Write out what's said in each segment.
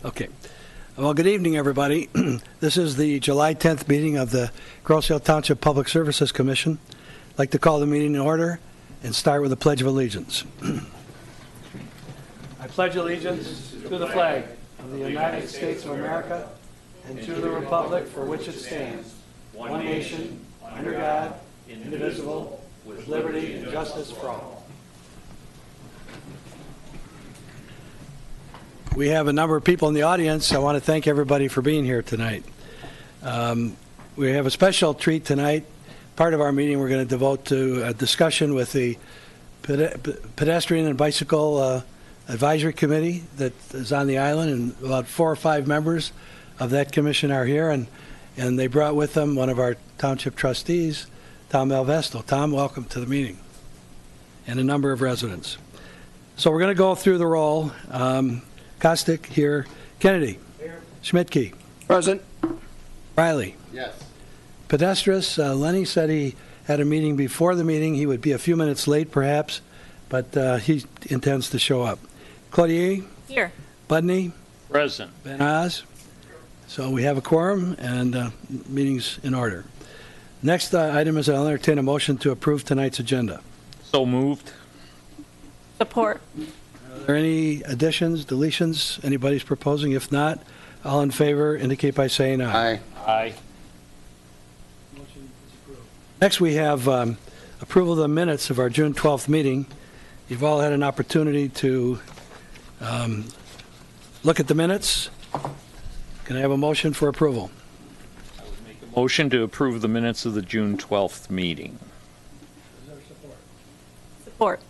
Okay. Well, good evening, everybody. This is the July 10th meeting of the Grosse Ile Township Public Services Commission. I'd like to call the meeting in order and start with the Pledge of Allegiance. I pledge allegiance to the flag of the United States of America and to the republic for which it stands, one nation, under God, indivisible, with liberty and justice for all. We have a number of people in the audience. I want to thank everybody for being here tonight. We have a special treat tonight. Part of our meeting we're going to devote to a discussion with the Pedestrian and Bicycle Advisory Committee that is on the island, and about 4 or 5 members of that commission are here, and they brought with them one of our township trustees, Tom Malvesto. Tom, welcome to the meeting, and a number of residents. So we're going to go through the roll. Kostick here. Kennedy. Here. Schmidtke. Present. Riley. Yes. Pedestris. Lenny said he had a meeting before the meeting. He would be a few minutes late, perhaps, but he intends to show up. Clodier. Here. Budney. Present. Ben Oz. So we have a quorum, and meeting's in order. Next item is I'll entertain a motion to approve tonight's agenda. So moved. Support. Are there any additions, deletions, anybody's proposing? If not, all in favor indicate by saying aye. Aye. Aye. Next, we have approval of the minutes of our June 12th meeting. You've all had an opportunity to look at the minutes. Can I have a motion for approval? I would make a motion to approve the minutes of the June 12th meeting. Is there support? Support.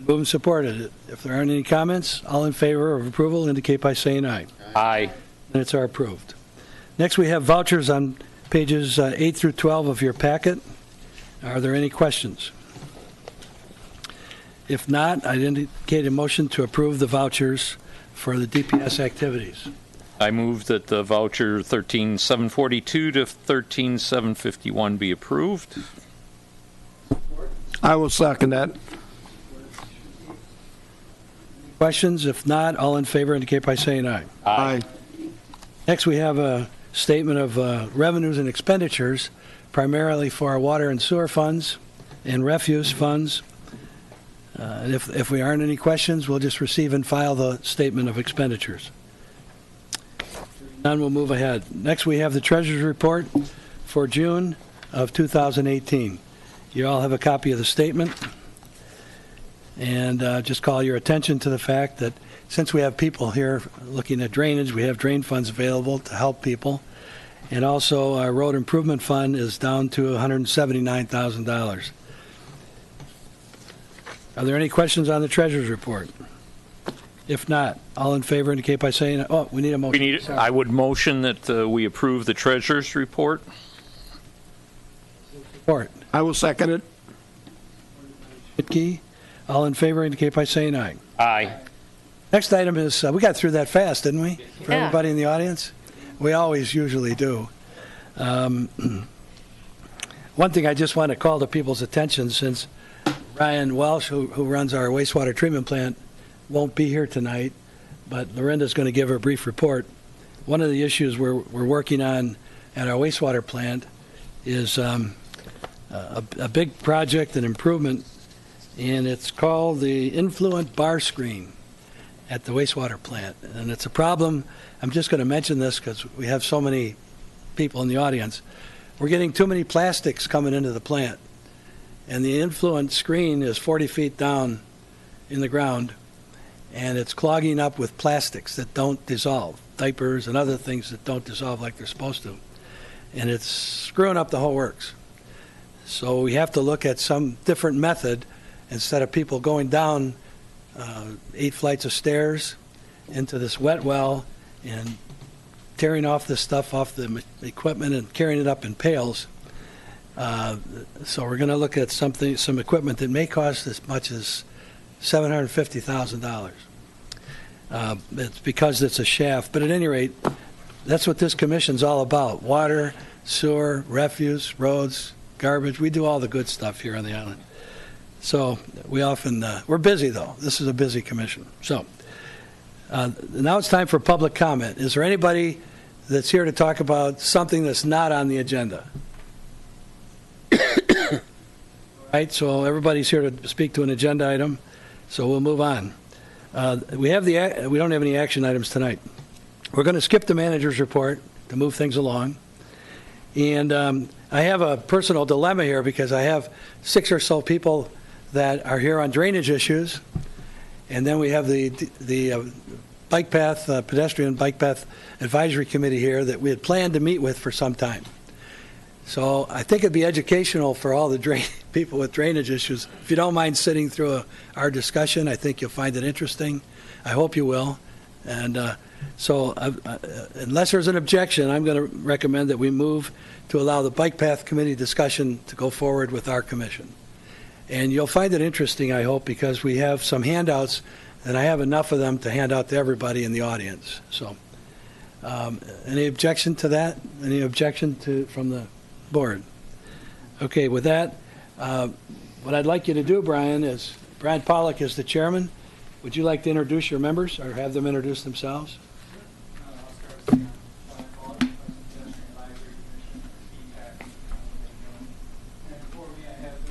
Moved and supported. If there aren't any comments, all in favor of approval indicate by saying aye. Aye. Minutes are approved. Next, we have vouchers on pages 8 through 12 of your packet. Are there any questions? If not, I'd indicate a motion to approve the vouchers for the DPS activities. I move that the voucher 13742 to 13751 be approved. I will second that. Questions? If not, all in favor indicate by saying aye. Aye. Next, we have a statement of revenues and expenditures, primarily for our water and sewer funds and refuse funds. And if we aren't any questions, we'll just receive and file the statement of expenditures. None, we'll move ahead. Next, we have the Treasurer's Report for June of 2018. You all have a copy of the statement. And just call your attention to the fact that since we have people here looking at drainage, we have drain funds available to help people. And also our road improvement fund is down to $179,000. Are there any questions on the Treasurer's Report? If not, all in favor indicate by saying, oh, we need a motion. I would motion that we approve the Treasurer's Report. Support. I will second it. Schmidtke. All in favor indicate by saying aye. Aye. Next item is, we got through that fast, didn't we? For Yeah. everybody in the audience? We always usually do. One thing I just want to call to people's attention, since Ryan Welsh, who runs our wastewater treatment plant, won't be here tonight, but Lorinda's going to give her a brief report. One of the issues we're working on at our wastewater plant is a big project, an improvement, and it's called the Influent Bar Screen at the wastewater plant. And it's a problem. I'm just going to mention this because we have so many people in the audience. We're getting too many plastics coming into the plant. And the Influent screen is 40 feet down in the ground, and it's clogging up with plastics that don't dissolve, diapers and other things that don't dissolve like they're supposed to. And it's screwing up the whole works. So we have to look at some different method. Instead of people going down 8 flights of stairs into this wet well and tearing off this stuff off the equipment and carrying it up in pails. So we're going to look at some equipment that may cost as much as $750,000. It's because it's a shaft. But at any rate, that's what this commission's all about. Water, sewer, refuse, roads, garbage. We do all the good stuff here on the island. So we often, we're busy though. This is a busy commission. So Now it's time for public comment. Is there anybody that's here to talk about something that's not on the agenda? Right, so everybody's here to speak to an agenda item, so we'll move on. We don't have any action items tonight. We're going to skip the manager's report to move things along. And I have a personal dilemma here because I have 6 or so people that are here on drainage issues. And then we have the bike path, pedestrian bike path advisory committee here that we had planned to meet with for some time. So I think it'd be educational for all the people with drainage issues. If you don't mind sitting through our discussion, I think you'll find it interesting. I hope you will. And so unless there's an objection, I'm going to recommend that we move to allow the bike path committee discussion to go forward with our commission. And you'll find it interesting, I hope, because we have some handouts, and I have enough of them to hand out to everybody in the audience. So any objection to that? Any objection from the board? Okay, with that, what I'd like you to do, Brian Pollock is the chairman. Would you like to introduce your members or have them introduce themselves?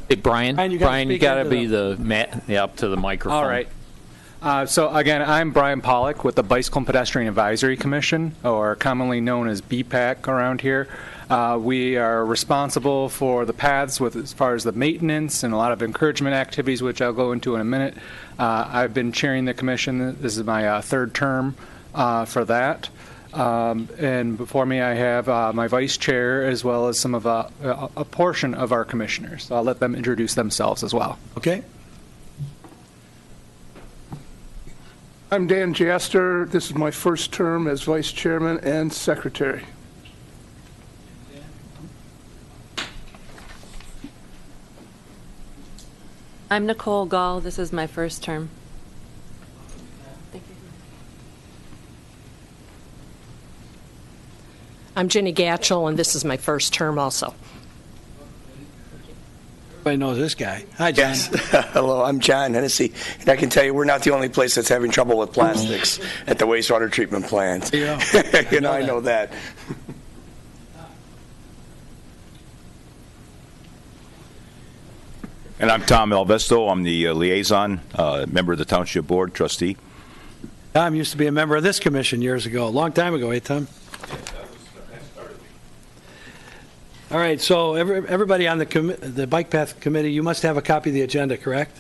Hey, Brian, you got to be up to the microphone. All right. So again, I'm Brian Pollock with the Bicycle and Pedestrian Advisory Commission, or commonly known as BPAC around here. We are responsible for the paths as far as the maintenance and a lot of encouragement activities, which I'll go into in a minute. I've been chairing the commission. This is my third term for that. And before me, I have my vice chair as well as some of a portion of our commissioners. So I'll let them introduce themselves as well. Okay. I'm Dan Jaster. This is my first term as vice chairman and secretary. I'm Nicole Gall. This is my first term. Thank you. I'm Jenny Gatchell, and this is my first term also. Everybody knows this guy. Hi, John. Yes. Hello, I'm John Hennessy, and I can tell you we're not the only place that's having trouble with plastics at the wastewater treatment plant. Yeah. I know that. And I'm Tom Alvesto. I'm the liaison, member of the Township Board, trustee. Tom used to be a member of this commission years ago, a long time ago, eh, Tom? All right, so everybody on the Bike Path Committee, you must have a copy of the agenda, correct?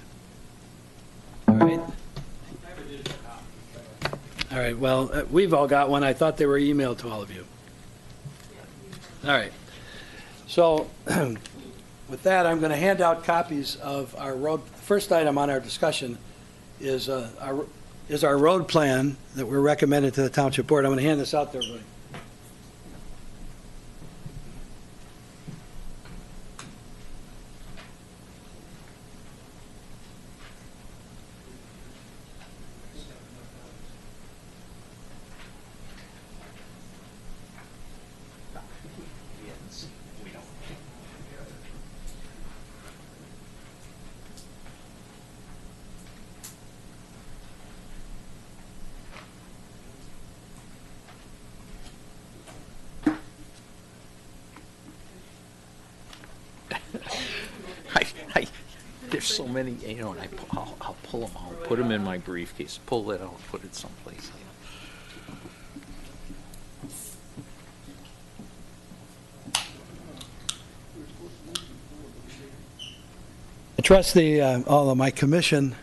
All right. All right, well, we've all got one. I thought they were emailed to all of you. All right. So with that, I'm going to hand out copies of our road. First item on our discussion is our road plan that we're recommending to the Township Board. I'm going to hand this out to everybody. There's so many, and I'll pull them out, put them in my briefcase, pull it out, put it someplace. I trust all of my commission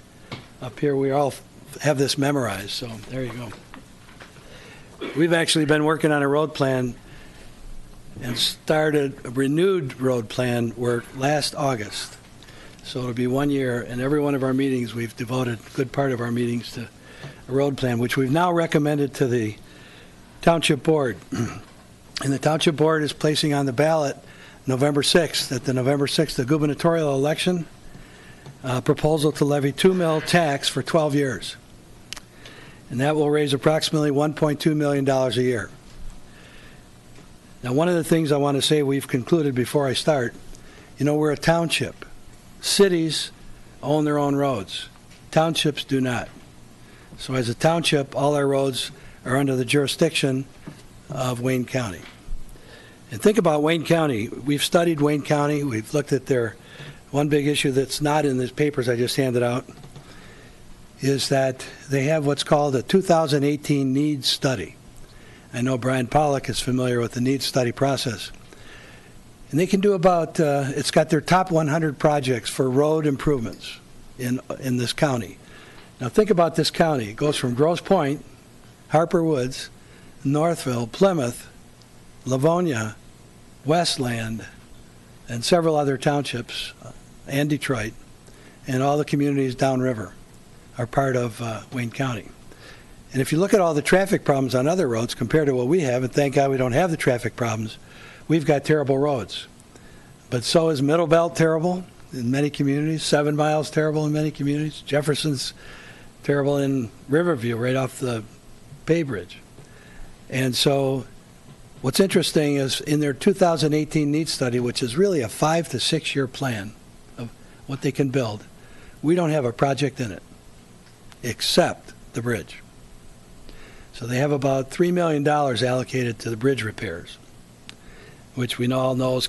up here, we all have this memorized, so there you go. We've actually been working on a road plan and started a renewed road plan work last August. So it'll be 1 year, and every one of our meetings, we've devoted a good part of our meetings to a road plan, which we've now recommended to the Township Board. And the Township Board is placing on the ballot November 6th, at the November 6th, the gubernatorial election, proposal to levy 2 mil tax for 12 years. And that will raise approximately $1.2 million a year. Now, one of the things I want to say we've concluded before I start, we're a township. Cities own their own roads. Townships do not. So as a township, all our roads are under the jurisdiction of Wayne County. And think about Wayne County. We've studied Wayne County. We've looked at their one big issue that's not in the papers I just handed out is that they have what's called a 2018 needs study. I know Brian Pollock is familiar with the needs study process. And they can do about, it's got their top 100 projects for road improvements in this county. Now think about this county. It goes from Grosse Pointe, Harper Woods, Northville, Plymouth, Livonia, Westland, and several other townships, and Detroit, and all the communities downriver are part of Wayne County. And if you look at all the traffic problems on other roads compared to what we have, and thank God we don't have the traffic problems, we've got terrible roads. But so is Middle Belt terrible in many communities, 7 Miles terrible in many communities, Jefferson's terrible in Riverview right off the Bay Bridge. And so what's interesting is in their 2018 needs study, which is really a 5 to 6 year plan of what they can build, we don't have a project in it except the bridge. So they have about $3 million allocated to the bridge repairs, which we all know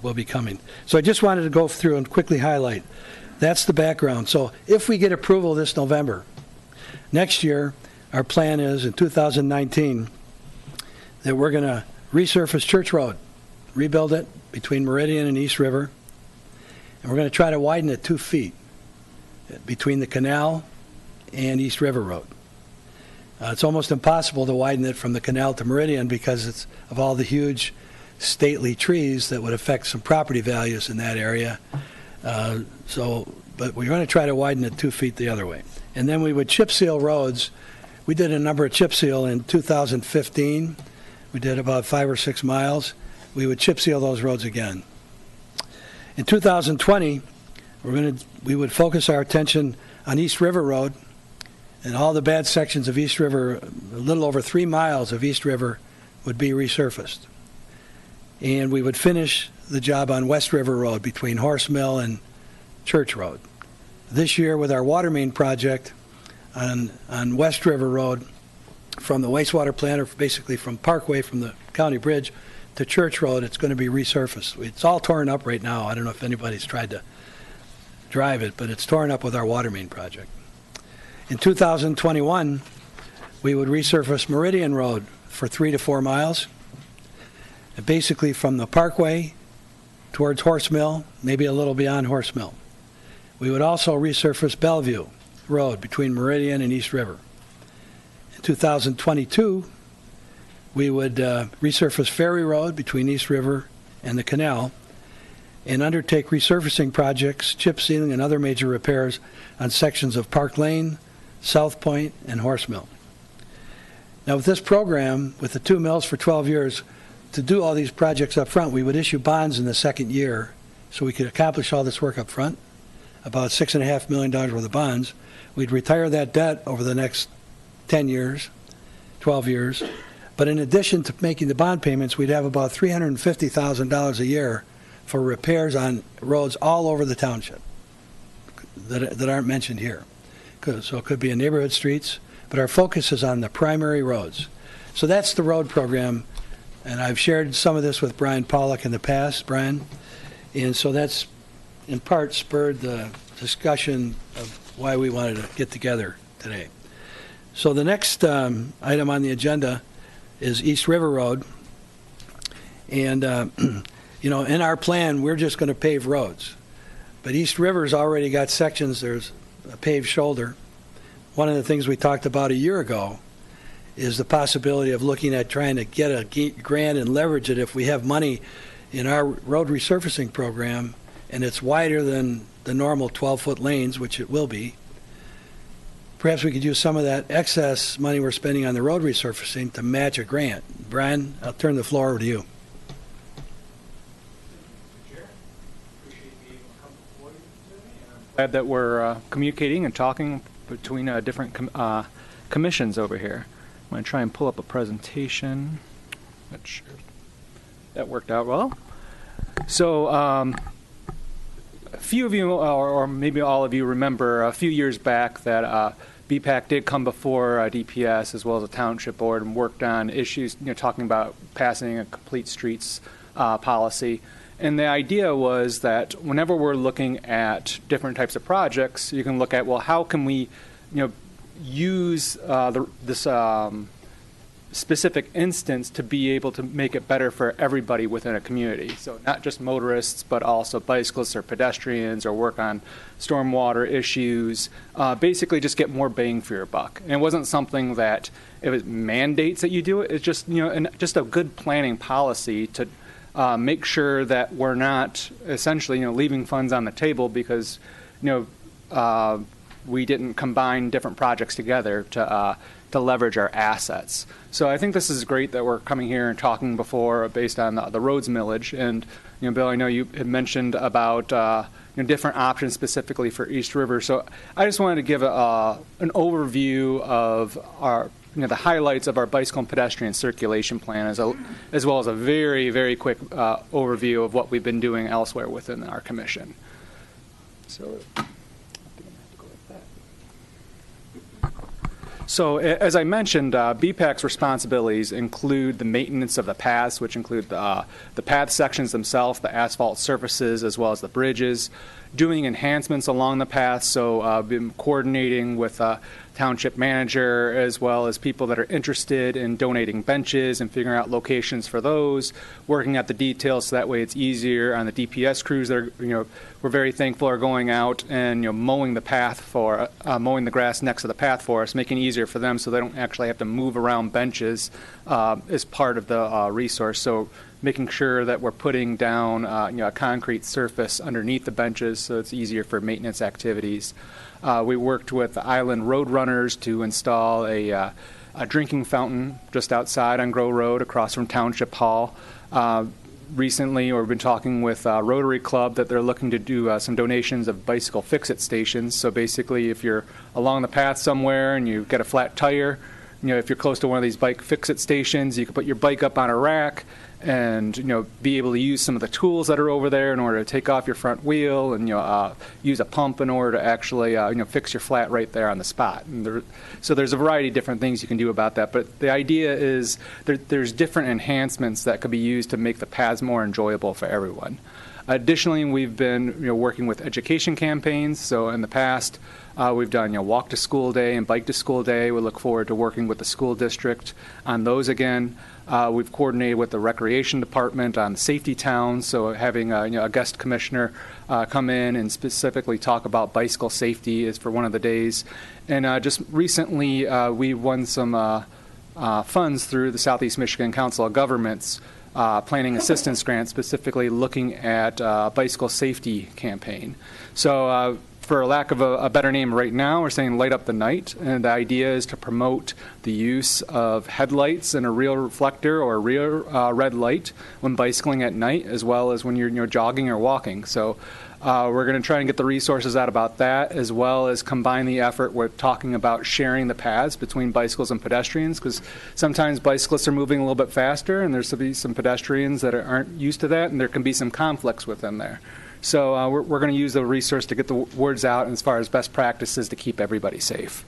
will be coming. So I just wanted to go through and quickly highlight. That's the background. So if we get approval this November, next year, our plan is in 2019 that we're going to resurface Church Road, rebuild it between Meridian and East River, and we're going to try to widen it 2 feet between the canal and East River Road. It's almost impossible to widen it from the canal to Meridian because it's of all the huge stately trees that would affect some property values in that area. But we're going to try to widen it 2 feet the other way. And then we would chip seal roads. We did a number of chip seal in 2015. We did about 5 or 6 miles. We would chip seal those roads again. In 2020, we would focus our attention on East River Road and all the bad sections of East River. A little over 3 miles of East River would be resurfaced. And we would finish the job on West River Road between Horse Mill and Church Road. This year with our water main project on West River Road from the wastewater plant, or basically from Parkway, from the county bridge to Church Road, it's going to be resurfaced. It's all torn up right now. I don't know if anybody's tried to drive it, but it's torn up with our water main project. In 2021, we would resurface Meridian Road for 3 to 4 miles, and basically from the Parkway towards Horse Mill, maybe a little beyond Horse Mill. We would also resurface Bellevue Road between Meridian and East River. In 2022, we would resurface Ferry Road between East River and the canal and undertake resurfacing projects, chip sealing, and other major repairs on sections of Park Lane, South Point, and Horse Mill. Now with this program, with the 2 mills for 12 years, to do all these projects up front, we would issue bonds in the second year so we could accomplish all this work up front, about $6.5 million worth of bonds. We'd retire that debt over the next 10 years, 12 years. But in addition to making the bond payments, we'd have about $350,000 a year for repairs on roads all over the township that aren't mentioned here. So it could be in neighborhood streets, but our focus is on the primary roads. So that's the road program, and I've shared some of this with Brian Pollock in the past, Brian, and so that's in part spurred the discussion of why we wanted to get together today. So the next item on the agenda is East River Road, and in our plan, we're just going to pave roads. But East River's already got sections. There's a paved shoulder. One of the things we talked about a year ago is the possibility of looking at trying to get a grant and leverage it if we have money in our road resurfacing program and it's wider than the normal 12-foot lanes, which it will be. Perhaps we could use some of that excess money we're spending on the road resurfacing to match a grant. Brian, I'll turn the floor over to you. Glad that we're communicating and talking between different commissions over here. I'm going to try and pull up a presentation. Which that worked out well. So a few of you, or maybe all of you, remember a few years back that BPAC did come before DPS as well as the Township Board and worked on issues, talking about passing a complete streets policy. And the idea was that whenever we're looking at different types of projects, you can look at, well, how can we, use this specific instance to be able to make it better for everybody within a community. So not just motorists, but also bicyclists or pedestrians, or work on stormwater issues. Basically, just get more bang for your buck. And it wasn't something that it was mandates that you do it. It's just just a good planning policy to make sure that we're not essentially leaving funds on the table because we didn't combine different projects together to leverage our assets. So I think this is great that we're coming here and talking before based on the roads millage. And Bill, I know you had mentioned about different options specifically for East River. So I just wanted to give an overview of our the highlights of our bicycle and pedestrian circulation plan, as well as a very, very quick overview of what we've been doing elsewhere within our commission. So. So as I mentioned, BPAC's responsibilities include the maintenance of the paths, which include the path sections themselves, the asphalt surfaces, as well as the bridges, doing enhancements along the path. So I've been coordinating with township manager as well as people that are interested in donating benches and figuring out locations for those, working out the details so that way it's easier on the DPS crews that are, we're very thankful are going out and mowing the path for mowing the grass next to the path for us, making it easier for them so they don't actually have to move around benches as part of the resource. So making sure that we're putting down a concrete surface underneath the benches so it's easier for maintenance activities. We worked with the Island Road Runners to install a drinking fountain just outside on Grow Road across from Township Hall. Recently, we've been talking with Rotary Club that they're looking to do some donations of bicycle fix-it stations. So basically, if you're along the path somewhere and you get a flat tire, if you're close to one of these bike fix-it stations, you can put your bike up on a rack and be able to use some of the tools that are over there in order to take off your front wheel and use a pump in order to actually fix your flat right there on the spot. And so there's a variety of different things you can do about that. But the idea is there's different enhancements that could be used to make the paths more enjoyable for everyone. Additionally, we've been working with education campaigns. So in the past, we've done Walk to School Day and Bike to School Day. We look forward to working with the school district on those again. We've coordinated with the recreation department on Safety Town, so having a guest commissioner come in and specifically talk about bicycle safety is for one of the days. And just recently, we won some funds through the Southeast Michigan Council of Governments planning assistance grant, specifically looking at bicycle safety campaign. So for lack of a better name right now, we're saying Light Up the Night, and the idea is to promote the use of headlights and a rear reflector or a rear red light when bicycling at night, as well as when you're jogging or walking. So we're going to try and get the resources out about that, as well as combine the effort with talking about sharing the paths between bicycles and pedestrians, because sometimes bicyclists are moving a little bit faster, and there's to be some pedestrians that aren't used to that, and there can be some conflicts within there. So we're going to use the resource to get the words out as far as best practices to keep everybody safe.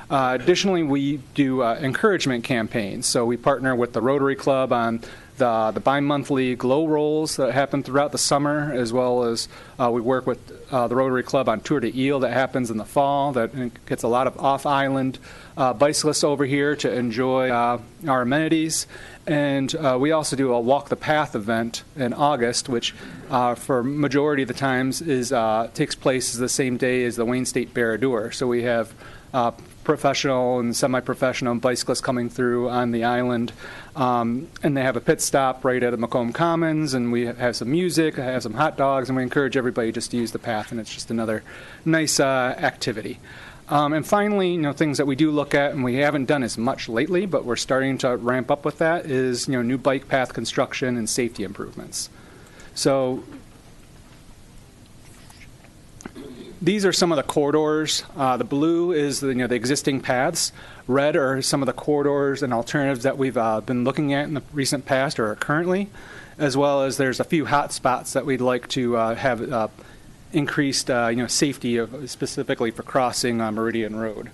Additionally, we do encouragement campaigns. So we partner with the Rotary Club on the bi-monthly glow rolls that happen throughout the summer, as well as we work with the Rotary Club on Tour de Ile that happens in the fall that gets a lot of off-island bicyclists over here to enjoy our amenities. And we also do a Walk the Path event in August, which for majority of the times takes place the same day as the Wayne State Barradour. So we have professional and semi-professional bicyclists coming through on the island, and they have a pit stop right at the Macomb Commons, and we have some music, have some hot dogs, and we encourage everybody just to use the path, and it's just another nice activity. And finally, things that we do look at, and we haven't done as much lately, but we're starting to ramp up with that, is new bike path construction and safety improvements. So these are some of the corridors. The blue is the existing paths. Red are some of the corridors and alternatives that we've been looking at in the recent past or currently, as well as there's a few hot spots that we'd like to have increased safety specifically for crossing Meridian Road.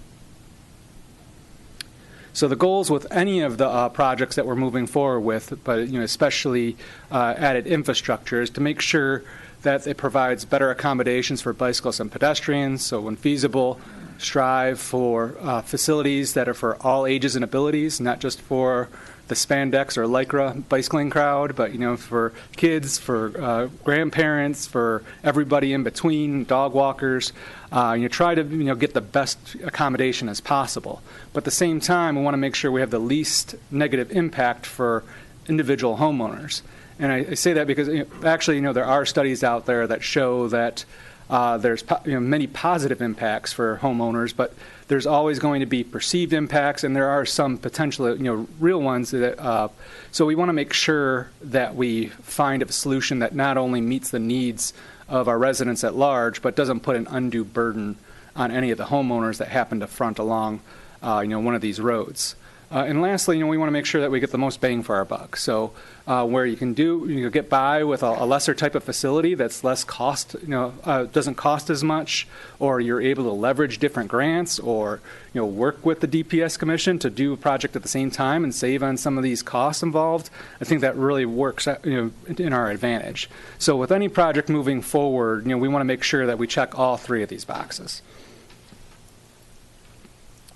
So the goals with any of the projects that we're moving forward with, but especially added infrastructure, is to make sure that it provides better accommodations for bicyclists and pedestrians. So when feasible, strive for facilities that are for all ages and abilities, not just for the spandex or lycra bicycling crowd, but for kids, for grandparents, for everybody in between, dog walkers. Try to get the best accommodation as possible. But at the same time, we want to make sure we have the least negative impact for individual homeowners. And I say that because actually, there are studies out there that show that there's many positive impacts for homeowners, but there's always going to be perceived impacts, and there are some potential, real ones. That so we want to make sure that we find a solution that not only meets the needs of our residents at large, but doesn't put an undue burden on any of the homeowners that happen to front along, one of these roads. And lastly, we want to make sure that we get the most bang for our buck. So where you can get by with a lesser type of facility that's less cost, doesn't cost as much, or you're able to leverage different grants, or work with the DPS Commission to do a project at the same time and save on some of these costs involved. I think that really works, in our advantage. So with any project moving forward, we want to make sure that we check all three of these boxes.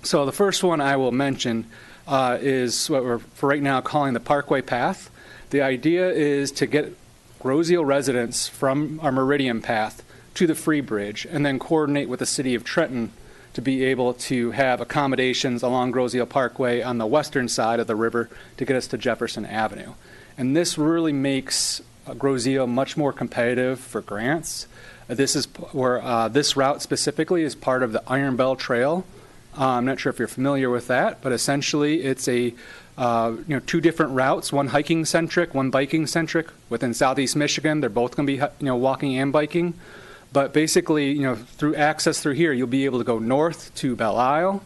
So the first one I will mention is what we're, for right now, calling the Parkway Path. The idea is to get Groseal residents from our Meridian Path to the Free Bridge, and then coordinate with the City of Trenton to be able to have accommodations along Groseal Parkway on the western side of the river to get us to Jefferson Avenue. And this really makes Groseal much more competitive for grants. This is where this route specifically is part of the Iron Bell Trail. I'm not sure if you're familiar with that, but essentially it's a two different routes, one hiking centric, one biking centric. Within Southeast Michigan, they're both going to be walking and biking. But basically, through access through here, you'll be able to go north to Belle Isle,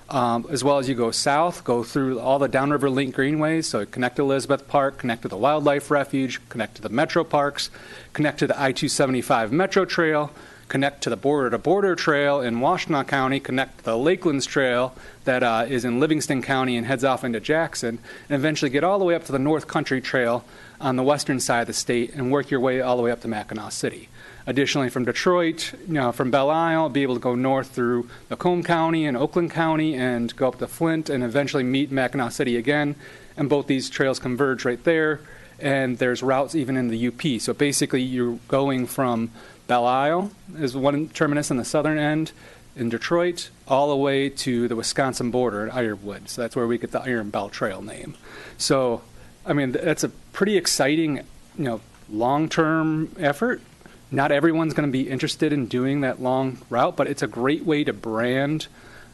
as well as you go south, go through all the downriver link greenways, so connect to Elizabeth Park, connect to the Wildlife Refuge, connect to the metro parks, connect to the I-275 Metro Trail, connect to the border-to-border trail in Washtenaw County, connect to the Lakelands Trail that is in Livingston County and heads off into Jackson, and eventually get all the way up to the North Country Trail on the western side of the state and work your way all the way up to Mackinac City. Additionally, from Detroit, from Belle Isle, be able to go north through Macomb County and Oakland County and go up to Flint and eventually meet Mackinac City again. And both these trails converge right there. And there's routes even in the UP. So basically, you're going from Belle Isle is one terminus on the southern end in Detroit, all the way to the Wisconsin border at Ironwood. So that's where we get the Iron Bell Trail name. So, I mean, that's a pretty exciting, long-term effort. Not everyone's going to be interested in doing that long route, but it's a great way to brand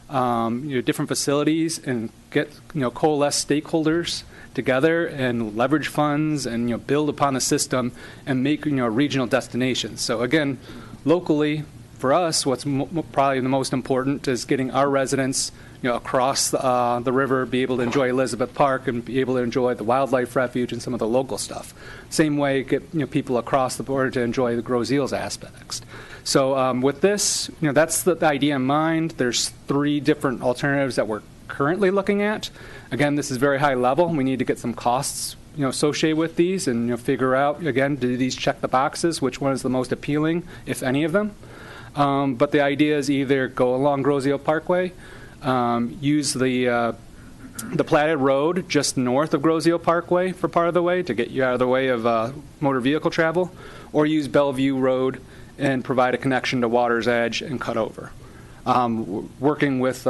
different facilities and get coalesce stakeholders together and leverage funds and build upon the system and make regional destinations. So again, locally for us, what's probably the most important is getting our residents across the river, be able to enjoy Elizabeth Park and be able to enjoy the Wildlife Refuge and some of the local stuff. Same way, get people across the border to enjoy the Groseal's aspects. So with this, that's the idea in mind. There's 3 different alternatives that we're currently looking at. Again, this is very high level. We need to get some costs associated with these and figure out, again, do these check the boxes, which one is the most appealing, if any of them. But the idea is either go along Groseal Parkway, use the platted road just north of Groseal Parkway for part of the way to get you out of the way of motor vehicle travel, or use Bellevue Road and provide a connection to Water's Edge and cut over. Working with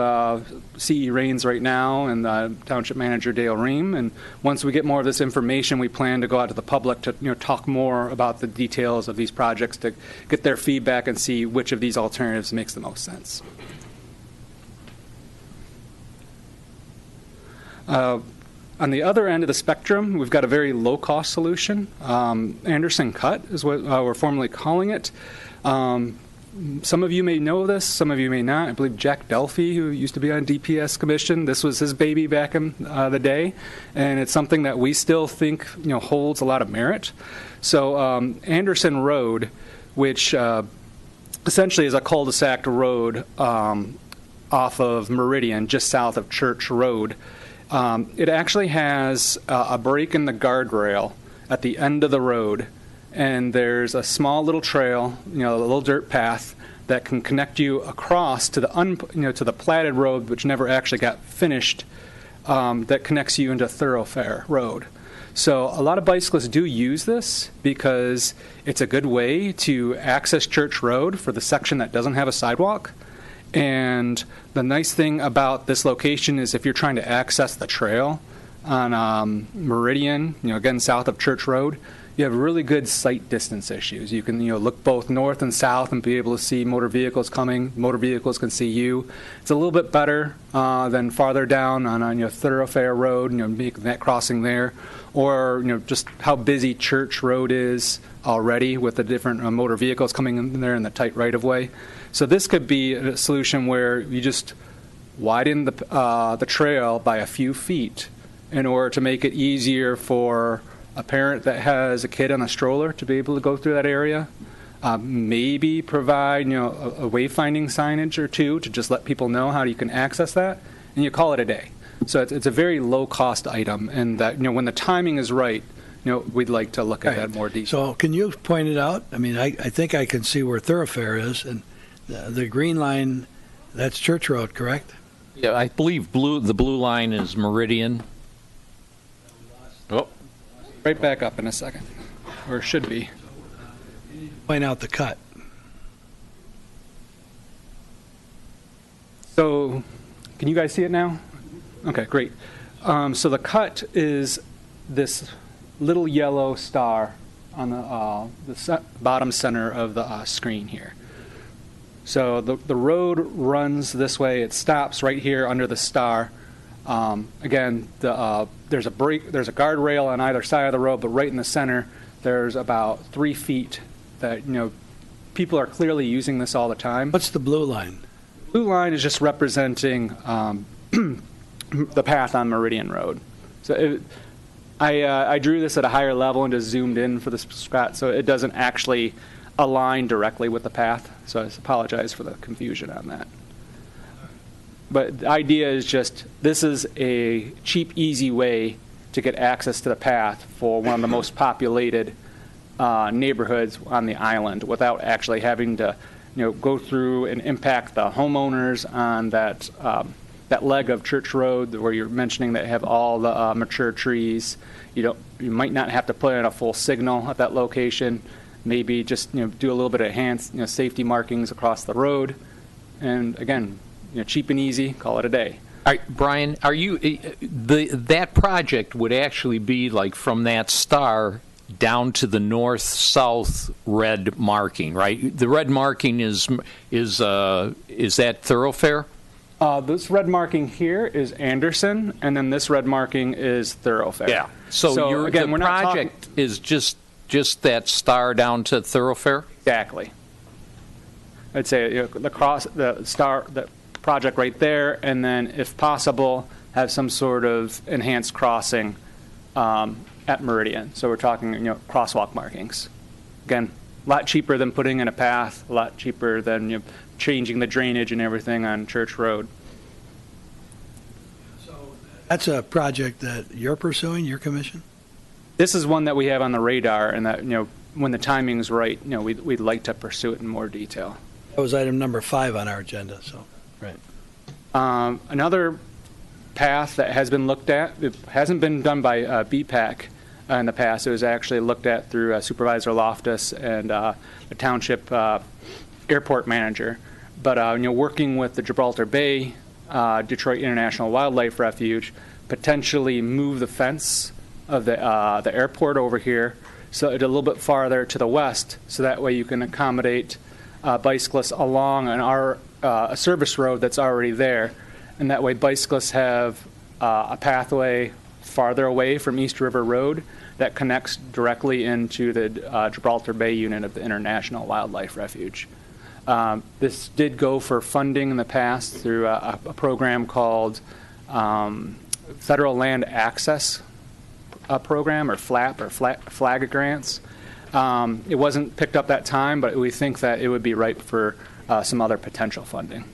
CE Rains right now and Township Manager Dale Ream, and once we get more of this information, we plan to go out to the public to talk more about the details of these projects to get their feedback and see which of these alternatives makes the most sense. On the other end of the spectrum, we've got a very low-cost solution. Anderson Cut is what we're formally calling it. Some of you may know this, some of you may not. I believe Jack Delphi, who used to be on DPS Commission, this was his baby back in the day, and it's something that we still think holds a lot of merit. So Anderson Road, which essentially is a cul-de-sac road off of Meridian, just south of Church Road, It actually has a break in the guardrail at the end of the road, and there's a small little trail, a little dirt path that can connect you across to the to the platted road, which never actually got finished, that connects you into thoroughfare road. So a lot of bicyclists do use this because it's a good way to access Church Road for the section that doesn't have a sidewalk. And the nice thing about this location is if you're trying to access the trail on Meridian, again, south of Church Road, you have really good sight distance issues. You can, look both north and south and be able to see motor vehicles coming. Motor vehicles can see you. It's a little bit better than farther down on thoroughfare road, making that crossing there, or just how busy Church Road is already with the different motor vehicles coming in there in the tight right of way. So this could be a solution where you just widen the trail by a few feet in order to make it easier for a parent that has a kid on a stroller to be able to go through that area. Maybe provide a wayfinding signage or two to just let people know how you can access that, and you call it a day. So it's a very low cost item, and that when the timing is right, we'd like to look at that more deeply. So can you point it out? I mean, I think I can see where thoroughfare is, and the green line, that's Church Road, correct? Yeah, I believe the blue line is Meridian. Oh, Right back up in a second, or should be. Point out the cut. So, can you guys see it now? Okay, great. So the cut is this little yellow star on the bottom center of the screen here. So the road runs this way. It stops right here under the star. Again, there's a guardrail on either side of the road, but right in the center, there's about 3 feet that people are clearly using this all the time. What's the blue line? Blue line is just representing the path on Meridian Road. So I drew this at a higher level and just zoomed in for the spot, so it doesn't actually align directly with the path. So I apologize for the confusion on that. But the idea is just this is a cheap, easy way to get access to the path for one of the most populated neighborhoods on the island without actually having to go through and impact the homeowners on that leg of Church Road where you're mentioning that have all the mature trees. You might not have to put in a full signal at that location. Maybe just do a little bit of enhanced safety markings across the road, and again, cheap and easy. Call it a day. all right, Brian, are you that project would actually be like from that star down to the north-south red marking, right? The red marking is that thoroughfare? This red marking here is Anderson, and then this red marking is thoroughfare. Yeah. So again, the we're not project talking, is just that star down to thoroughfare? exactly. I'd say the project right there, and then if possible, have some sort of enhanced crossing at Meridian. So we're talking, crosswalk markings. Again, a lot cheaper than putting in a path, a lot cheaper than changing the drainage and everything on Church Road. So that's a project that you're pursuing, your commission? This is one that we have on the radar, and that when the timing's right, we'd like to pursue it in more detail. That was item number 5 on our agenda. So, right. Another path that has been looked at, it hasn't been done by BPAC in the past. It was actually looked at through Supervisor Loftus and the township airport manager. But working with the Gibraltar Bay, Detroit International Wildlife Refuge, potentially move the fence of the airport over here, so it's a little bit farther to the west, so that way you can accommodate bicyclists along a service road that's already there, and that way bicyclists have a pathway farther away from East River Road that connects directly into the Gibraltar Bay unit of the International Wildlife Refuge. This did go for funding in the past through a program called Federal Land Access Program, or FLAP, or FLAG grants. It wasn't picked up that time, but we think that it would be ripe for some other potential funding.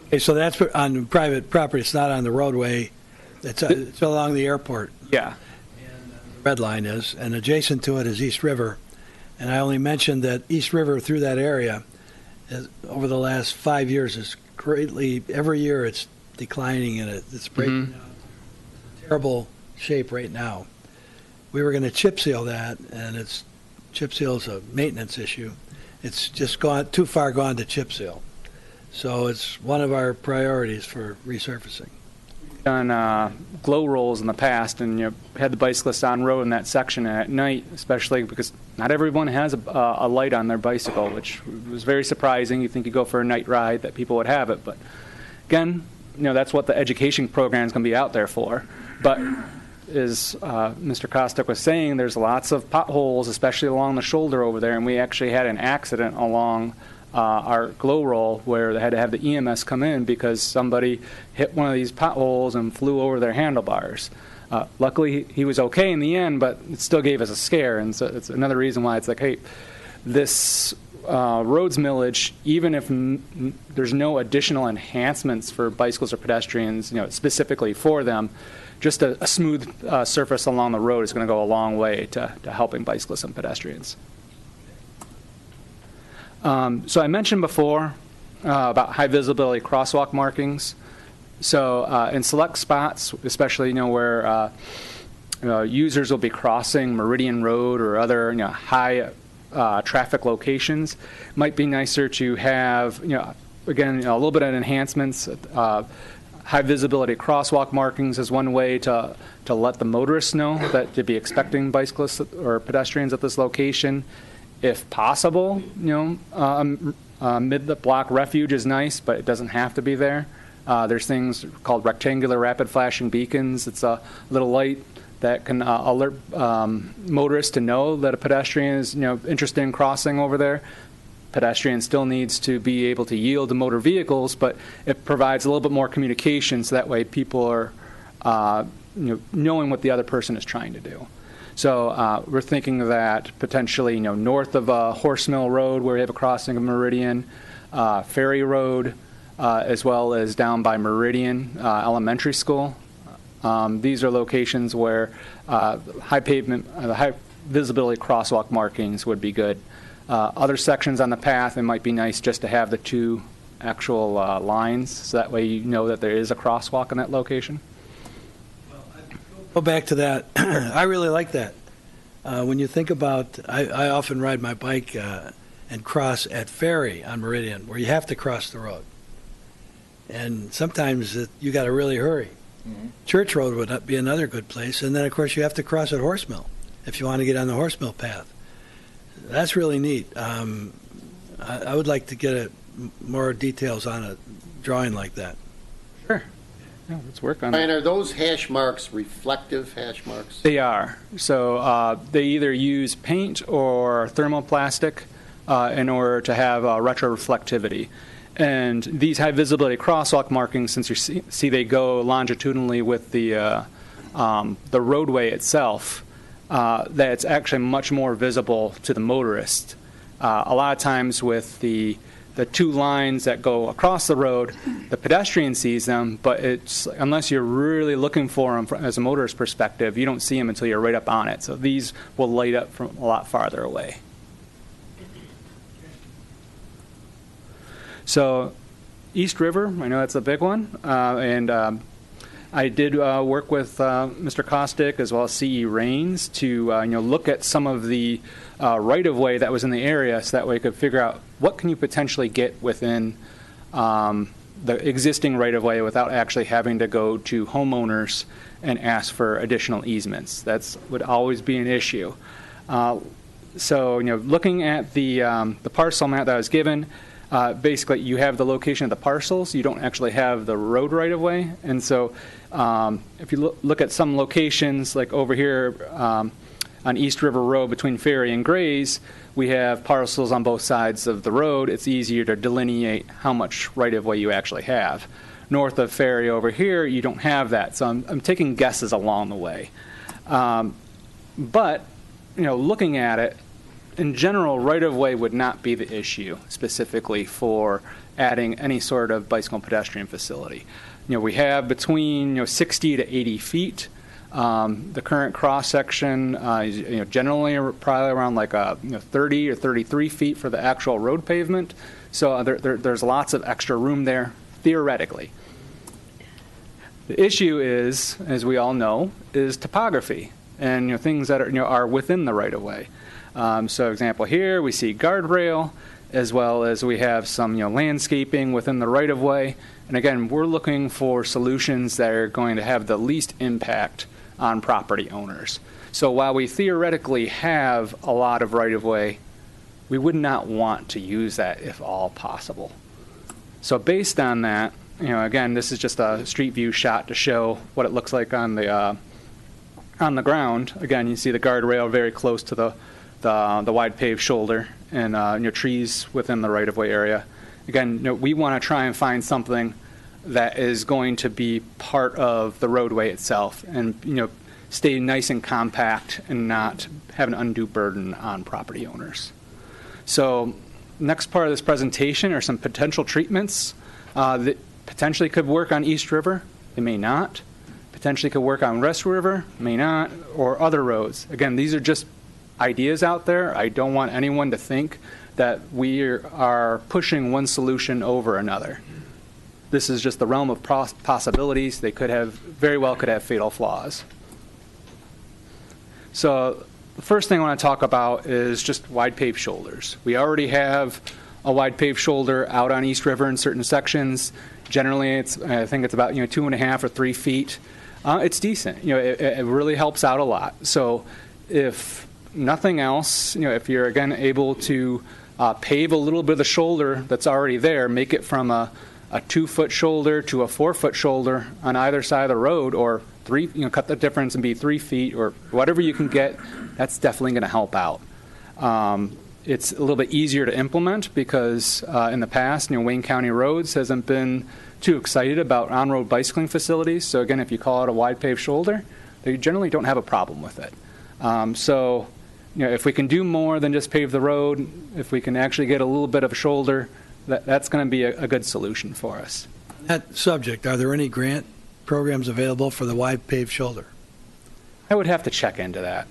Okay, so that's on private property. It's not on the roadway. It's along the airport. Yeah. The red line is, and adjacent to it is East River. And I only mentioned that East River through that area, over the last 5 years, is greatly, every year it's declining, and it's breaking down. Terrible shape right now. We were going to chip seal that, and chip seal is a maintenance issue. It's just too far gone to chip seal. So it's one of our priorities for resurfacing. Done glow rolls in the past, and had the bicyclists on road in that section at night, especially because not everyone has a light on their bicycle, which was very surprising. You think you go for a night ride that people would have it, but again, that's what the education program is going to be out there for. But as Mr. Kostick was saying, there's lots of potholes, especially along the shoulder over there, and we actually had an accident along our glow roll where they had to have the EMS come in because somebody hit one of these potholes and flew over their handlebars. Luckily, he was okay in the end, but it still gave us a scare, and so it's another reason why it's like, hey, this roads millage, even if there's no additional enhancements for bicycles or pedestrians, specifically for them, just a smooth surface along the road is going to go a long way to helping bicyclists and pedestrians. So I mentioned before about high visibility crosswalk markings. So in select spots, especially where users will be crossing Meridian Road or other high traffic locations, it might be nicer to have again a little bit of enhancements. High visibility crosswalk markings is one way to let the motorists know that to be expecting bicyclists or pedestrians at this location. If possible, mid-block refuge is nice, but it doesn't have to be there. There's things called rectangular rapid flashing beacons. It's a little light that can alert motorists to know that a pedestrian is interested in crossing over there. Pedestrian still needs to be able to yield to motor vehicles, but it provides a little bit more communication, so that way people are knowing what the other person is trying to do. So we're thinking that potentially, north of Horse Mill Road, where we have a crossing of Meridian, Ferry Road, as well as down by Meridian Elementary School. These are locations where high visibility crosswalk markings would be good. Other sections on the path, it might be nice just to have the two actual lines, so that way you know that there is a crosswalk in that location. Go back to that. I really like that. When you think about, I often ride my bike and cross at Ferry on Meridian, where you have to cross the road. And sometimes you got to really hurry. Mm-hmm. Church Road would be another good place. And then, of course, you have to cross at Horse Mill if you want to get on the Horse Mill path. That's really neat. I would like to get more details on a drawing like that. Sure. Yeah, let's work on it. And are those hash marks reflective hash marks? They are. So they either use paint or thermoplastic in order to have retroreflectivity. And these high visibility crosswalk markings, since you see they go longitudinally with the roadway itself, that's actually much more visible to the motorist. A lot of times with the two lines that go across the road, the pedestrian sees them, but it's unless you're really looking for them as a motorist perspective, you don't see them until you're right up on it. So these will light up from a lot farther away. So East River, I know that's a big one, and I did work with Mr. Kostick as well as C.E. Rains to look at some of the right-of-way that was in the area, so that way we could figure out what can you potentially get within the existing right-of-way without actually having to go to homeowners and ask for additional easements. That would always be an issue. So looking at the parcel map that I was given, basically you have the location of the parcels, you don't actually have the road right-of-way, and so if you look at some locations like over here on East River Road between Ferry and Grays, we have parcels on both sides of the road. It's easier to delineate how much right-of-way you actually have. North of Ferry over here, you don't have that, so I'm taking guesses along the way. But looking at it, in general, right-of-way would not be the issue specifically for adding any sort of bicycle and pedestrian facility. We have between 60 to 80 feet. The current cross section is generally probably around like 30 or 33 feet for the actual road pavement. So there's lots of extra room there theoretically. The issue is, as we all know, is topography and things that are within the right of way. So example here we see guardrail, as well as we have some landscaping within the right of way. And again, we're looking for solutions that are going to have the least impact on property owners. So while we theoretically have a lot of right of way, we would not want to use that if all possible. So based on that, again, this is just a street view shot to show what it looks like on the ground. Again, you see the guardrail very close to the wide paved shoulder, and trees within the right of way area. Again, we want to try and find something that is going to be part of the roadway itself, and stay nice and compact and not have an undue burden on property owners. So next part of this presentation are some potential treatments that potentially could work on East River. They may not. Potentially could work on West River, may not, or other roads. Again, these are just ideas out there. I don't want anyone to think that we are pushing one solution over another. This is just the realm of possibilities. They very well could have fatal flaws. So the first thing I want to talk about is just wide paved shoulders. We already have a wide paved shoulder out on East River in certain sections. Generally, I think it's about 2.5 or 3 feet. It's decent. It really helps out a lot. So if nothing else, if you're again able to pave a little bit of the shoulder that's already there, make it from a 2-foot shoulder to a 4-foot shoulder on either side of the road, or 3, cut the difference and be 3 feet, or whatever you can get, that's definitely going to help out. It's a little bit easier to implement because in the past, Wayne County Roads hasn't been too excited about on-road bicycling facilities. So again, if you call it a wide paved shoulder, they generally don't have a problem with it. So if we can do more than just pave the road, if we can actually get a little bit of a shoulder, that's going to be a good solution for us. That subject, are there any grant programs available for the wide paved shoulder? I would have to check into that.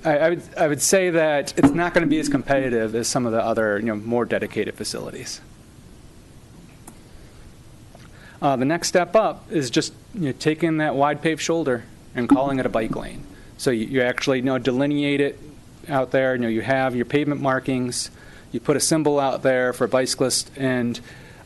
I would say that it's not going to be as competitive as some of the other more dedicated facilities. The next step up is just taking that wide paved shoulder and calling it a bike lane. So you actually delineate it out there. You have your pavement markings. You put a symbol out there for bicyclists, and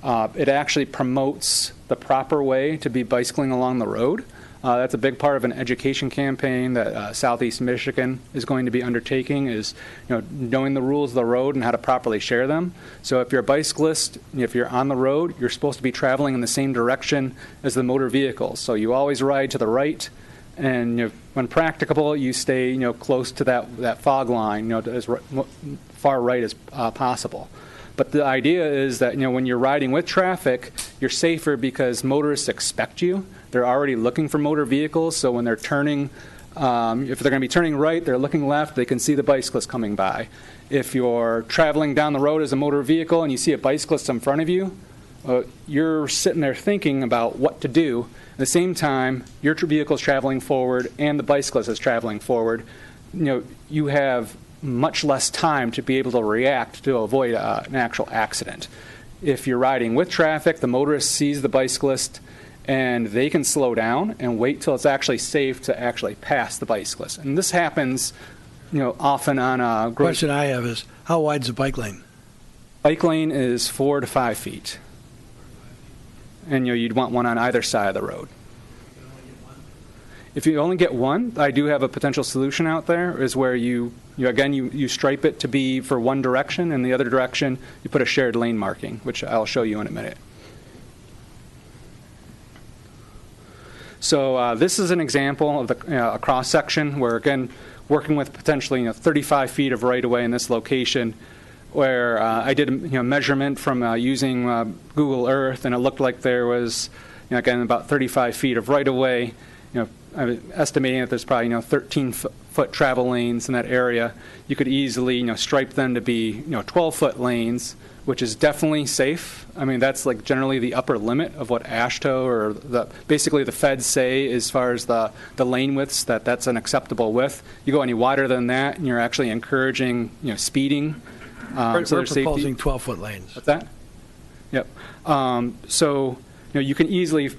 it actually promotes the proper way to be bicycling along the road. That's a big part of an education campaign that Southeast Michigan is going to be undertaking, is knowing the rules of the road and how to properly share them. So if you're a bicyclist, if you're on the road, you're supposed to be traveling in the same direction as the motor vehicles. So you always ride to the right, and when practicable, you stay close to that fog line, as far right as possible. But the idea is that when you're riding with traffic, you're safer because motorists expect you. They're already looking for motor vehicles, so when they're turning, if they're going to be turning right, they're looking left, they can see the bicyclist coming by. If you're traveling down the road as a motor vehicle and you see a bicyclist in front of you, you're sitting there thinking about what to do. At the same time, your vehicle is traveling forward and the bicyclist is traveling forward. You have much less time to be able to react to avoid an actual accident. If you're riding with traffic, the motorist sees the bicyclist and they can slow down and wait till it's actually safe to actually pass the bicyclist. And this happens, often on a Question I have is, how wide's the bike lane? Bike lane is 4 to 5 feet. And you'd want one on either side of the road. If you only get one, I do have a potential solution out there, is where you stripe it to be for one direction, and the other direction you put a shared lane marking, which I'll show you in a minute. So this is an example of a cross section where, again, working with potentially 35 feet of right of way in this location, where I did a measurement from using Google Earth, and it looked like there was again about 35 feet of right of way. I'm estimating that there's probably 13-foot travel lanes in that area. You could easily stripe them to be 12-foot lanes, which is definitely safe. I mean, that's like generally the upper limit of what AASHTO or basically the feds say as far as the lane widths, that's an acceptable width. You go any wider than that, and you're actually encouraging speeding. We're so there's proposing safety. 12-foot lanes. What's that? Yep. So you can easily,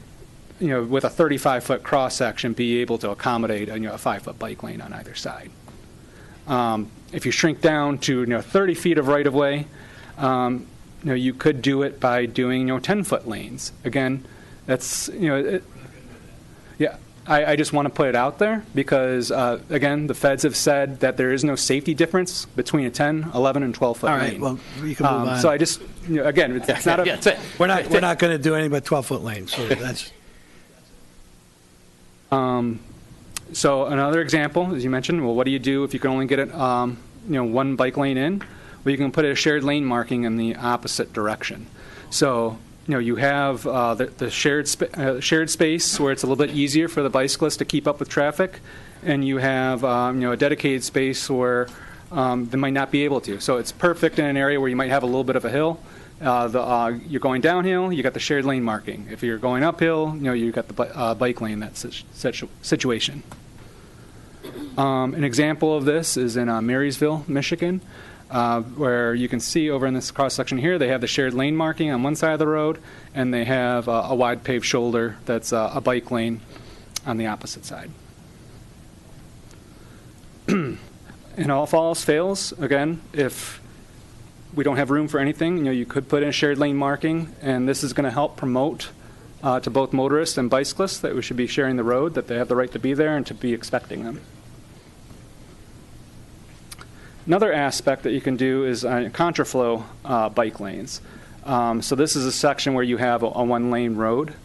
with a 35-foot cross section, be able to accommodate a 5-foot bike lane on either side. If you shrink down to 30 feet of right of way, you could do it by doing 10-foot lanes. Again, that's yeah. I just want to put it out there because again, the feds have said that there is no safety difference between a 10, 11, and 12-foot All lane. right, well, you can move on. So I just again, it's not a. Yeah, that's it. We're not going to do anything but 12-foot lanes, so that's... So another example, as you mentioned, well, what do you do if you can only get it, one bike lane in? Well, you can put a shared lane marking in the opposite direction. So, you have the shared space where it's a little bit easier for the bicyclist to keep up with traffic, and you have, a dedicated space where they might not be able to. So it's perfect in an area where you might have a little bit of a hill. You're going downhill, you got the shared lane marking. If you're going uphill, you've got the bike lane, that situation. An example of this is in Marysville, Michigan, where you can see over in this cross section here, they have the shared lane marking on one side of the road, and they have a wide paved shoulder that's a bike lane on the opposite side. And all else fails, again, if we don't have room for anything, you could put in a shared lane marking, and this is going to help promote to both motorists and bicyclists that we should be sharing the road, that they have the right to be there and to be expecting them. Another aspect that you can do is contraflow bike lanes. So this is a section where you have a one-way road,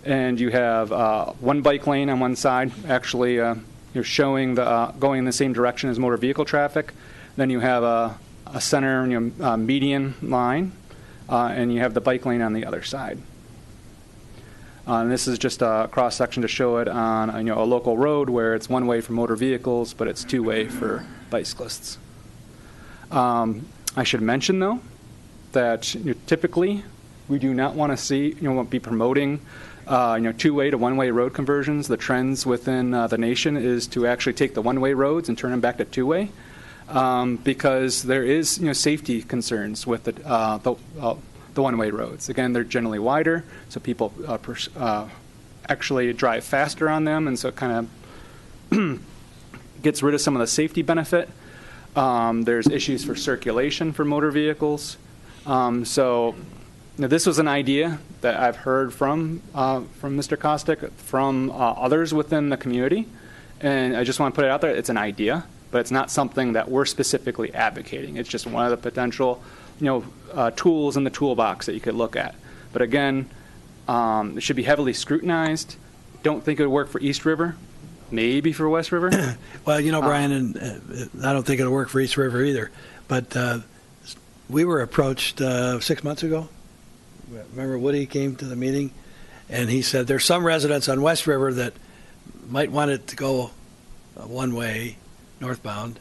and you have one bike lane on one side. Actually, you're showing going in the same direction as motor vehicle traffic. Then you have a center median line, and you have the bike lane on the other side. And this is just a cross section to show it on a local road where it's one way for motor vehicles, but it's two-way for bicyclists. I should mention though that typically we do not want to see be promoting two-way to one-way road conversions. The trends within the nation is to actually take the one-way roads and turn them back to two-way. Because there is safety concerns with the one-way roads. Again, they're generally wider, so people actually drive faster on them, and so it kind of gets rid of some of the safety benefit. There's issues for circulation for motor vehicles. So this was an idea that I've heard from Mr. Kostick, from others within the community, and I just want to put it out there. It's an idea, but it's not something that we're specifically advocating. It's just one of the potential, tools in the toolbox that you could look at. But again, it should be heavily scrutinized. Don't think it would work for East River. Maybe for West River. Well, Brian, and I don't think it'll work for East River either. But we were approached 6 months ago. Remember Woody came to the meeting, and he said there's some residents on West River that might want it to go one way, northbound,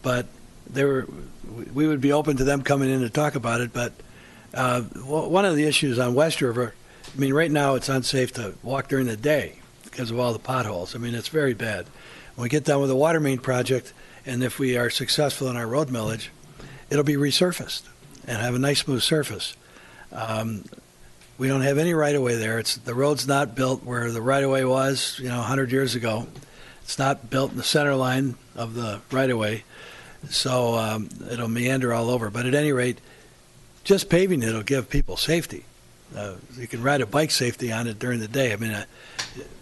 but we would be open to them coming in to talk about it. But one of the issues on West River, I mean, right now it's unsafe to walk during the day because of all the potholes. I mean, it's very bad. When we get done with the water main project, and if we are successful in our road millage, it'll be resurfaced and have a nice smooth surface. We don't have any right-of-way there. The road's not built where the right-of-way was, 100 years ago. It's not built in the center line of the right-of-way, so it'll meander all over. But at any rate, just paving it will give people safety. You can ride a bike safety on it during the day. I mean,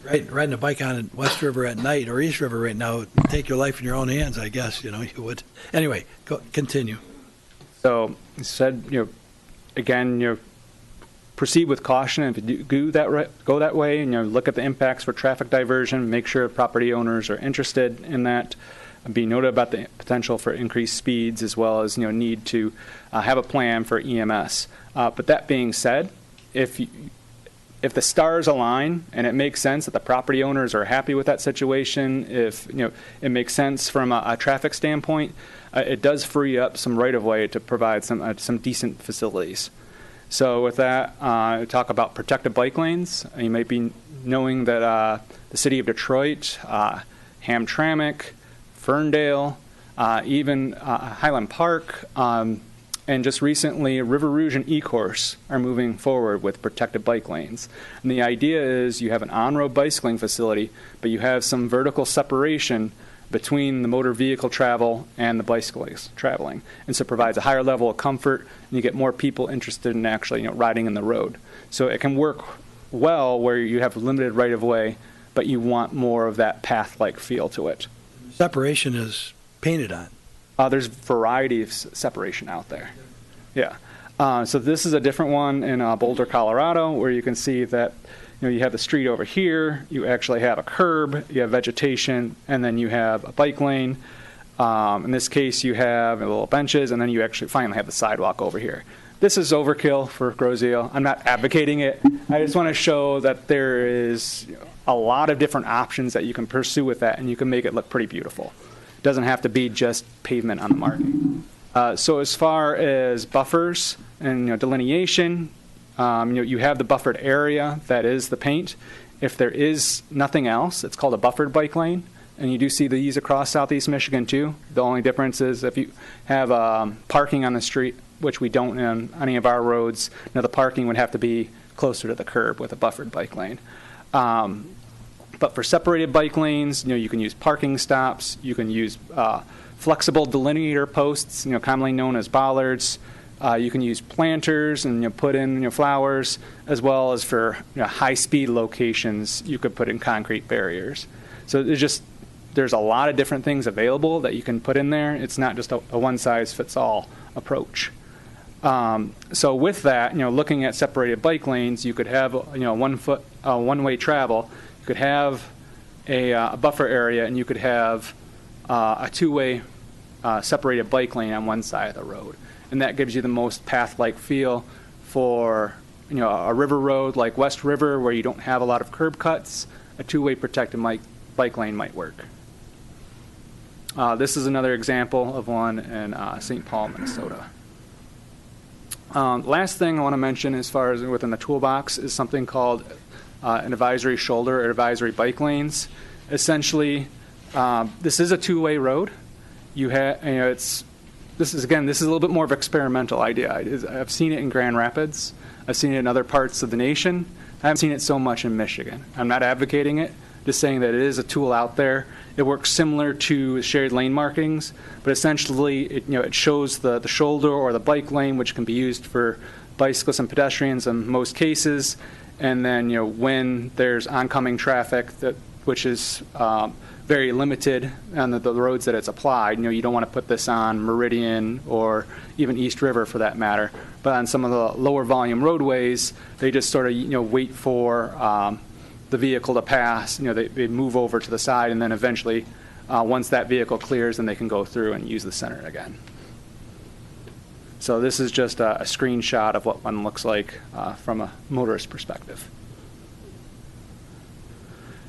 riding a bike on West River at night or East River right now would take your life in your own hands, I guess. You would. Anyway, continue. So you said, again, proceed with caution. If you go that way, and look at the impacts for traffic diversion, make sure property owners are interested in that, and be noted about the potential for increased speeds, as well as need to have a plan for EMS. But that being said, if if the stars align and it makes sense that the property owners are happy with that situation, if it makes sense from a traffic standpoint, it does free up some right-of-way to provide some decent facilities. So with that, talk about protected bike lanes. You might be knowing that the city of Detroit, Hamtramck, Ferndale, even Highland Park, and just recently, River Rouge and E-Course are moving forward with protected bike lanes. And the idea is you have an on-road bicycling facility, but you have some vertical separation between the motor vehicle travel and the bicyclists traveling. And so it provides a higher level of comfort, and you get more people interested in actually riding in the road. So it can work well where you have limited right-of-way, but you want more of that path-like feel to it. Separation is painted on. There's variety of separation out there. Yeah. So this is a different one in Boulder, Colorado, where you can see that you have the street over here, you actually have a curb, you have vegetation, and then you have a bike lane. In this case, you have little benches, and then you actually finally have the sidewalk over here. This is overkill for Grosseal. I'm not advocating it. I just want to show that there is a lot of different options that you can pursue with that, and you can make it look pretty beautiful. Doesn't have to be just pavement on the marking. So as far as buffers and delineation, you have the buffered area that is the paint. If there is nothing else, it's called a buffered bike lane, and you do see these across Southeast Michigan too. The only difference is if you have parking on the street, which we don't on any of our roads, the parking would have to be closer to the curb with a buffered bike lane. But for separated bike lanes, you can use parking stops. You can use flexible delineator posts, commonly known as bollards. You can use planters and put in flowers, as well as for high-speed locations, you could put in concrete barriers. So there's a lot of different things available that you can put in there. It's not just a one-size-fits-all approach. So with that, looking at separated bike lanes, you could have one-way travel. You could have a buffer area, and you could have a two-way separated bike lane on one side of the road. And that gives you the most path-like feel for a river road like West River, where you don't have a lot of curb cuts. A two-way protected bike lane might work. This is another example of one in St. Paul, Minnesota. Last thing I want to mention as far as within the toolbox is something called an advisory shoulder or advisory bike lanes. Essentially, this is a two-way road. This is a little bit more of an experimental idea. I've seen it in Grand Rapids. I've seen it in other parts of the nation. I haven't seen it so much in Michigan. I'm not advocating it, just saying that it is a tool out there. It works similar to shared lane markings, but essentially it shows the shoulder or the bike lane, which can be used for bicyclists and pedestrians in most cases. And then when there's oncoming traffic, which is very limited on the roads that it's applied, you don't want to put this on Meridian or even East River for that matter. But on some of the lower volume roadways, they just sort of wait for the vehicle to pass. They move over to the side, and then eventually, once that vehicle clears, then they can go through and use the center again. So this is just a screenshot of what one looks like from a motorist perspective.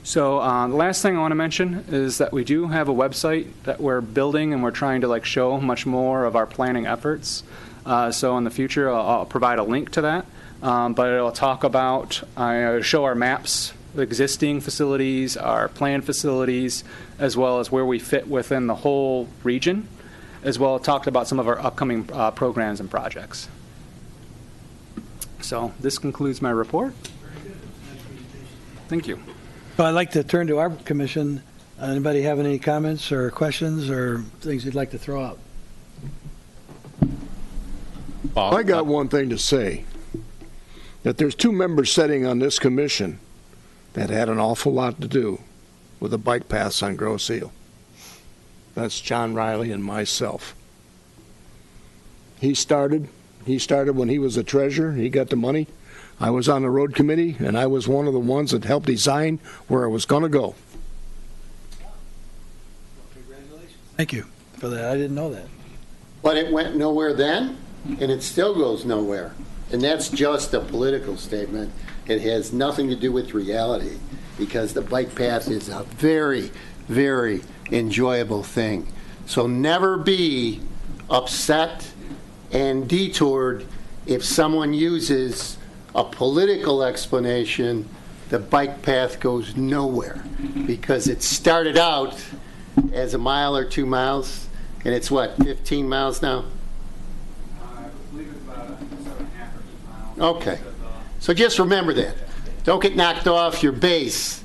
So the last thing I want to mention is that we do have a website that we're building, and we're trying to show much more of our planning efforts. So in the future, I'll provide a link to that, but it'll talk about, show our maps, the existing facilities, our planned facilities, as well as where we fit within the whole region, as well as talked about some of our upcoming programs and projects. So this concludes my report. Thank you. So I'd like to turn to our commission. Anybody have any comments or questions or things you'd like to throw out? I got one thing to say, that there's two members sitting on this commission that had an awful lot to do with the bike paths on Grosseal. That's John Riley and myself. He started when he was the treasurer. He got the money. I was on the road committee, and I was one of the ones that helped design where it was going to go. Congratulations. Thank you for that. I didn't know that. But it went nowhere then, and it still goes nowhere. And that's just a political statement. It has nothing to do with reality, because the bike path is a very, very enjoyable thing. So never be upset and detoured if someone uses a political explanation. The bike path goes nowhere, because it started out as a mile or 2 miles, and it's what, 15 miles now? I believe it's about 7.5 or 8 miles. Okay. So just remember that. Don't get knocked off your base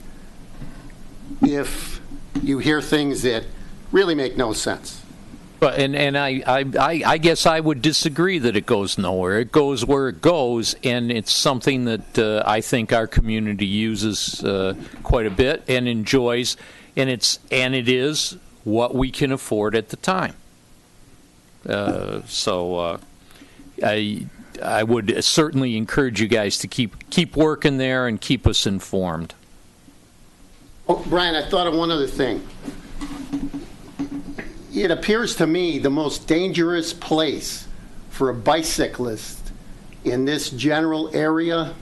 if you hear things that really make no sense. But and I guess I would disagree that it goes nowhere. It goes where it goes, and it's something that I think our community uses quite a bit and enjoys, and it is what we can afford at the time. So I would certainly encourage you guys to keep working there and keep us informed. Oh, Brian, I thought of one other thing. It appears to me the most dangerous place for a bicyclist in this general area,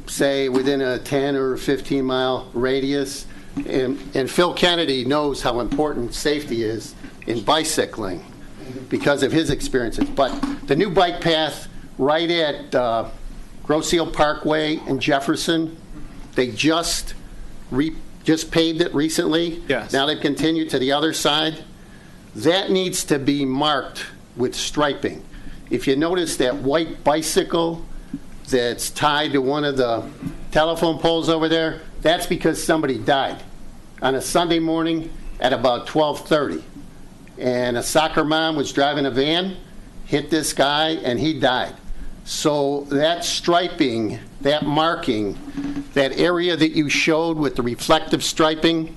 say within a 10 or 15 mile radius, and Phil Kennedy knows how important safety is in bicycling because of his experiences. But the new bike path right at Grosse Ile Parkway and Jefferson, they just paved it recently. Yes. Now they've continued to the other side. That needs to be marked with striping. If you notice that white bicycle that's tied to one of the telephone poles over there, that's because somebody died on a Sunday morning at about 12:30. And a soccer mom was driving a van, hit this guy, and he died. So that striping, that marking, that area that you showed with the reflective striping,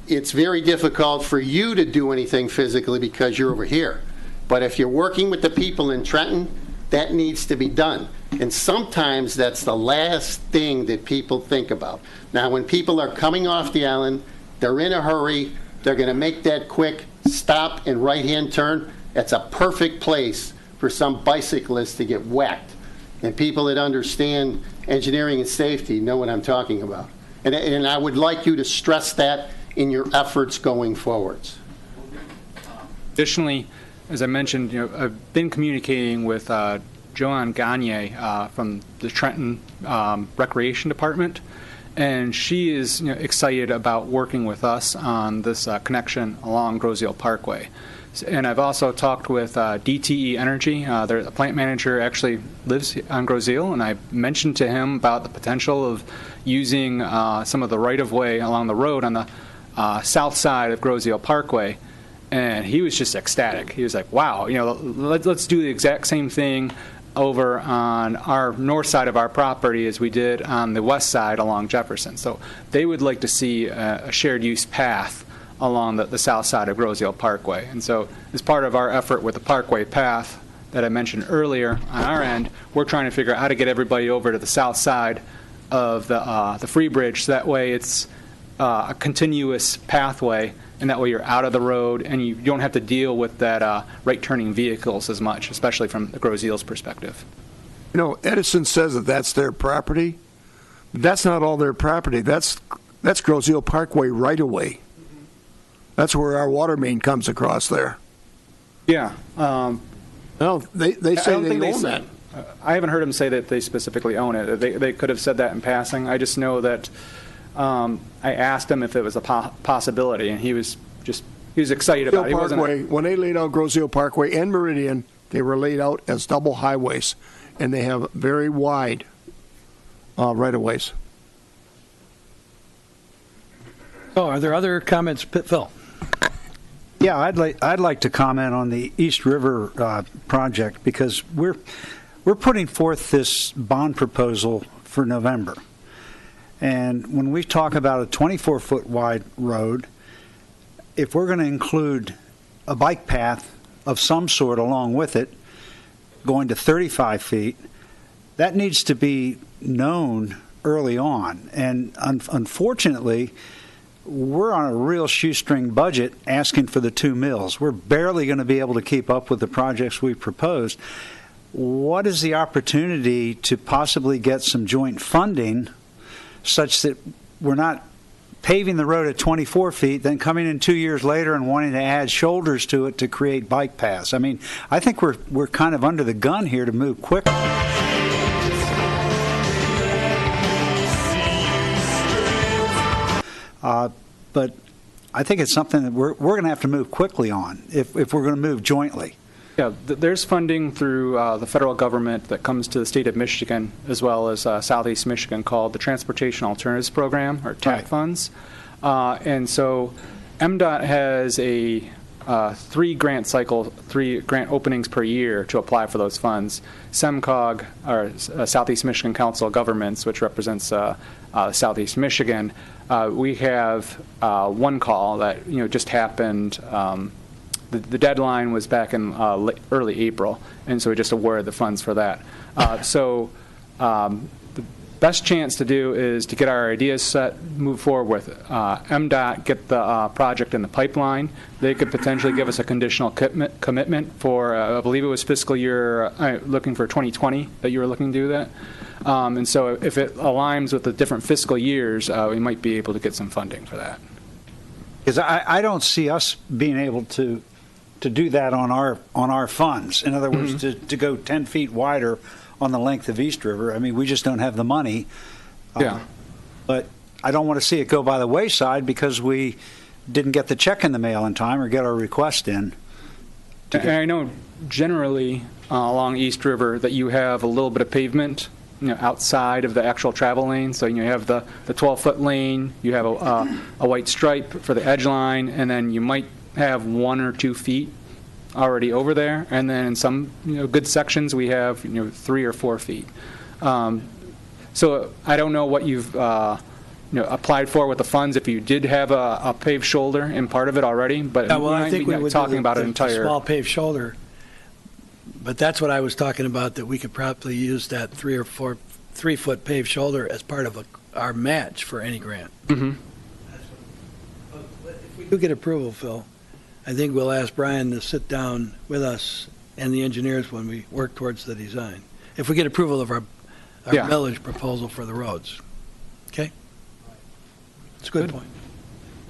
it's very difficult for you to do anything physically because you're over here. But if you're working with the people in Trenton, that needs to be done. And sometimes that's the last thing that people think about. Now, when people are coming off the island, they're in a hurry, they're going to make that quick stop and right-hand turn. That's a perfect place for some bicyclists to get whacked. And people that understand engineering and safety know what I'm talking about. And I would like you to stress that in your efforts going forwards. Additionally, as I mentioned, I've been communicating with Joanne Gagne from the Trenton Recreation Department, and she is excited about working with us on this connection along Grosse Ile Parkway. And I've also talked with DTE Energy. The plant manager actually lives on Grosse Ile, and I mentioned to him about the potential of using some of the right-of-way along the road on the south side of Grosse Ile Parkway, and he was just ecstatic. He was like, wow, let's do the exact same thing over on our north side of our property as we did on the west side along Jefferson. So they would like to see a shared use path along the south side of Grosse Ile Parkway. And so as part of our effort with the Parkway path that I mentioned earlier on our end, we're trying to figure out how to get everybody over to the south side of the Free Bridge, so that way it's a continuous pathway, and that way you're out of the road and you don't have to deal with that right-turning vehicles as much, especially from the Grosse Ile's perspective. Edison says that that's their property. That's not all their property. That's Grosse Ile Parkway right away. That's where our water main comes across there. Yeah. No, they say they own that. I haven't heard them say that they specifically own it. They could have said that in passing. I just know that I asked him if it was a possibility, and he was excited about it. Parkway, when they laid out Grosse Ile Parkway and Meridian, they were laid out as double highways, and they have very wide right-of-ways. Oh, are there other comments, Phil? Yeah, I'd like to comment on the East River project, because we're putting forth this bond proposal for November. And when we talk about a 24-foot wide road, if we're going to include a bike path of some sort along with it, going to 35 feet, that needs to be known early on. And unfortunately, we're on a real shoestring budget asking for the 2 mills. We're barely going to be able to keep up with the projects we proposed. what is the opportunity to possibly get some joint funding such that we're not paving the road at 24 feet, then coming in 2 years later and wanting to add shoulders to it to create bike paths? I mean, I think we're kind of under the gun here to move quickly. But I think it's something that we're going to have to move quickly on if we're going to move jointly. Yeah, there's funding through the federal government that comes to the state of Michigan as well as Southeast Michigan called the Transportation Alternatives Program, or TAP Right. funds. And so MDOT has a 3 grant cycle, 3 grant openings per year to apply for those funds. SEMCOG, or Southeast Michigan Council of Governments, which represents Southeast Michigan, we have one call that just happened. The deadline was back in early April, and so we just awarded the funds for that. The best chance to do is to get our ideas set, move forward with MDOT, get the project in the pipeline. They could potentially give us a conditional commitment for, I believe it was fiscal year, looking for 2020 that you were looking to do that. And so if it aligns with the different fiscal years, we might be able to get some funding for that. Because I don't see us being able to do that on our funds. In other words, to go 10 feet wider on the length of East River. I mean, we just don't have the money. Yeah. But I don't want to see it go by the wayside because we didn't get the check in the mail in time or get our request in. And I know generally along East River that you have a little bit of pavement outside of the actual travel lane. So you have the 12-foot lane, you have a white stripe for the edge line, and then you might have 1 or 2 feet already over there, and then in some good sections we have 3 or 4 feet. So I don't know what you've applied for with the funds, if you did have a paved shoulder in part of it already, but I think we would talking do about an the entire small paved shoulder. But that's what I was talking about, that we could probably use that 3 or 4 3-foot paved shoulder as part of our match for any grant. Mm-hmm. If we do get approval, Phil, I think we'll ask Brian to sit down with us and the engineers when we work towards the design. If we get approval of our Yeah. millage proposal for the roads. Okay? It's a good point.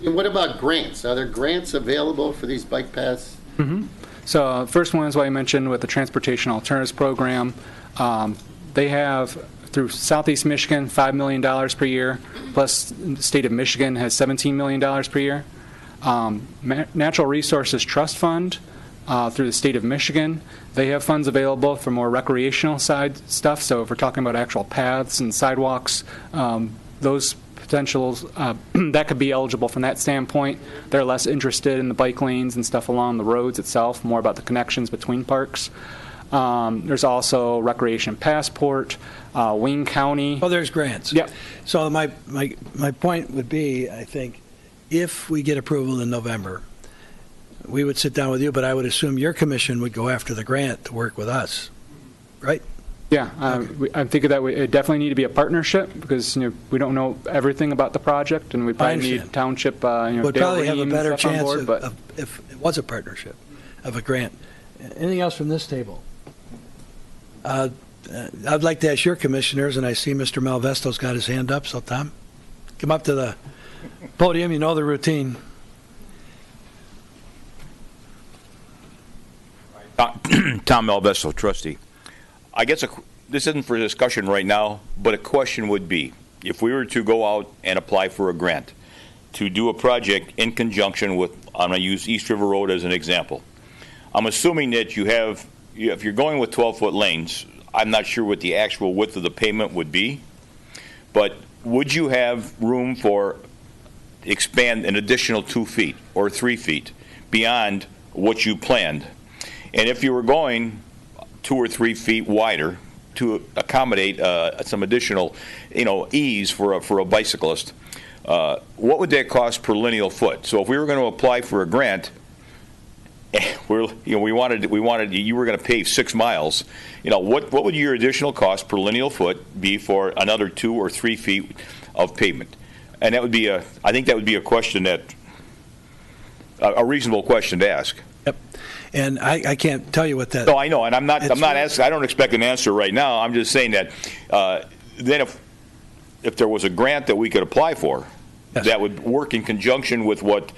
And what about grants? Are there grants available for these bike paths? Mm-hmm. So first one is what I mentioned with the Transportation Alternatives Program. They have, through Southeast Michigan, $5 million per year, plus the state of Michigan has $17 million per year. Natural Resources Trust Fund, through the state of Michigan, they have funds available for more recreational side stuff. So if we're talking about actual paths and sidewalks, those potentials, that could be eligible from that standpoint. They're less interested in the bike lanes and stuff along the roads itself, more about the connections between parks. There's also Recreation Passport, Wayne County. Oh, there's grants. Yep. So my point would be, I think, if we get approval in November, we would sit down with you, but I would assume your commission would go after the grant to work with us, right? Yeah, I'm thinking that it definitely need to be a partnership because we don't know everything about the project, and we probably need township. We'd probably have a better stuff on chance board, but if it was a partnership of a grant. Anything else from this table? I'd like to ask your commissioners, and I see Mr. Malvesto's got his hand up. So Tom, come up to the podium. You know the routine. Tom Malvesto, trustee. I guess this isn't for discussion right now, but a question would be, if we were to go out and apply for a grant to do a project in conjunction with, I'm going to use East River Road as an example. I'm assuming that if you're going with 12-foot lanes, I'm not sure what the actual width of the pavement would be, but would you have room for expand an additional 2 feet or 3 feet beyond what you planned? And if you were going 2 or 3 feet wider to accommodate some additional, ease for a bicyclist, what would that cost per lineal foot? So if we were going to apply for a grant, you were going to pave 6 miles. What would your additional cost per lineal foot be for another 2 or 3 feet of pavement? And that would be I think that would be a question a reasonable question to ask. Yep. And I can't tell you what that. No, I know, and I'm not It's- asking, I don't expect an answer right now. I'm just saying that then if there was a grant that we could apply for, Yes. that would work in conjunction with what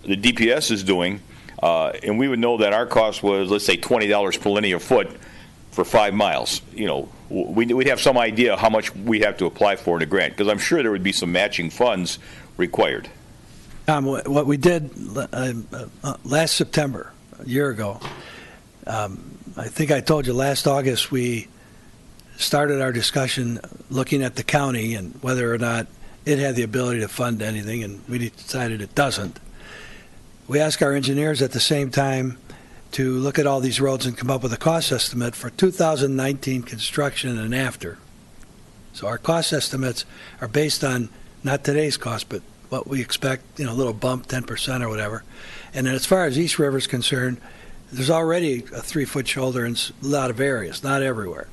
the DPS is doing, and we would know that our cost was, let's say, $20 per linear foot for 5 miles. You know, we'd have some idea how much we have to apply for in a grant, because I'm sure there would be some matching funds required. What we did last September, a year ago, I think I told you last August, we started our discussion looking at the county and whether or not it had the ability to fund anything, and we decided it doesn't. We asked our engineers at the same time to look at all these roads and come up with a cost estimate for 2019 construction and after. So our cost estimates are based on not today's cost, but what we expect, a little bump, 10% or whatever. And then as far as East River is concerned, there's already a 3-foot shoulder in a lot of areas, not everywhere.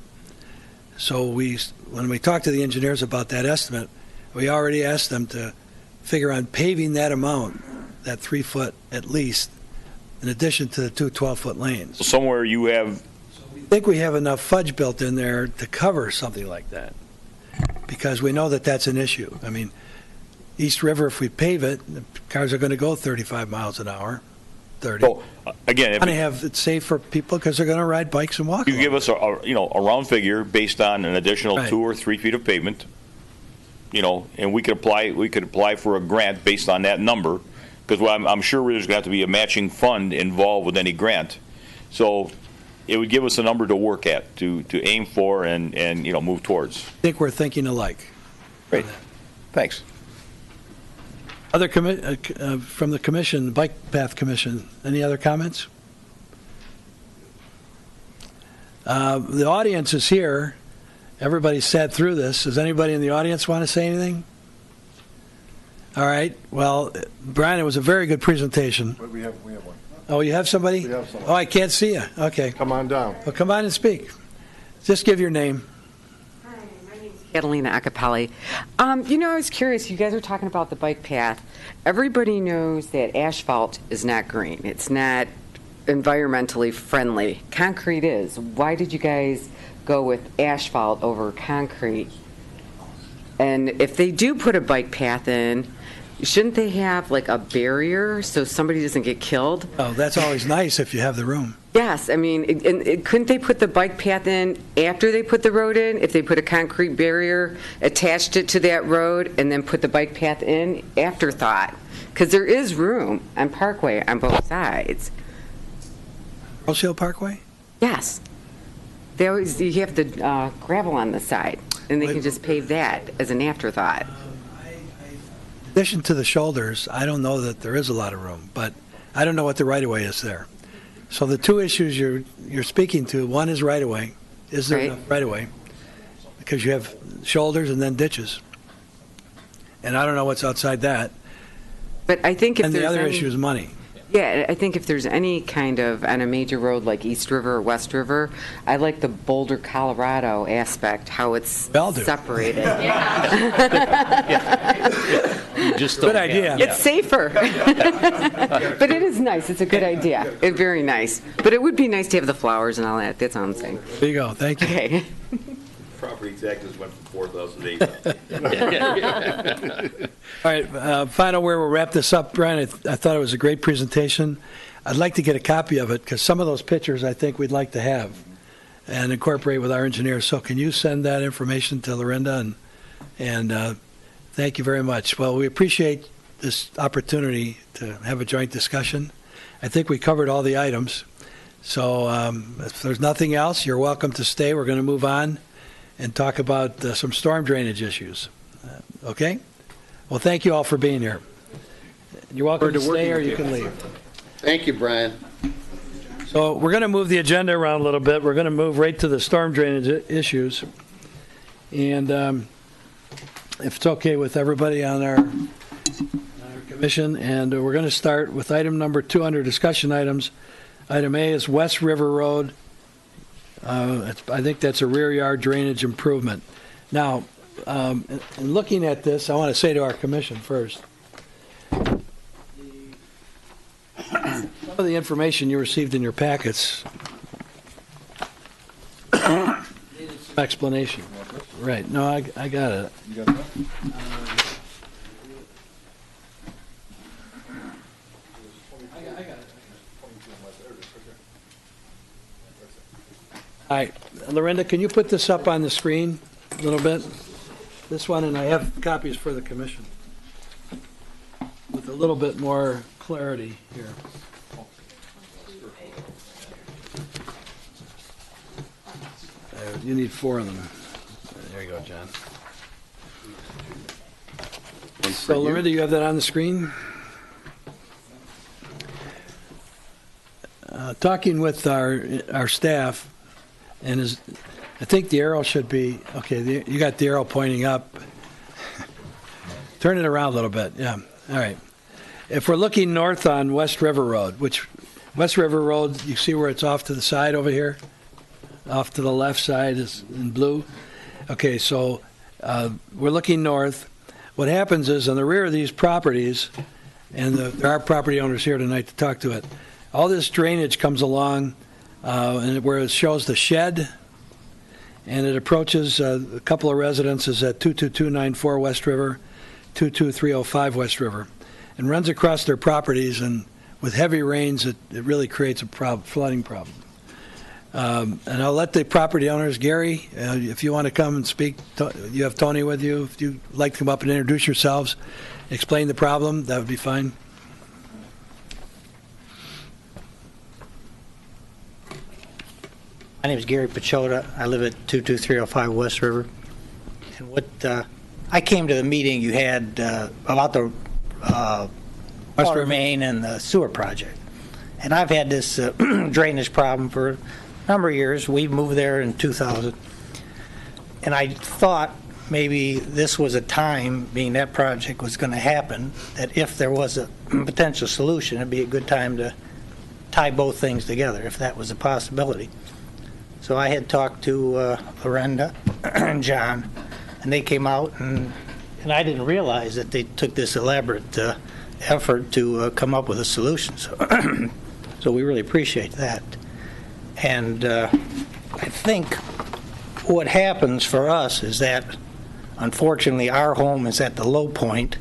So when we talked to the engineers about that estimate, we already asked them to figure on paving that amount, that 3-foot at least, in addition to the 2 12-foot lanes. Somewhere you have, I think we have enough fudge built in there to cover something like that, because we know that that's an issue. I mean, East River, if we pave it, the cars are going to go 35 miles an hour, 30. so again, if Want to have it safe for people because they're going to ride bikes and walk. you give us a round figure based on an additional Right. 2 or 3 feet of pavement, and we could apply for a grant based on that number, because I'm sure there's going to have to be a matching fund involved with any grant. So it would give us a number to work at, to aim for and move towards. I think we're thinking alike. Great. Thanks. Other from the commission, Bike Path Commission, any other comments? The audience is here. Everybody sat through this. Does anybody in the audience want to say anything? All right. Well, Brian, it was a very good presentation. We have one. Oh, you have somebody? We have someone. Oh, I can't see you. Okay. Come on down. Well, come on and speak. Just give your name. Hi, my name's Catalina Acapelli. I was curious, you guys were talking about the bike path. Everybody knows that asphalt is not green. It's not environmentally friendly. Concrete is. Why did you guys go with asphalt over concrete? And if they do put a bike path in, shouldn't they have like a barrier so somebody doesn't get killed? Oh, that's always nice if you have the room. Yes, I mean, couldn't they put the bike path in after they put the road in? If they put a concrete barrier, attached it to that road, and then put the bike path in, afterthought? Because there is room on Parkway on both sides. Rose Hill Parkway? Yes. You have the gravel on the side, and they can just pave that as an afterthought. In addition to the shoulders, I don't know that there is a lot of room, but I don't know what the right-of-way is there. So the two issues you're speaking to, one is right-of-way. Is there Right. enough right-of-way? Because you have shoulders and then ditches. And I don't know what's outside that. But I think if And the there's other any- issue is money. Yeah, I think if there's any kind of, on a major road like East River or West River, I like the Boulder, Colorado aspect, how it's We all do. separated. Just Good don't- idea. It's safer. But it is nice. It's a good idea. It's very nice. But it would be nice to have the flowers and all that. That's all I'm saying. There you go. Thank you. Okay. Property taxes went from 4,008. All right, final where we'll wrap this up. Brian, I thought it was a great presentation. I'd like to get a copy of it because some of those pictures I think we'd like to have and incorporate with our engineers. So can you send that information to Lorinda? And thank you very much. Well, we appreciate this opportunity to have a joint discussion. I think we covered all the items. So if there's nothing else, you're welcome to stay. We're going to move on and talk about some storm drainage issues. Okay? Well, thank you all for being here. You're welcome to stay or you can leave. Thank you, Brian. So we're going to move the agenda around a little bit. We're going to move right to the storm drainage issues. And if it's okay with everybody on our commission, and we're going to start with item number 2 under discussion items. Item A is West River Road. I think that's a rear yard drainage improvement. Now, in looking at this, I want to say to our commission first, Some of the information you received in your packets needed some explanation. Right, no, I got it. You got that? All right, Lorinda, can you put this up on the screen a little bit? This one, and I have copies for the commission with a little bit more clarity here. You need 4 of them. There you go, John. So, Lorinda, you have that on the screen? Talking with our staff, and I think the arrow should be, okay, you got the arrow pointing up. Turn it around a little bit, yeah, all right. If we're looking north on West River Road, which West River Road, you see where it's off to the side over here? Off to the left side is in blue. Okay, so we're looking north. What happens is on the rear of these properties, and there are property owners here tonight to talk to it, all this drainage comes along and where it shows the shed, and it approaches a couple of residences at 22294 West River, 22305 West River, and runs across their properties, and with heavy rains, it really creates a flooding problem. And I'll let the property owners, Gary, if you want to come and speak, you have Tony with you. If you'd like to come up and introduce yourselves, explain the problem, that would be fine. My name is Gary Pachota. I live at 22305 West River. And what I came to the meeting you had about the water main and the sewer project. And I've had this drainage problem for a number of years. We moved there in 2000. And I thought maybe this was a time, being that project was going to happen, that if there was a potential solution, it'd be a good time to tie both things together, if that was a possibility. So I had talked to Lorinda and John, and they came out, and I didn't realize that they took this elaborate effort to come up with a solution. So, so we really appreciate that. And I think what happens for us is that, unfortunately, our home is at the low point,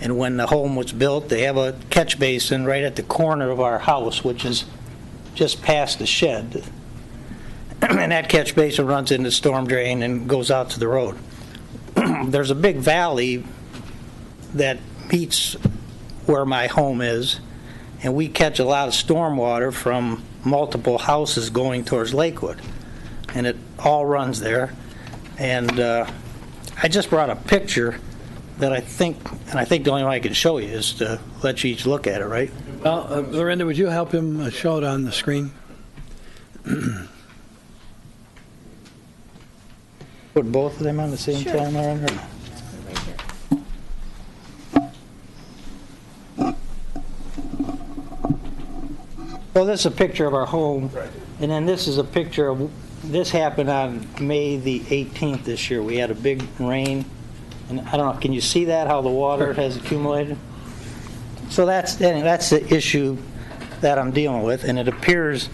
and when the home was built, they have a catch basin right at the corner of our house, which is just past the shed. And that catch basin runs into the storm drain and goes out to the road. There's a big valley that meets where my home is, and we catch a lot of storm water from multiple houses going towards Lakewood, and it all runs there. And I just brought a picture that I think the only way I can show you is to let you each look at it, right? Well, Lorinda, would you help him show it on the screen? Put both of them on the same time, Lorinda? Well, this is a picture of our home, and then this is a picture of, this happened on May the 18th this year. We had a big rain, and I don't know, can you see that, how the water has accumulated? So that's the issue that I'm dealing with, and it appears,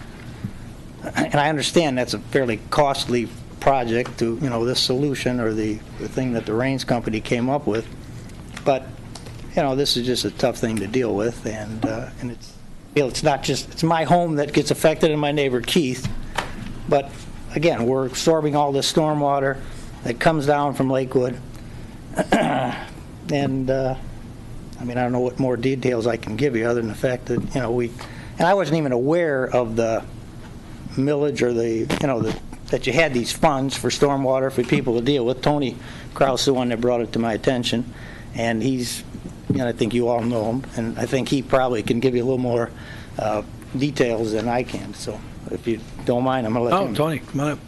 and I understand that's a fairly costly project to, this solution or the thing that the Rains Company came up with, but, this is just a tough thing to deal with, and it's not just, it's my home that gets affected and my neighbor Keith, but again, we're absorbing all this storm water that comes down from Lakewood, and I don't know what more details I can give you other than the fact that, and I wasn't even aware of the millage or that you had these funds for stormwater for people to deal with. Tony Kraus is the one that brought it to my attention, and he's, I think you all know him, and I think he probably can give you a little more details than I can. So if you don't mind, I'm going to let him. Tony, come on up.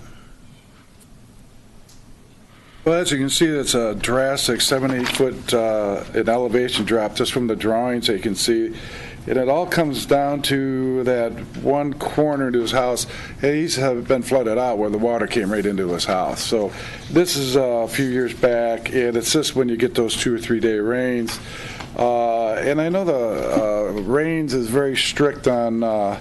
Well, as you can see, it's a drastic 7-8 foot in elevation drop just from the drawings that you can see. And it all comes down to that one corner to his house. He's been flooded out where the water came right into his house. So this is a few years back, and it's just when you get those 2 or 3 day rains And I know the Rains is very strict on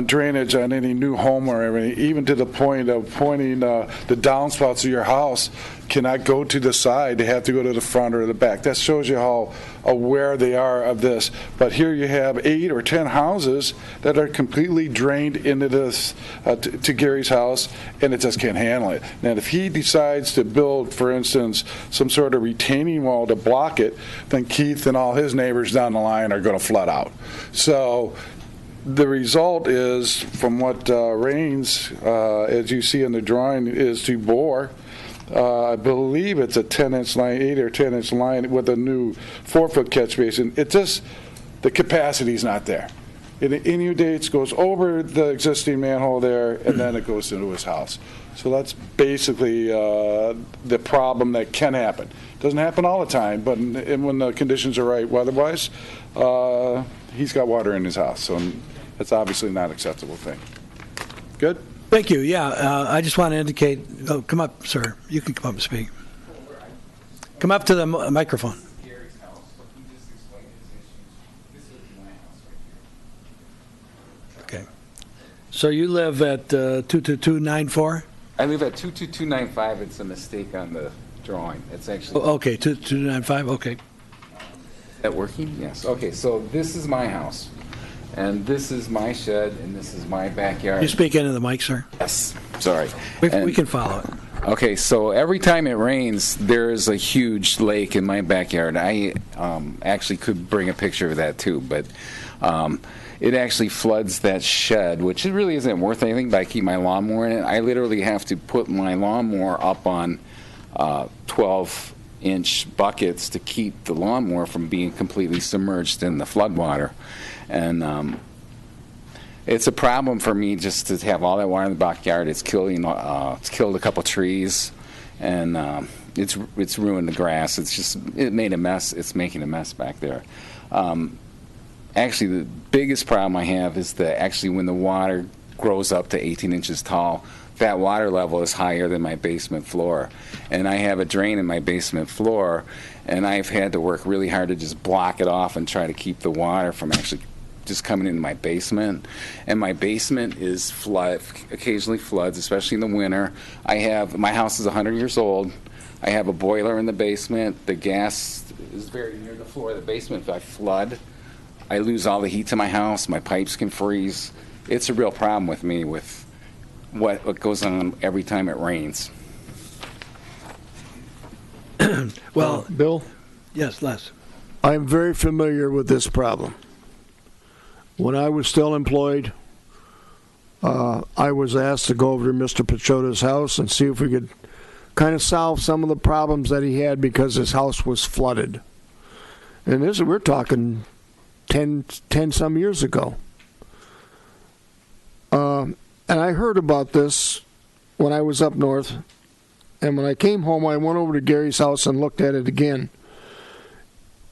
drainage on any new home or everything, even to the point of pointing the downspouts of your house cannot go to the side. They have to go to the front or the back. That shows you how aware they are of this. But here you have 8 or 10 houses that are completely drained into this, to Gary's house, and it just can't handle it. And if he decides to build, for instance, some sort of retaining wall to block it, then Keith and all his neighbors down the line are going to flood out. So the result is, from what Rains, as you see in the drawing, is to bore. I believe it's a 10-inch line, 8 or 10-inch line with a new 4-foot catch basin. It just, the capacity is not there. It inundates, goes over the existing manhole there, and then it goes into his house. So that's basically the problem that can happen. Doesn't happen all the time, but when the conditions are right weather-wise, he's got water in his house. So that's obviously not an acceptable thing. Good? Thank you. Yeah, I just want to indicate, oh, come up, sir. You can come up and speak. Come up to the microphone. Okay. So you live at 22294? I live at 22295. It's a mistake on the drawing. It's actually... Oh, okay, 22295, okay. Is that working? Yes. Okay, so this is my house. And this is my shed, and this is my backyard. You speak into the mic, sir? Yes. Sorry. We can follow it. Okay, so every time it rains, there is a huge lake in my backyard. I actually could bring a picture of that, too, but it actually floods that shed, which it really isn't worth anything, but I keep my lawnmower in it. I literally have to put my lawnmower up on 12-inch buckets to keep the lawnmower from being completely submerged in the floodwater. And it's a problem for me just to have all that water in the backyard. It's killing. It's killed a couple trees, and it's ruined the grass. It made a mess. It's making a mess back there. Actually, the biggest problem I have is that actually when the water grows up to 18 inches tall, that water level is higher than my basement floor. And I have a drain in my basement floor, and I've had to work really hard to just block it off and try to keep the water from actually just coming into my basement. And my basement is occasionally floods, especially in the winter. My house is 100 years old. I have a boiler in the basement. The gas is very near the floor of the basement. If I flood, I lose all the heat to my house. My pipes can freeze. It's a real problem with me with what goes on every time it rains. Well, Bill? Yes, Les. I'm very familiar with this problem. When I was still employed, I was asked to go over to Mr. Pachota's house and see if we could kind of solve some of the problems that he had because his house was flooded. And we're talking 10 some years ago. And I heard about this when I was up north. And when I came home, I went over to Gary's house and looked at it again.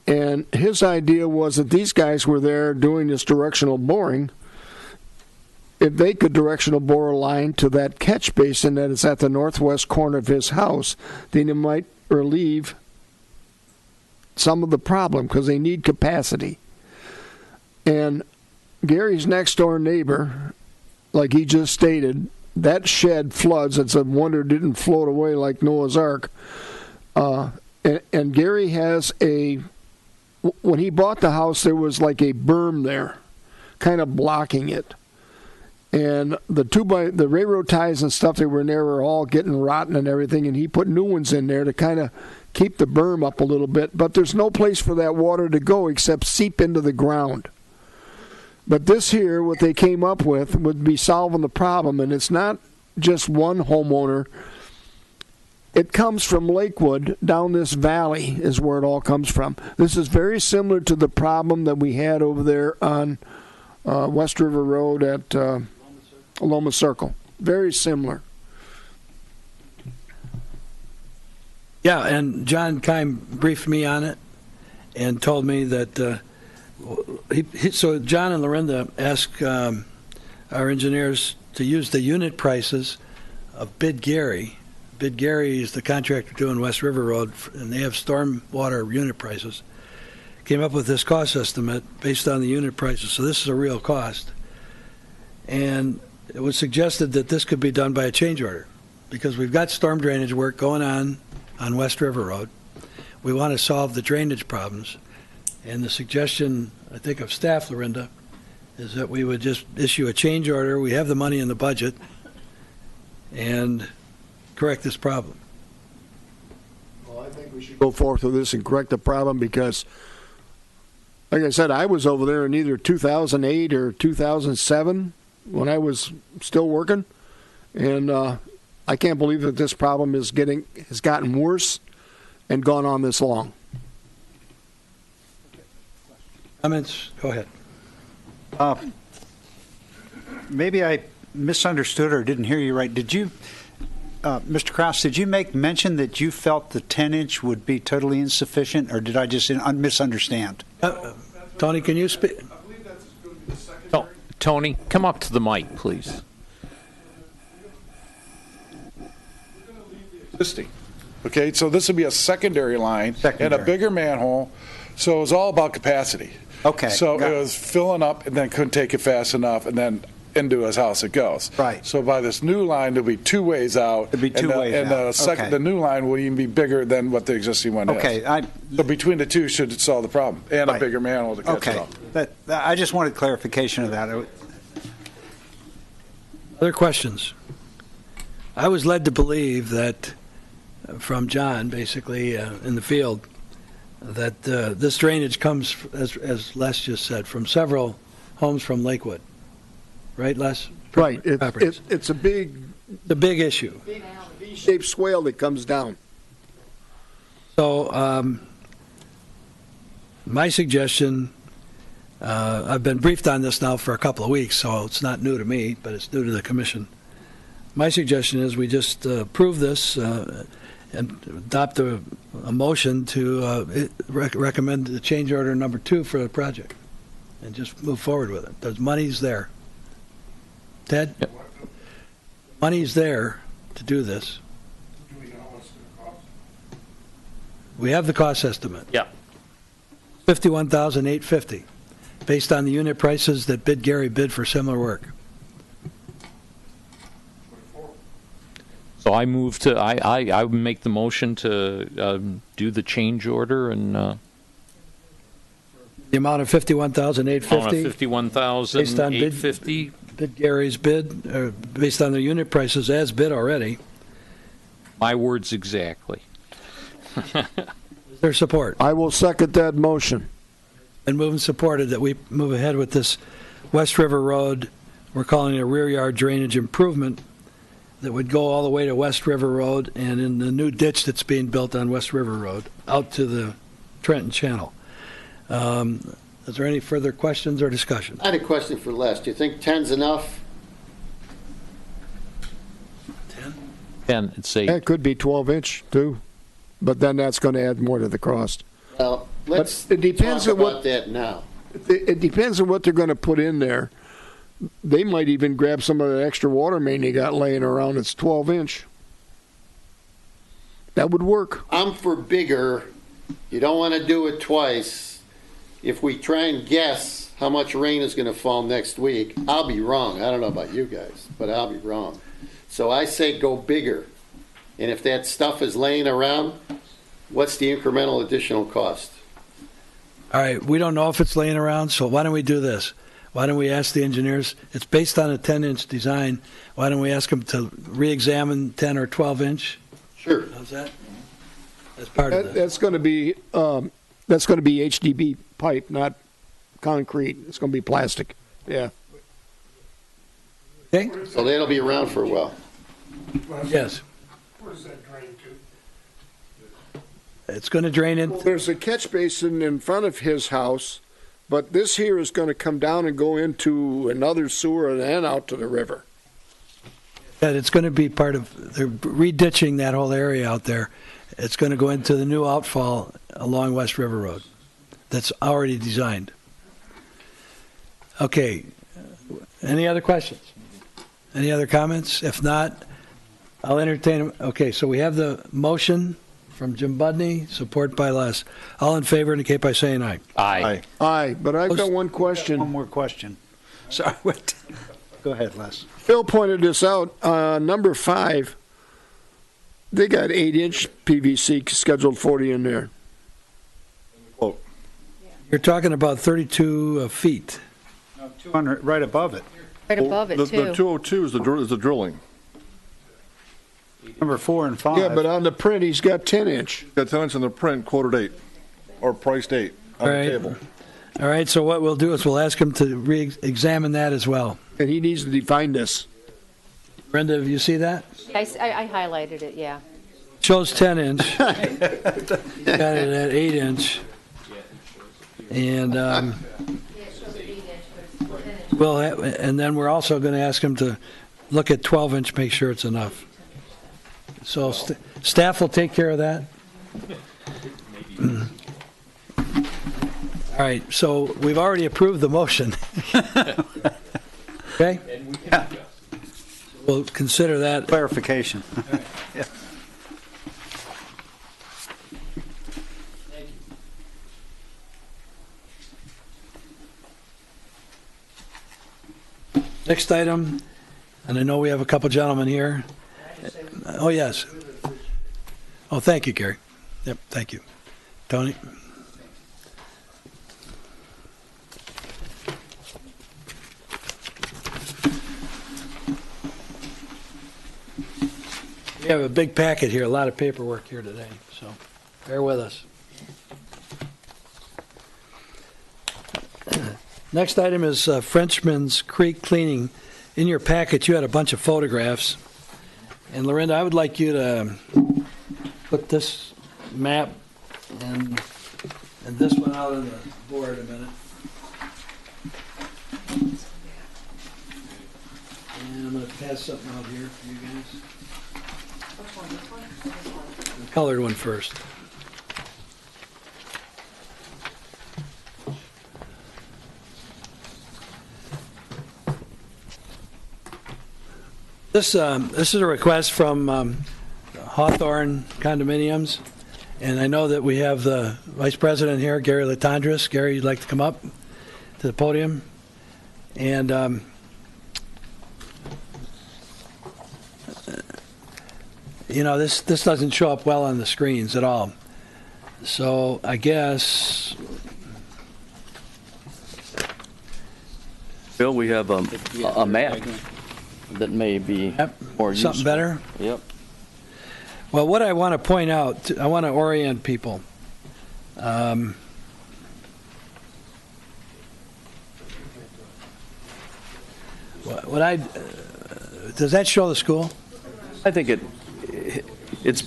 And his idea was that these guys were there doing this directional boring. If they could directional bore a line to that catch basin that is at the northwest corner of his house, then it might relieve some of the problem because they need capacity. And Gary's next door neighbor, like he just stated, that shed floods. It's a wonder it didn't float away like Noah's Ark. And Gary has when he bought the house, there was like a berm there, kind of blocking it. And the railroad ties and stuff that were in there were all getting rotten and everything, and he put new ones in there to kind of keep the berm up a little bit. But there's no place for that water to go except seep into the ground. But this here, what they came up with, would be solving the problem, and it's not just one homeowner. It comes from Lakewood down this valley is where it all comes from. This is very similar to the problem that we had over there on West River Road at Loma Circle. Very similar. Yeah, and John Keim briefed me on it and told me that so John and Lorinda asked our engineers to use the unit prices of Bid Gary. Bid Gary is the contractor doing West River Road, and they have stormwater unit prices. came up with this cost estimate based on the unit prices, so this is a real cost. And it was suggested that this could be done by a change order, because we've got storm drainage work going on West River Road. We want to solve the drainage problems. And the suggestion, I think, of staff, Lorinda, is that we would just issue a change order. We have the money in the budget, and correct this problem. Well, I think we should go forth with this and correct the problem because, like I said, I was over there in either 2008 or 2007 when I was still working, and I can't believe that this problem has gotten worse and gone on this long. Comments? Go ahead. Maybe I misunderstood or didn't hear you right. Did you, Mr. Kraus, did you make mention that you felt the 10-inch would be totally insufficient, or did I just misunderstand? Tony, can you speak? Oh, Tony, come up to the mic, please. Existing. Okay, so this would be a secondary line and a bigger manhole. So it was all about capacity. Okay. So it was filling up and then couldn't take it fast enough, and then into his house it goes. Right. So by this new line, there'll be two ways out. There'll be two ways and out. Okay. The new line will even be bigger than what the existing one is. Okay. So between the two should solve the problem, and Right. a bigger manhole to catch it Okay. all. I just wanted clarification of that. Other questions? I was led to believe that, from John, basically, in the field, that this drainage comes, as Les just said, from several homes from Lakewood. Right, Les? Right. It's a big issue. V-shaped swale that comes down. So my suggestion, I've been briefed on this now for a couple of weeks, so it's not new to me, but it's new to the commission. My suggestion is we just approve this and adopt a motion to recommend the change order number 2 for the project and just move forward with it. There's money's there. Ted? Yep. Money's there to do this. Do we know what's going to cost? We have the cost estimate. Yeah. $51,850, based on the unit prices that Gary bid for similar work. So I move to, I would make the motion to do the change order and The amount of $51,850. Based on $51,850. bid Gary's bid, based on the unit prices as bid already. My words exactly. Is there support? I will second that motion. And moved and supported that we move ahead with this West River Road, we're calling it a rear yard drainage improvement, that would go all the way to West River Road and in the new ditch that's being built on West River Road out to the Trenton Channel. Is there any further questions or discussion? I had a question for Les. Do you think 10's enough? 10, it's 8. It could be 12-inch too, but then that's going to add more to the cost. Well, let's But it depends talk on what- about that now. It depends on what they're going to put in there. They might even grab some of the extra water main they got laying around. It's 12-inch. That would work. I'm for bigger. You don't want to do it twice. If we try and guess how much rain is going to fall next week, I'll be wrong. I don't know about you guys, but I'll be wrong. So I say go bigger. And if that stuff is laying around, what's the incremental additional cost? All right, we don't know if it's laying around, so why don't we do this? Why don't we ask the engineers, it's based on a 10-inch design, why don't we ask them to re-examine 10 or 12-inch? Sure. How's that? That's part of this. That's going to be HDB pipe, not concrete. It's going to be plastic. Yeah. Okay? So that'll be around for a while. Yes. Where does that drain to? It's going to drain in. Well, there's a catch basin in front of his house, but this here is going to come down and go into another sewer and then out to the river. That it's going to be part of, they're re-ditching that whole area out there. It's going to go into the new outfall along West River Road that's already designed. Okay. Any other questions? Any other comments? If not, I'll entertain them. Okay, so we have the motion from Jim Budney, support by Les. All in favor indicate by saying aye. Aye. Aye, but I've got one question. One more question. Sorry, what? Go ahead, Les. Phil pointed this out, number 5, they got 8-inch PVC scheduled 40 in there. You're talking about 32 feet. No, 200, right above it. Right above it, The too. 202 is the drilling. Number 4 and 5. Yeah, but on the print, he's got 10-inch. Got 10 inch in the print, quoted 8, or priced 8 on Right. the table. All right, so what we'll do is we'll ask him to re-examine that as well. And he needs to define this. Brenda, have you see that? I highlighted it, yeah. Shows 10-inch. Got it at 8-inch. And and then we're also going to ask him to look at 12-inch, make sure it's enough. So staff will take care of that. All right, so we've already approved the motion. Okay? Yeah. We'll consider that. Clarification. Yeah. Next item, and I know we have a couple gentlemen here. Oh, yes. Oh, thank you, Gary. Yep, thank you. Tony? We have a big packet here, a lot of paperwork here today, so bear with us. Next item is Frenchman's Creek cleaning. In your packet, you had a bunch of photographs. And Lorinda, I would like you to put this map and this one out on the board a minute. And I'm going to pass something out here for you guys. The colored one first. This is a request from Hawthorne Condominiums, and I know that we have the Vice President here, Gary Latendresse. Gary, you'd like to come up to the podium? And you know, this doesn't show up well on the screens at all. So I guess, Bill, we have a map that may be more useful. something better? Yep. Well, what I want to point out, I want to orient people. Does that show the school? I think it's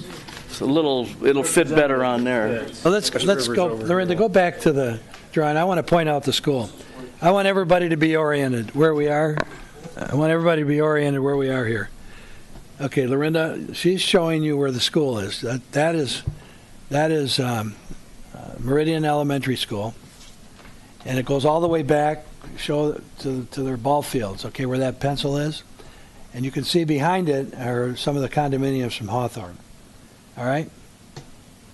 a little, it'll fit better on there. Well, let's go, Lorinda, go back to the drawing. I want to point out the school. I want everybody to be oriented where we are. I want everybody to be oriented where we are here. Okay, Lorinda, she's showing you where the school is. That is Meridian Elementary School, and it goes all the way back, show to their ball fields. Okay, where that pencil is, and you can see behind it are some of the condominiums from Hawthorne. All right,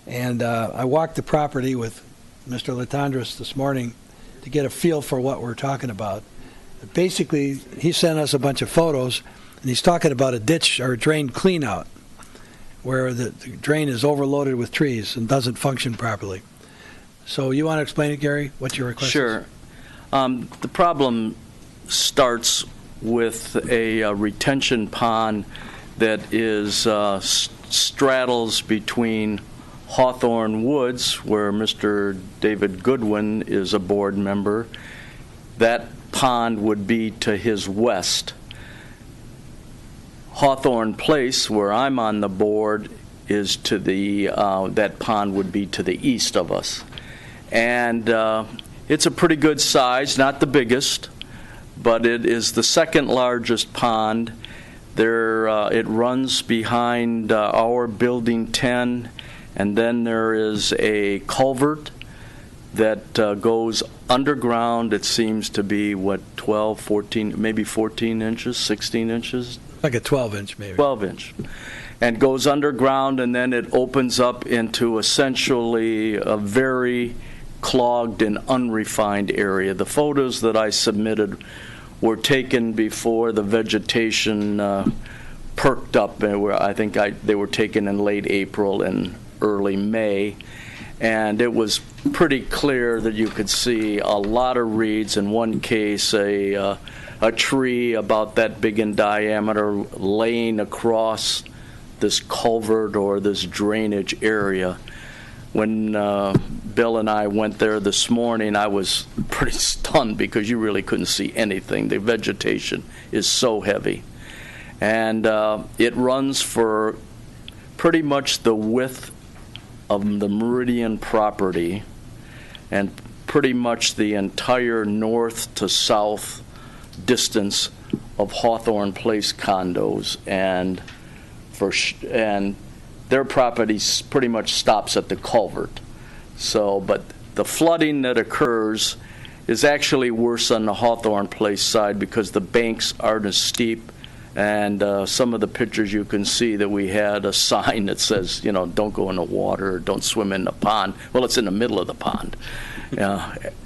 and I walked the property with Mr. Latendresse this morning to get a feel for what we're talking about. Basically, he sent us a bunch of photos, and he's talking about a ditch or a drain cleanout where the drain is overloaded with trees and doesn't function properly. So you want to explain it, Gary, what your request is? Sure. The problem starts with a retention pond that is straddles between Hawthorne Woods, where Mr. David Goodwin is a board member. That pond would be to his west. Hawthorne Place, where I'm on the board, is to the that pond would be to the east of us. And it's a pretty good size, not the biggest, but it is the second largest pond. There, it runs behind our Building 10, and then there is a culvert that goes underground. It seems to be, 12, 14, maybe 14 inches, 16 inches? Like a 12-inch, maybe. 12-inch. and goes underground, and then it opens up into essentially a very clogged and unrefined area. The photos that I submitted were taken before the vegetation perked up. I think they were taken in late April and early May, and it was pretty clear that you could see a lot of reeds. In one case, a tree about that big in diameter laying across this culvert or this drainage area. When Bill and I went there this morning, I was pretty stunned because you really couldn't see anything. The vegetation is so heavy. And it runs for pretty much the width of the Meridian property and pretty much the entire north to south distance of Hawthorne Place condos, and their property pretty much stops at the culvert. So, but the flooding that occurs is actually worse on the Hawthorne Place side because the banks aren't as steep, and some of the pictures you can see that we had a sign that says, don't go in the water, don't swim in the pond. Well, it's in the middle of the pond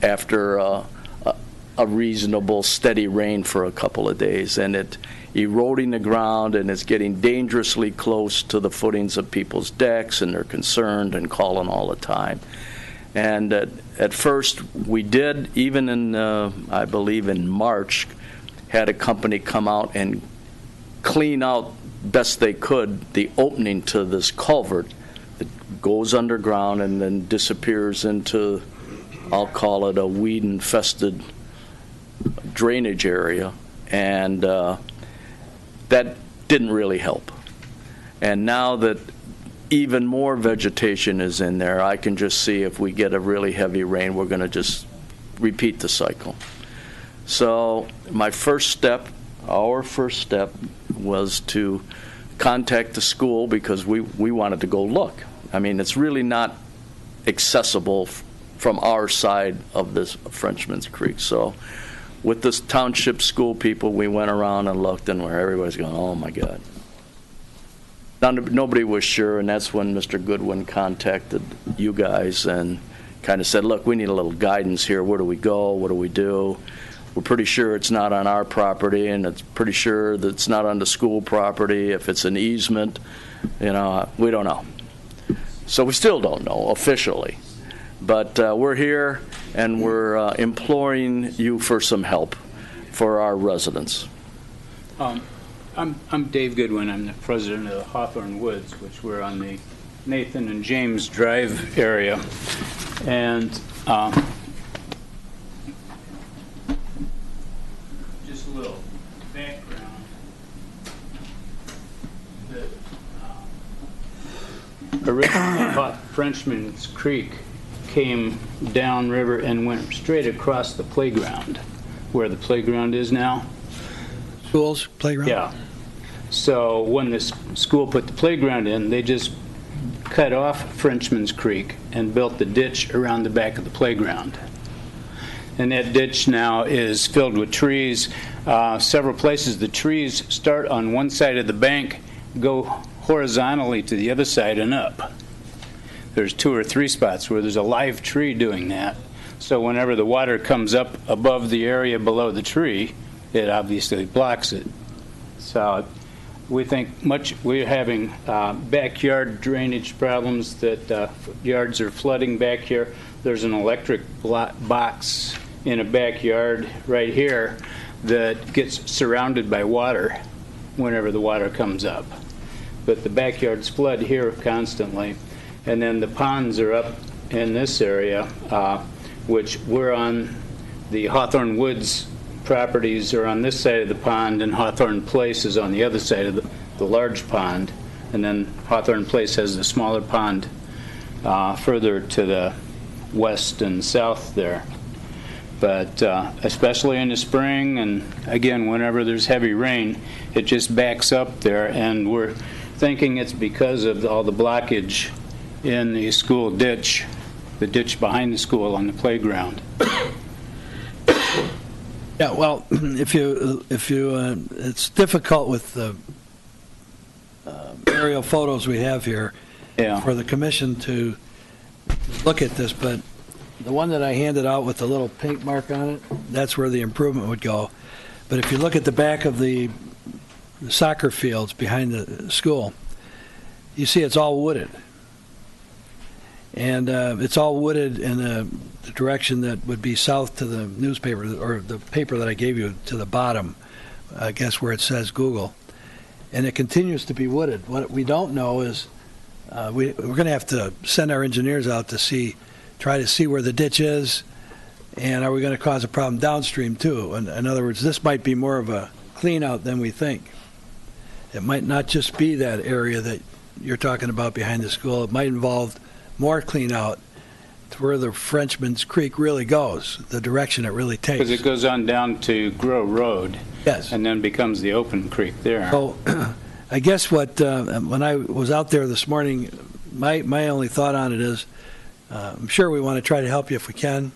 after a reasonable steady rain for a couple of days, and it eroding the ground, and it's getting dangerously close to the footings of people's decks, and they're concerned and calling all the time. And at first we did, even in I believe in March, had a company come out and clean out best they could the opening to this culvert that goes underground and then disappears into, I'll call it, a weed infested drainage area, and that didn't really help. And now that even more vegetation is in there, I can just see if we get a really heavy rain, we're going to just repeat the cycle. So our first step was to contact the school because we wanted to go look. I mean, it's really not accessible from our side of this Frenchman's Creek. So with this township school people, we went around and looked, and where everybody's going, oh my God. Nobody was sure, and that's when Mr. Goodwin contacted you guys and kind of said, look, we need a little guidance here. Where do we go? What do we do? We're pretty sure it's not on our property, and it's pretty sure that it's not on the school property. If it's an easement, we don't know. So we still don't know officially. But we're here, and we're imploring you for some help for our residents. I'm Dave Goodwin. I'm the president of the Hawthorne Woods, which we're on the Nathan and James Drive area. And just a little background. Originally, Frenchman's Creek came downriver and went straight across the playground, where the playground is now. School's playground? Yeah. So when the school put the playground in, they just cut off Frenchman's Creek and built the ditch around the back of the playground. And that ditch now is filled with trees. Several places the trees start on one side of the bank, go horizontally to the other side and up. There's 2 or 3 spots where there's a live tree doing that. So whenever the water comes up above the area below the tree, it obviously blocks it. So we think we're having backyard drainage problems, that yards are flooding back here. There's an electric box in a backyard right here that gets surrounded by water whenever the water comes up. But the backyards flood here constantly. And then the ponds are up in this area, which we're on. The Hawthorne Woods properties are on this side of the pond, and Hawthorne Place is on the other side of the large pond. And then Hawthorne Place has the smaller pond further to the west and south there. But especially in the spring, and again, whenever there's heavy rain, it just backs up there, and we're thinking it's because of all the blockage in the school ditch, the ditch behind the school on the playground. Yeah, well, if you, it's difficult with the aerial photos we have here for the commission to look at this, but the one that I handed out with the little pink mark on it, that's where the improvement would go. But if you look at the back of the soccer fields behind the school, you see it's all wooded. And it's all wooded in the direction that would be south to the newspaper, or the paper that I gave you to the bottom, I guess where it says Google. And it continues to be wooded. What we don't know is we're going to have to send our engineers out to try to see where the ditch is, and are we going to cause a problem downstream too? In other words, this might be more of a clean out than we think. It might not just be that area that you're talking about behind the school. It might involve more clean out to where the Frenchman's Creek really goes, the direction it really takes. Because it goes on down to Grow Road. Yes. And then becomes the open creek there. So I guess when I was out there this morning, my only thought on it is, I'm sure we want to try to help you if we can.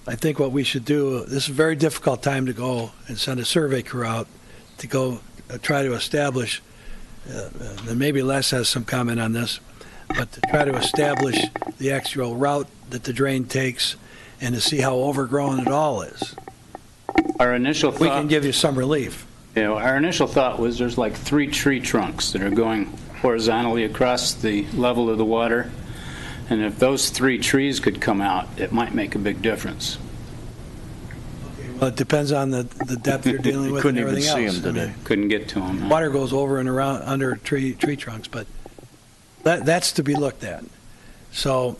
I think what we should do, this is a very difficult time to go and send a survey crew out to go try to establish, and maybe Les has some comment on this, but to try to establish the actual route that the drain takes and to see how overgrown it all is. Our initial thought, we can give you some relief. Our initial thought was there's like 3 tree trunks that are going horizontally across the level of the water. And if those 3 trees could come out, it might make a big difference. Well, it depends on the depth you're dealing with and everything else. Couldn't even see them today. Couldn't get to them. Water goes over and around under tree trunks, but that's to be looked at. So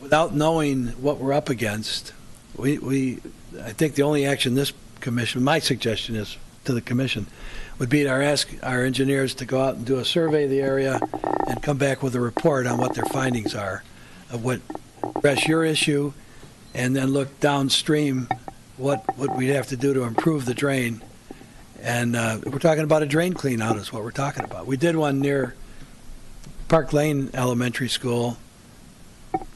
without knowing what we're up against, I think the only action this commission, my suggestion is to the commission, would be to ask our engineers to go out and do a survey of the area and come back with a report on what their findings are of what address your issue, and then look downstream what we'd have to do to improve the drain. And we're talking about a drain clean out is what we're talking about. We did one near Park Lane Elementary School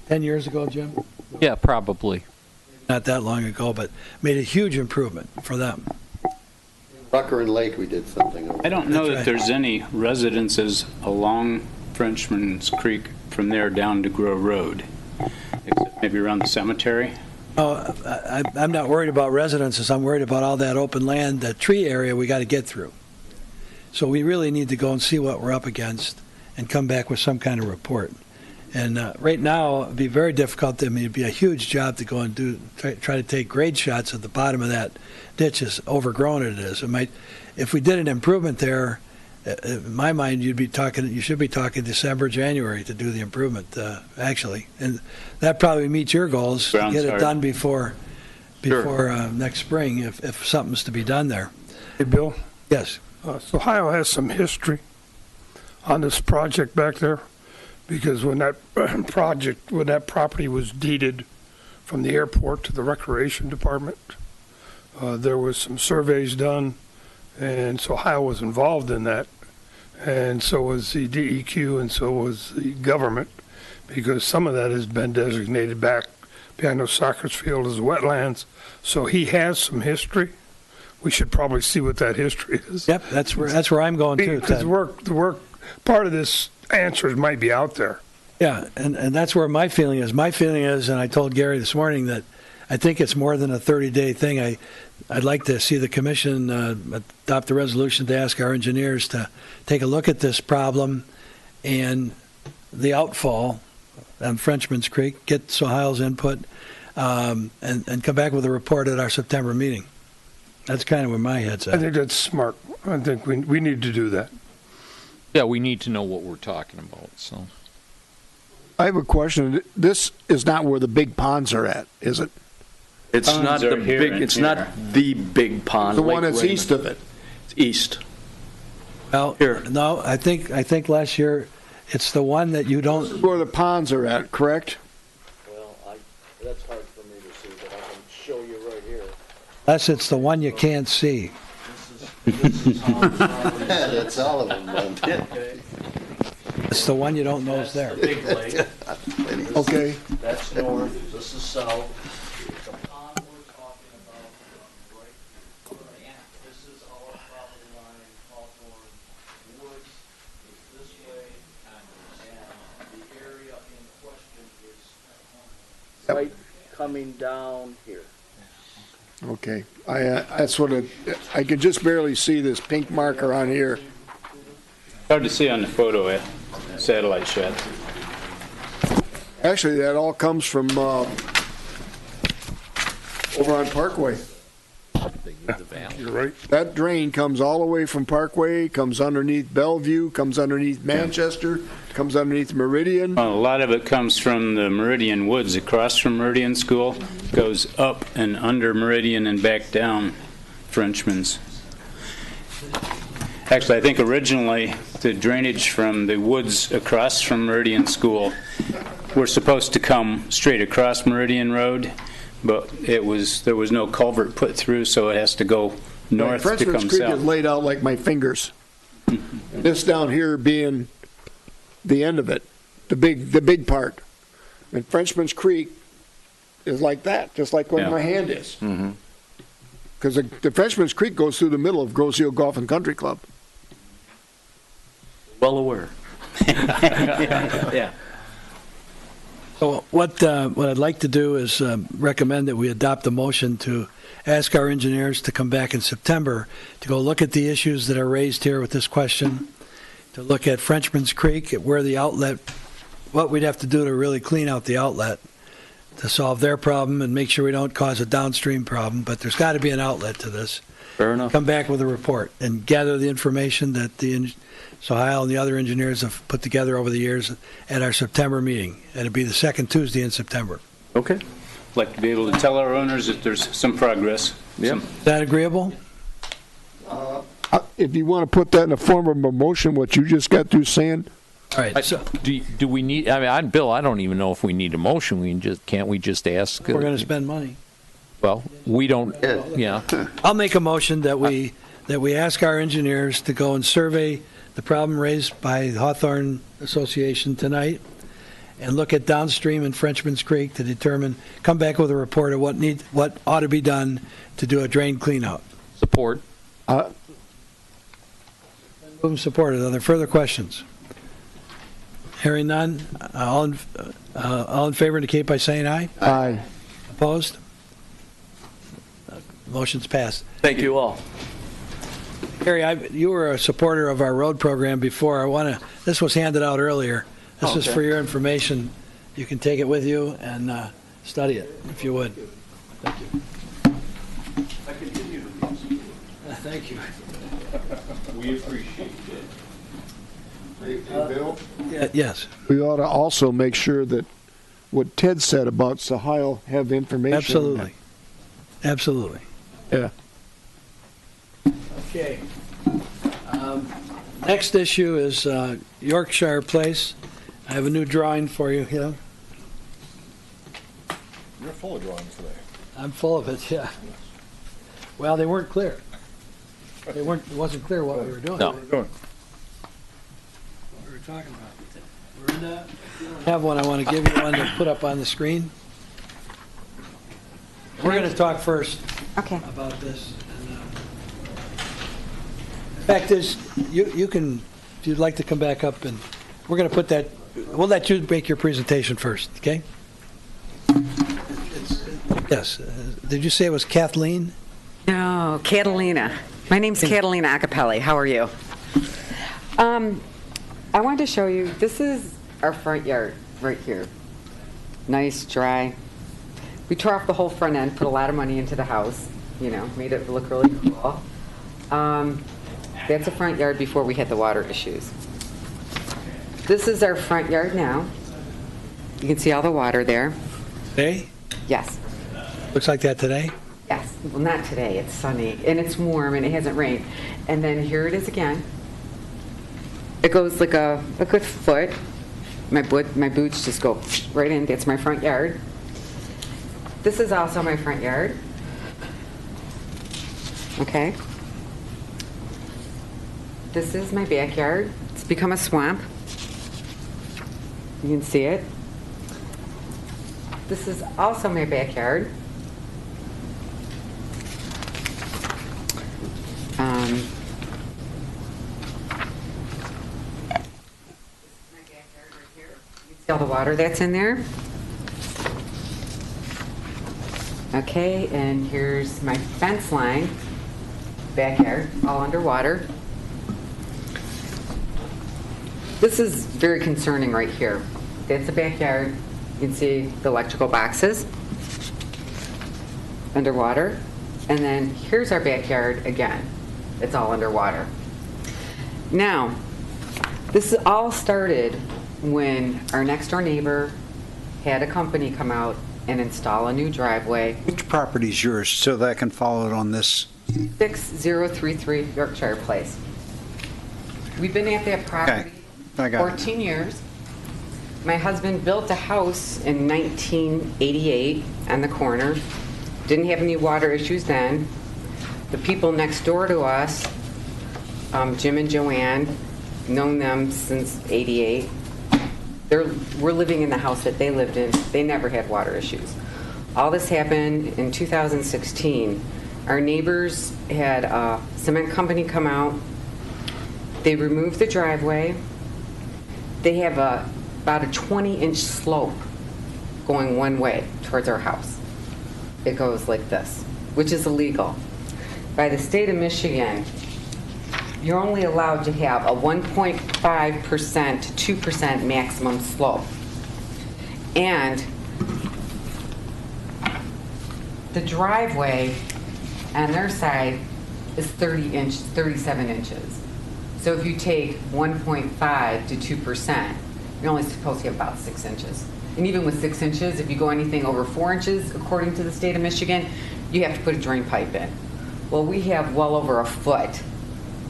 10 years ago, Jim? Yeah, probably. Not that long ago, but made a huge improvement for them. Rucker and Lake, we did something. I don't know that there's any residences along Frenchman's Creek from there down to Grow Road, except maybe around the cemetery. Oh, I'm not worried about residences. I'm worried about all that open land, that tree area we got to get through. So we really need to go and see what we're up against and come back with some kind of report. And right now, it'd be very difficult. I mean, it'd be a huge job to go and try to take grade shots at the bottom of that ditch, as overgrown it is. It might, if we did an improvement there, in my mind, you should be talking December, January to do the improvement, actually. And that probably meets your goals to get it done before next spring, if something's to be done there. Hey, Bill? Yes. So Ohio has some history on this project back there, because when that property was deeded from the airport to the recreation department, there was some surveys done, and so Ohio was involved in that, and so was the DEQ, and so was the government, because some of that has been designated back behind those soccer field as wetlands. So he has some history. We should probably see what that history is. Yep, that's where I'm going too. Because the work, part of this answers might be out there. Yeah, and that's where my feeling is. My feeling is, and I told Gary this morning, that I think it's more than a 30-day thing. I'd like to see the commission adopt a resolution to ask our engineers to take a look at this problem and the outfall on Frenchman's Creek, get Sohail's input, and come back with a report at our September meeting. That's kind of where my head's at. I think that's smart. I think we need to do that. Yeah, we need to know what we're talking about. So, I have a question. This is not where the big ponds are at, is it? It's not the big. It's not the big pond. The one that's east of it. It's east. Well, no, I think last year it's the one that you don't. This is where the ponds are at, correct? Well, that's hard for me to see, but I can show you right here. Unless it's the one you can't see. That's all of them. It's the one you don't know is there. Big lake. Okay. That's north. This is south. The pond we're talking about right. This is our property line, all coming down here. Okay, that's what I could just barely see this pink marker on here. Hard to see on the photo at satellite shot. Actually, that all comes from over on Parkway. You're right. That drain comes all the way from Parkway, comes underneath Bellevue, comes underneath Manchester, comes underneath Meridian. A lot of it comes from the Meridian Woods across from Meridian School, goes up and under Meridian and back down Frenchman's. Actually, I think originally the drainage from the woods across from Meridian School were supposed to come straight across Meridian Road, but there was no culvert put through, so it has to go north to come Frenchman's Creek south. is laid out like my fingers. This down here being the end of it, the big part. And Frenchman's Creek is like that, just like where my hand is. Because the Frenchman's Creek goes through the middle of Grosse Ile Golf and Country Club. Well aware. Yeah. So what I'd like to do is recommend that we adopt a motion to ask our engineers to come back in September to go look at the issues that are raised here with this question, to look at Frenchman's Creek, at where the outlet, what we'd have to do to really clean out the outlet to solve their problem and make sure we don't cause a downstream problem. But there's got to be an outlet to this. Fair enough. Come back with a report and gather the information that Sahil and the other engineers have put together over the years at our September meeting. And it'll be the second Tuesday in September. Okay. Like to be able to tell our owners that there's some progress. Yeah. Is that agreeable? If you want to put that in the form of a motion, what you just got through saying. All right. So Do we need? I mean, Bill, I don't even know if we need a motion. Can't we just ask? we're going to spend money. Well, we don't. Yeah. I'll make a motion that we ask our engineers to go and survey the problem raised by the Hawthorne Association tonight and look at downstream in Frenchman's Creek to determine, come back with a report of what ought to be done to do a drain cleanout. Support. Move and supported. Are there further questions? Hearing none. All in favor indicate by saying aye. Aye. Opposed? Motion's passed. Thank you all. Harry, you were a supporter of our road program before. This was handed out earlier. This is for your information. You can take it with you and study it, if you would. Thank you. I continue to be. Thank you. We appreciate it. Hey, Bill? Yes. We ought to also make sure that what Ted said about Sahil have information. Absolutely. Absolutely. Yeah. Okay. Next issue is Yorkshire Place. I have a new drawing for you here. You're full of drawings today. I'm full of it, yeah. Well, they weren't clear. It wasn't clear what we were doing. No. What we were talking about. Miranda, I have one I want to give you, one to put up on the screen. We're going to talk first about this. The fact is, you can, if you'd like to come back up, and we're going to put that, we'll let you make your presentation first, okay? Yes. Did you say it was Kathleen? No, Catalina. My name's Catalina Acapelli. How are you? I wanted to show you, this is our front yard right here. Nice, dry. We tore off the whole front end, put a lot of money into the house, made it look really cool. That's a front yard before we had the water issues. This is our front yard now. You can see all the water there. Today? Yes. Looks like that today? Yes. Well, not today. It's sunny, and it's warm, and it hasn't rained. And then here it is again. It goes like a good foot. My boots just go right in. That's my front yard. This is also my front yard. Okay. This is my backyard. It's become a swamp. You can see it. This is also my backyard. See all the water that's in there? Okay, and here's my fence line, backyard, all underwater. This is very concerning right here. That's the backyard. You can see the electrical boxes underwater. And then here's our backyard again. It's all underwater. Now, this all started when our next door neighbor had a company come out and install a new driveway. Which property is yours, so that I can follow it on this? 6033 Yorkshire Place. We've been at that property I got it. 14 years. My husband built a house in 1988 on the corner. Didn't have any water issues then. The people next door to us, Jim and Joanne, known them since '88. We're living in the house that they lived in. They never had water issues. All this happened in 2016. Our neighbors had a cement company come out. They removed the driveway. They have about a 20-inch slope going one way towards our house. It goes like this, which is illegal. By the state of Michigan, you're only allowed to have a 1.5% to 2% maximum slope. And the driveway on their side is 37 inches. So if you take 1.5 to 2%, you're only supposed to have about 6 inches. And even with 6 inches, if you go anything over 4 inches, according to the state of Michigan, you have to put a drain pipe in. Well, we have well over a foot,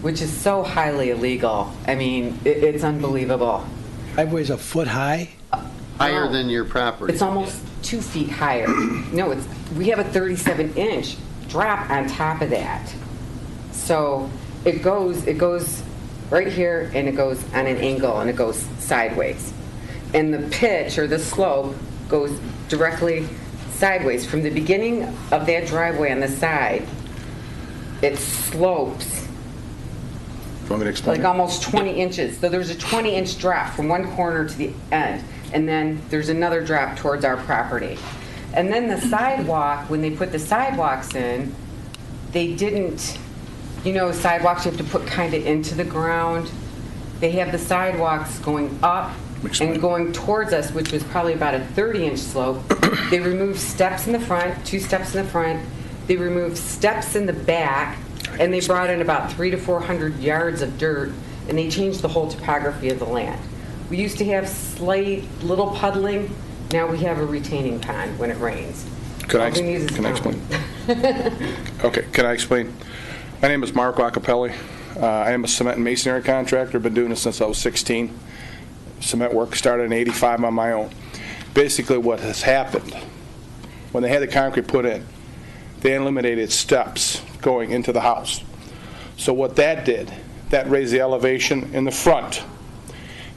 which is so highly illegal. I mean, it's unbelievable. Driveway's a foot high? Higher than your property. It's almost 2 feet higher. No, we have a 37-inch drop on top of that. So it goes right here, and it goes on an angle, and it goes sideways. And the pitch, or the slope, goes directly sideways. From the beginning of that driveway on the side, it slopes Want me to explain? like almost 20 inches. So there's a 20-inch drop from one corner to the end, and then there's another drop towards our property. And then the sidewalk, when they put the sidewalks in, they didn't, sidewalks you have to put kind of into the ground. They have the sidewalks going up and going towards us, which was probably about a 30-inch slope. They removed steps in the front, 2 steps in the front. They removed steps in the back, and they brought in about 300 to 400 yards of dirt, and they changed the whole topography of the land. We used to have slight little puddling. Now we have a retaining pond when it rains. Can I explain? Okay, can I explain? My name is Mark Acapelli. I am a cement and masonry contractor. Been doing this since I was 16. Cement work started in '85 on my own. Basically what has happened, when they had the concrete put in, they eliminated steps going into the house. So what that did, that raised the elevation in the front.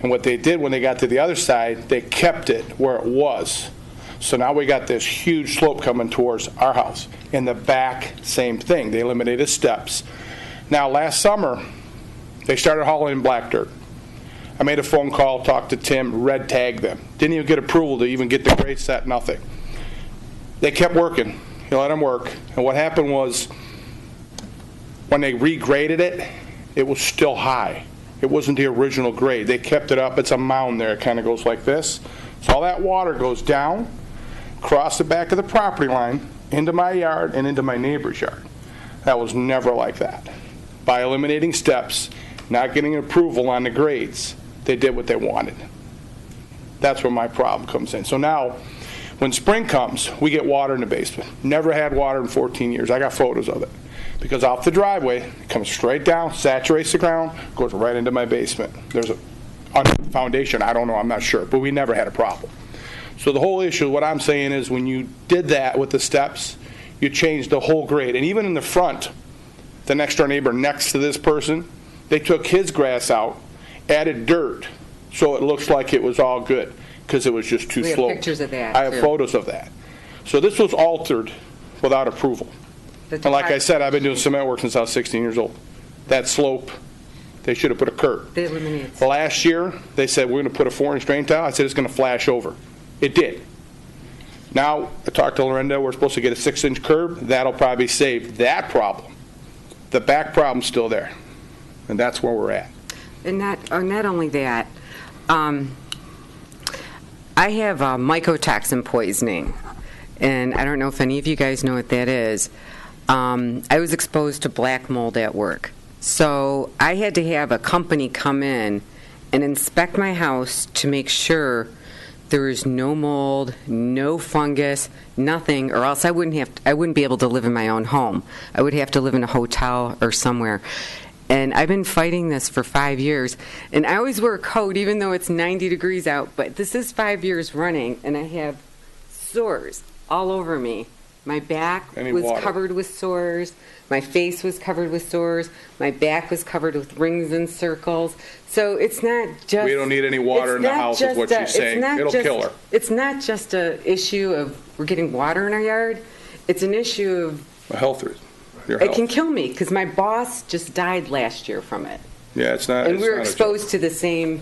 And what they did when they got to the other side, they kept it where it was. So now we got this huge slope coming towards our house. In the back, same thing. They eliminated steps. Now last summer, they started hauling in black dirt. I made a phone call, talked to Tim, red tagged them. Didn't even get approval to even get the grade set, nothing. They kept working. You let them work. And what happened was, when they regraded it, it was still high. It wasn't the original grade. They kept it up. It's a mound there. It kind of goes like this. So all that water goes down, across the back of the property line, into my yard and into my neighbor's yard. That was never like that. By eliminating steps, not getting approval on the grades, they did what they wanted. That's where my problem comes in. So now, when spring comes, we get water in the basement. Never had water in 14 years. I got photos of it. Because off the driveway, it comes straight down, saturates the ground, goes right into my basement. There's a foundation, I don't know, I'm not sure, but we never had a problem. So the whole issue, what I'm saying is, when you did that with the steps, you changed the whole grade. And even in the front, the next door neighbor next to this person, they took his grass out, added dirt, so it looks like it was all good, because it was just too sloped. We have pictures of that, I have too. photos of that. So this was altered without approval. And like I said, I've been doing cement work since I was 16 years old. That slope, they should have put a curb. They eliminated. Last year, they said, we're going to put a 4-inch drain tile. I said, it's going to flash over. It did. Now, I talked to Lorinda, we're supposed to get a 6-inch curb. That'll probably save that problem. The back problem's still there, and that's where we're at. And not only that, I have mycotoxin poisoning, and I don't know if any of you guys know what that is. I was exposed to black mold at work. So I had to have a company come in and inspect my house to make sure there is no mold, no fungus, nothing, or else I wouldn't be able to live in my own home. I would have to live in a hotel or somewhere. And I've been fighting this for 5 years. And I always wear a coat even though it's 90 degrees out, but this is 5 years running, and I have sores all over me. My back was covered with sores. My face was covered with sores. My back was covered with rings and circles. So it's not just... We don't need any water in the house is what she's saying. It'll kill her. It's not just an issue of we're getting water in our yard. It's an issue of... A health risk. It can kill me because my boss just died last year from it. Yeah, it's not... And we were exposed to the same...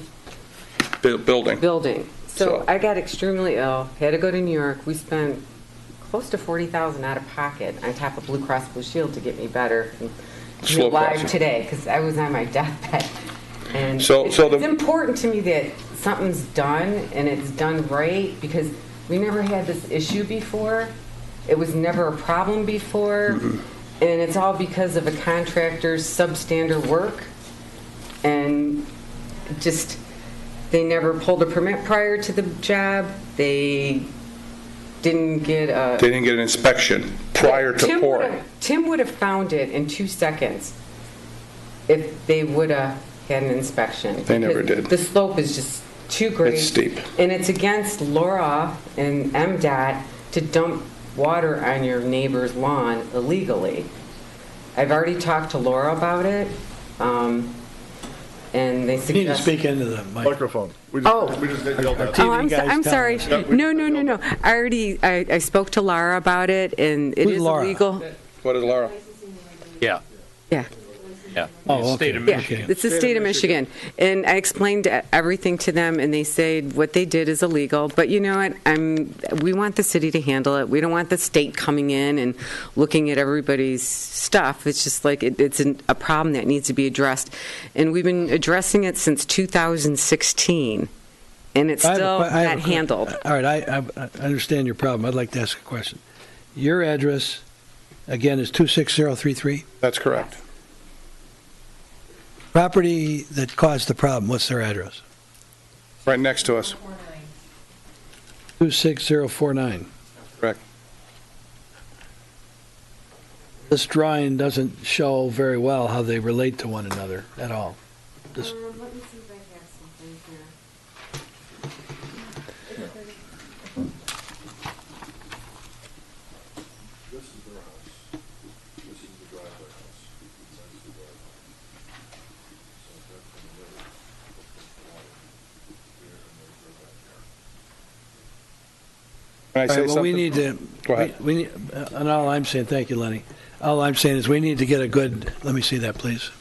building. So I got extremely ill, had to go to New York. We spent close to $40,000 out of pocket on top of Blue Cross Blue Shield to get me better and be alive today because I was on my deathbed. And it's important to me that something's done and it's done right because we never had this issue before. It was never a problem before. Mm-hmm. And it's all because of a contractor's substandard work. And just, they never pulled a permit prior to the job. They didn't get an inspection prior to pouring. Tim would have found it in 2 seconds if they would have had an inspection. They never did. The slope is just too great. It's steep. And it's against Laura and MDOT to dump water on your neighbor's lawn illegally. I've already talked to Laura about it, and they suggest... You need to speak into the microphone. I'm sorry. No. I spoke to Laura about it, and it is illegal. What is Laura? Yeah. Yeah. Yeah. Oh, State of Michigan. It's the state of Michigan. And I explained everything to them, and they said what they did is illegal. But you know what? We want the city to handle it. We don't want the state coming in and looking at everybody's stuff. It's just like it's a problem that needs to be addressed. And we've been addressing it since 2016, and it's still not handled. All right, I understand your problem. I'd like to ask a question. Your address, again, is 26033? That's correct. Property that caused the problem, what's their address? Right next to us. 26049. Correct. This drawing doesn't show very well how they relate to one another at all. Let me see if I have something here. This is their house. This is the driveway house. That's the driveway. Can I say well, something? we need to. Go ahead. We need, and all I'm saying, thank you, Lenny. All I'm saying is we need to get a good. Let me see that, please.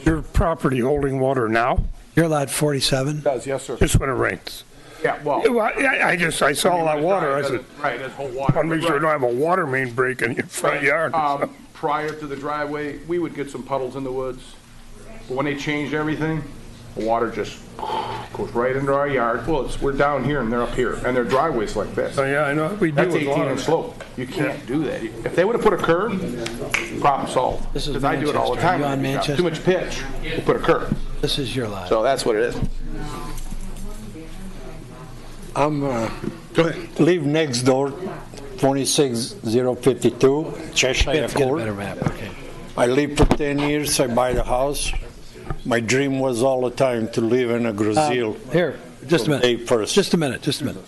Your property holding water now? You're lot 47. It does, yes, sir. Just when it rains. Yeah, well. I saw all that water. I said, right, that's whole water. I want to make sure you don't have a water main break in your front yard. Prior to the driveway, we would get some puddles in the woods. But when they changed everything, the water just goes right into our yard. Well, we're down here and they're up here, and their driveway's like this. Oh, yeah, I know. We do That's with 18-inch slope. You can't do that. If they would have put a curb, problem solved. This is Because I do it all the time. Manchester. Are you on Manchester? Too much pitch, you put a curb. This is your lot. So that's what it is. I'm Go ahead. live next door, 26052 Cheshire Get a Court. better map. Okay. I lived for 10 years. I buy the house. My dream was all the time to live in a Brazil. Here, just a minute. First. Just a minute. Just a minute.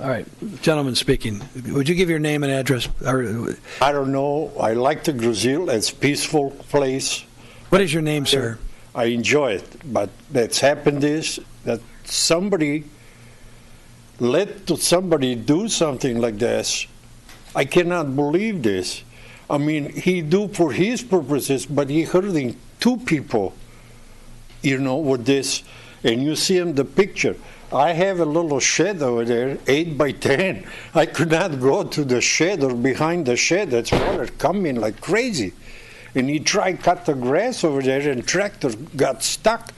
All right, gentleman speaking. Would you give your name and address? I don't know. I like the Brazil. It's a peaceful place. What is your name, sir? I enjoy it. But that's happened is that somebody let somebody do something like this. I cannot believe this. I mean, he do for his purposes, but he hurting two people. with this, and you see in the picture, I have a little shed over there, 8 by 10. I could not go to the shed or behind the shed. That's water coming like crazy. And he tried cut the grass over there, and tractor got stuck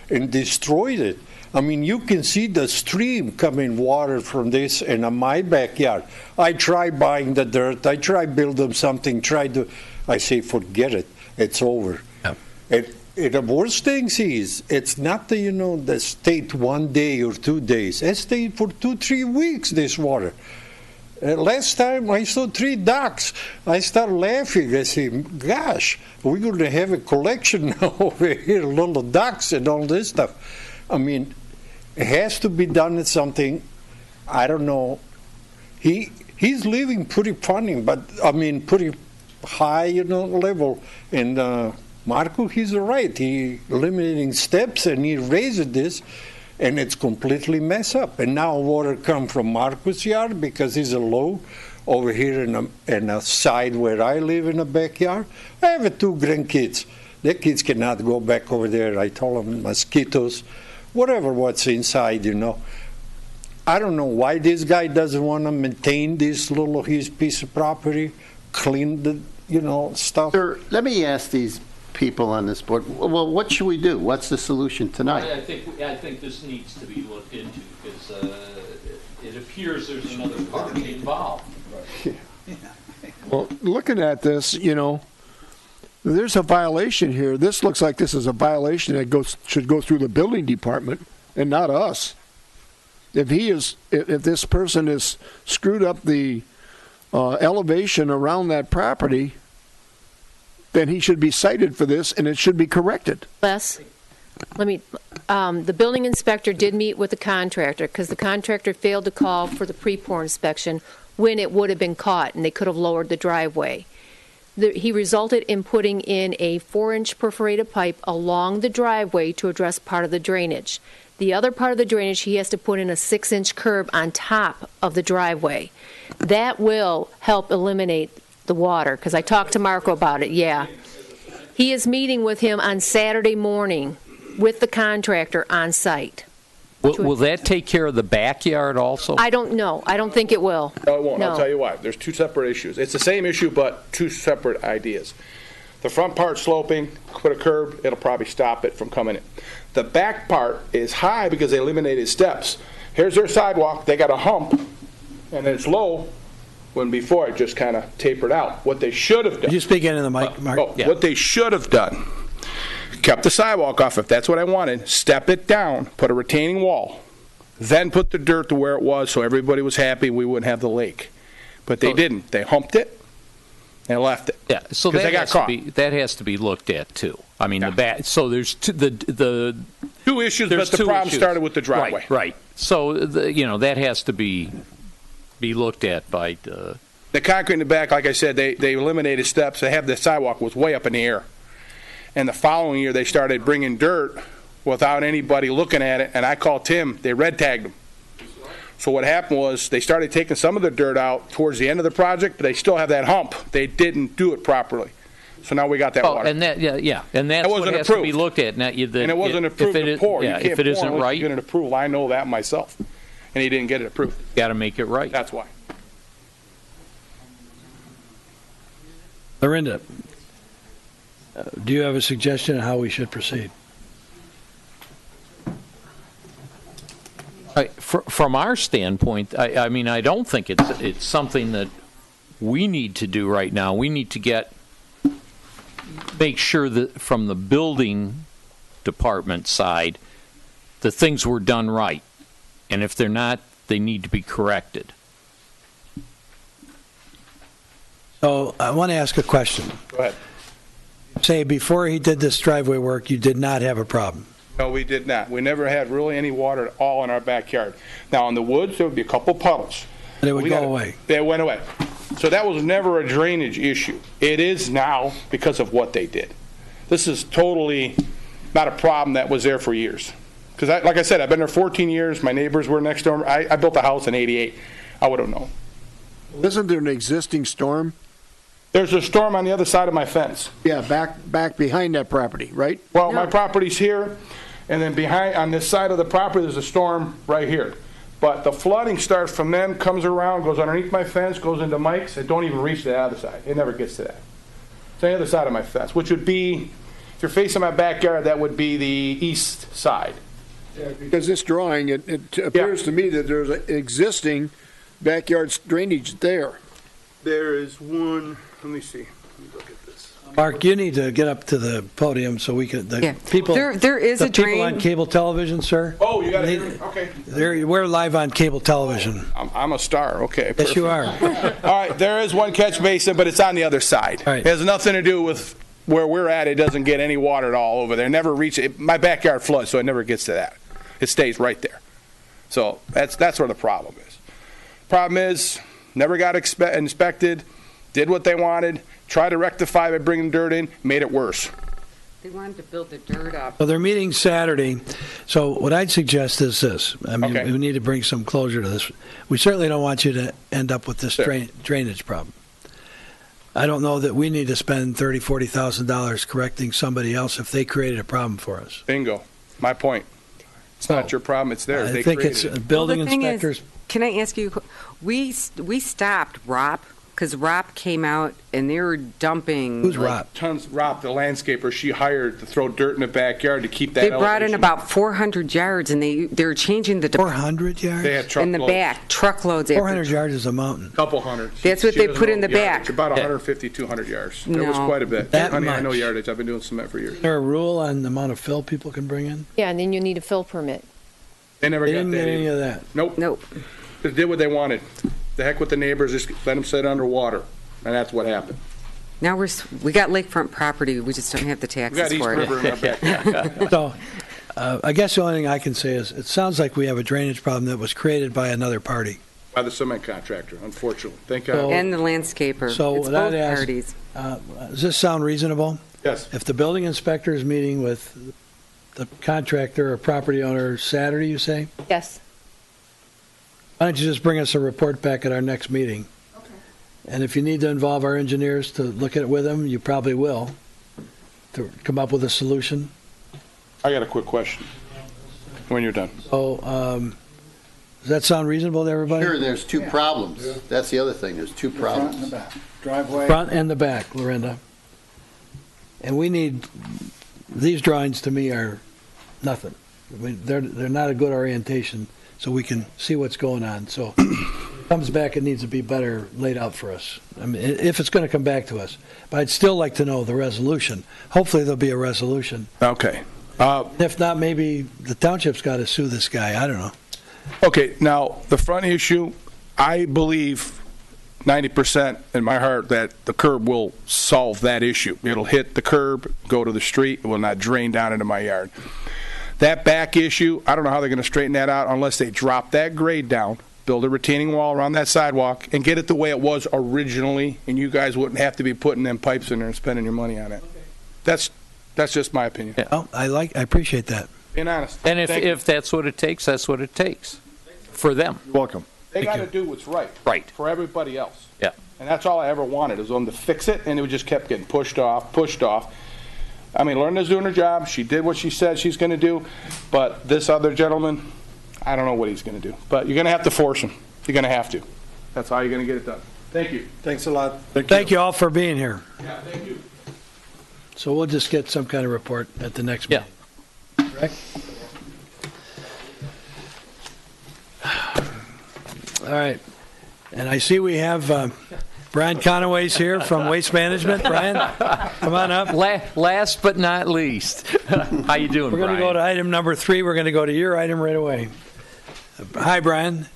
and destroyed it. I mean, you can see the stream coming water from this in my backyard. I tried buying the dirt. I tried building something. I say, forget it. It's over. Yeah. The worst thing is, it's not the state 1 day or 2 days. It stayed for 2-3 weeks, this water. Last time I saw 3 ducks. I started laughing. I say, gosh, we're going to have a collection now over here, little ducks and all this stuff. I mean, it has to be done at something. I don't know. He's living pretty funny, but I mean, pretty high, level. And Marco, he's right. He eliminating steps and he raised this, and it's completely messed up. And now water come from Marco's yard because he's a low over here in a side where I live in a backyard. I have 2 grandkids. Their kids cannot go back over there. I told them mosquitoes, whatever what's inside, I don't know why this guy doesn't want to maintain his piece of property, clean the, stuff. Sir, let me ask these people on this board, well, what should we do? What's the solution tonight? I think this needs to be looked into because it appears there's another party involved. Yeah. Well, looking at this, there's a violation here. This looks like this is a violation that should go through the building department and not us. If this person has screwed up the elevation around that property, then he should be cited for this, and it should be corrected. Les, the building inspector did meet with the contractor because the contractor failed to call for the pre-pour inspection when it would have been caught, and they could have lowered the driveway. He resulted in putting in a 4-inch perforated pipe along the driveway to address part of the drainage. The other part of the drainage, he has to put in a 6-inch curb on top of the driveway. That will help eliminate the water, because I talked to Marco about it, yeah. He is meeting with him on Saturday morning with the contractor on site. Will that take care of the backyard also? I don't know. I don't think it will. No, it won't. No. I'll tell you why. There's 2 separate issues. It's the same issue, but 2 separate ideas. The front part sloping, put a curb, it'll probably stop it from coming in. The back part is high because they eliminated steps. Here's their sidewalk. They got a hump, and it's low, when before it just kind of tapered out. What they should have done. Could you speak into the mic, Mark? What they should have done, kept the sidewalk off if that's what I wanted, step it down, put a retaining wall, then put the dirt to where it was so everybody was happy we wouldn't have the lake. But they didn't. They humped it and left it. Yeah, so that has to be looked at too. I mean, so there's the 2 issues, but the problem started with the driveway. Right. So that has to be looked at by the concrete in the back. Like I said, they eliminated steps. They have the sidewalk was way up in the air, and the following year they started bringing dirt without anybody looking at it. And I called Tim. They red tagged them. So what happened was they started taking some of the dirt out towards the end of the project, but they still have that hump. They didn't do it properly. So now we got that water. And that's what has to be looked at. Now, and it wasn't approved to pour. Yeah, if it isn't right, you get an approval. I know that myself. And he didn't get it approved. Got to make it right. That's why. Lorinda, do you have a suggestion on how we should proceed? From our standpoint, I mean, I don't think it's something that we need to do right now. We need to make sure that from the building department side, the things were done right. And if they're not, they need to be corrected. So I want to ask a question. Go ahead. Say before he did this driveway work, you did not have a problem. No, we did not. We never had really any water at all in our backyard. Now, in the woods, there would be a couple puddles. And it would go away. They went away. So that was never a drainage issue. It is now because of what they did. This is totally not a problem that was there for years. Because, like I said, I've been there 14 years. My neighbors were next door. I built a house in '88. I would have known. Isn't there an existing storm There's a storm on the other side of my fence. Yeah, back behind that property, right? Well, my property's here, and then behind, on this side of the property, there's a storm right here. But the flooding starts from them, comes around, goes underneath my fence, goes into Mike's, it don't even reach the other side. It never gets to that. It's on the other side of my fence, which would be, if you're facing my backyard, that would be the east side. Yeah, because this drawing, it appears to me that there's an existing backyard drainage there. There is one, let me see. Let me look at this. Mark, you need to get up to the podium so we can, Yeah. people. There is the a drain. people on cable television, sir. Oh, you got it. Okay. We're live on cable television. I'm a star. Okay. Yes, you are. All right. There is one catch basin, but it's on the other side. Right. It has nothing to do with where we're at. It doesn't get any water at all over there. Never reach it. My backyard floods, so it never gets to that. It stays right there. So that's where the problem is. Problem is, never got inspected, did what they wanted, tried to rectify by bringing dirt in, made it worse. They wanted to build the dirt up. So they're meeting Saturday. So what I'd suggest is this. I mean, Okay. we need to bring some closure to this. We certainly don't want you to end up with this drainage problem. I don't know that we need to spend $30,000, $40,000 correcting somebody else if they created a problem for us. Bingo. My point. It's not your problem, it's theirs. I They think created it's it. building Well, the thing inspectors. Is, can I ask you, we stopped ROP because ROP came out and they were dumping. Who's like, ROP? Rob, the landscaper, she hired to throw dirt in the backyard to keep that They brought in elevation. about 400 yards and they were changing the 400 yards? They had in the truckloads. back, truckloads. 400 yards is a mountain. Couple hundred. That's what She they doesn't put know in the yardage. back. About 150, 200 yards. That was No. quite a bit. That Honey, I much. know yardage. I've been doing cement for years. Is there a rule on the amount of fill people can bring in? Yeah, and then you need a fill permit. They never They got didn't that get either. any of that. Nope. Nope. They did what they wanted. The heck with the neighbors, just let them sit underwater. And that's what happened. Now we got lakefront property. We just don't have the We got taxes East for River it. in our backyard. So I guess the only thing I can say is it sounds like we have a drainage problem that was created by another party. By the cement contractor, unfortunately. Thank God. So- And the landscaper. So it's what I'd both ask- parties. Does this sound reasonable? Yes. If the building inspector is meeting with the contractor or property owner Saturday, you say? Yes. Why don't you just bring us a report back at our next meeting? Okay. And if you need to involve our engineers to look at it with them, you probably will, to come up with a solution. I got a quick question. When you're done. So, does that sound reasonable to everybody? Sure, there's two problems. That's the other thing, there's two problems. Driveway. Front and the back, Lorinda. And we need, these drawings to me are nothing. I mean, they're not a good orientation, so we can see what's going on. So, if it comes back, it needs to be better laid out for us. I mean, if it's going to come back to us. But I'd still like to know the resolution. Hopefully, there'll be a resolution. Okay. If not, maybe the township's got to sue this guy. I don't know. Okay, now, the front issue, I believe 90% in my heart that the curb will solve that issue. It'll hit the curb, go to the street, it will not drain down into my yard. That back issue, I don't know how they're going to straighten that out unless they drop that grade down, build a retaining wall around that sidewalk, and get it the way it was originally, and you guys wouldn't have to be putting them pipes in there and spending your money on it. That's just my opinion. Oh, I appreciate that. Being honest. And Thank you. if that's what it takes, that's what it takes for them. You're welcome. They got to do what's right. Right. For everybody else. Yeah. And that's all I ever wanted, is them to fix it, and it just kept getting pushed off, pushed off. I mean, Lorinda's doing her job. She did what she said she's going to do. But this other gentleman, I don't know what he's going to do. But you're going to have to force him. You're going to have to. That's how you're going to get it done. Thank you. Thanks a lot. Thank you all for being here. Yeah, thank you. So we'll just get some kind of report at the next meeting. Correct? All right. And I see we have Brian Conaway's here from Waste Management. Brian, come on up. Last but not least, how you doing, We're going to go Brian? to item number 3. We're going to go to your item right away. Hi, Brian.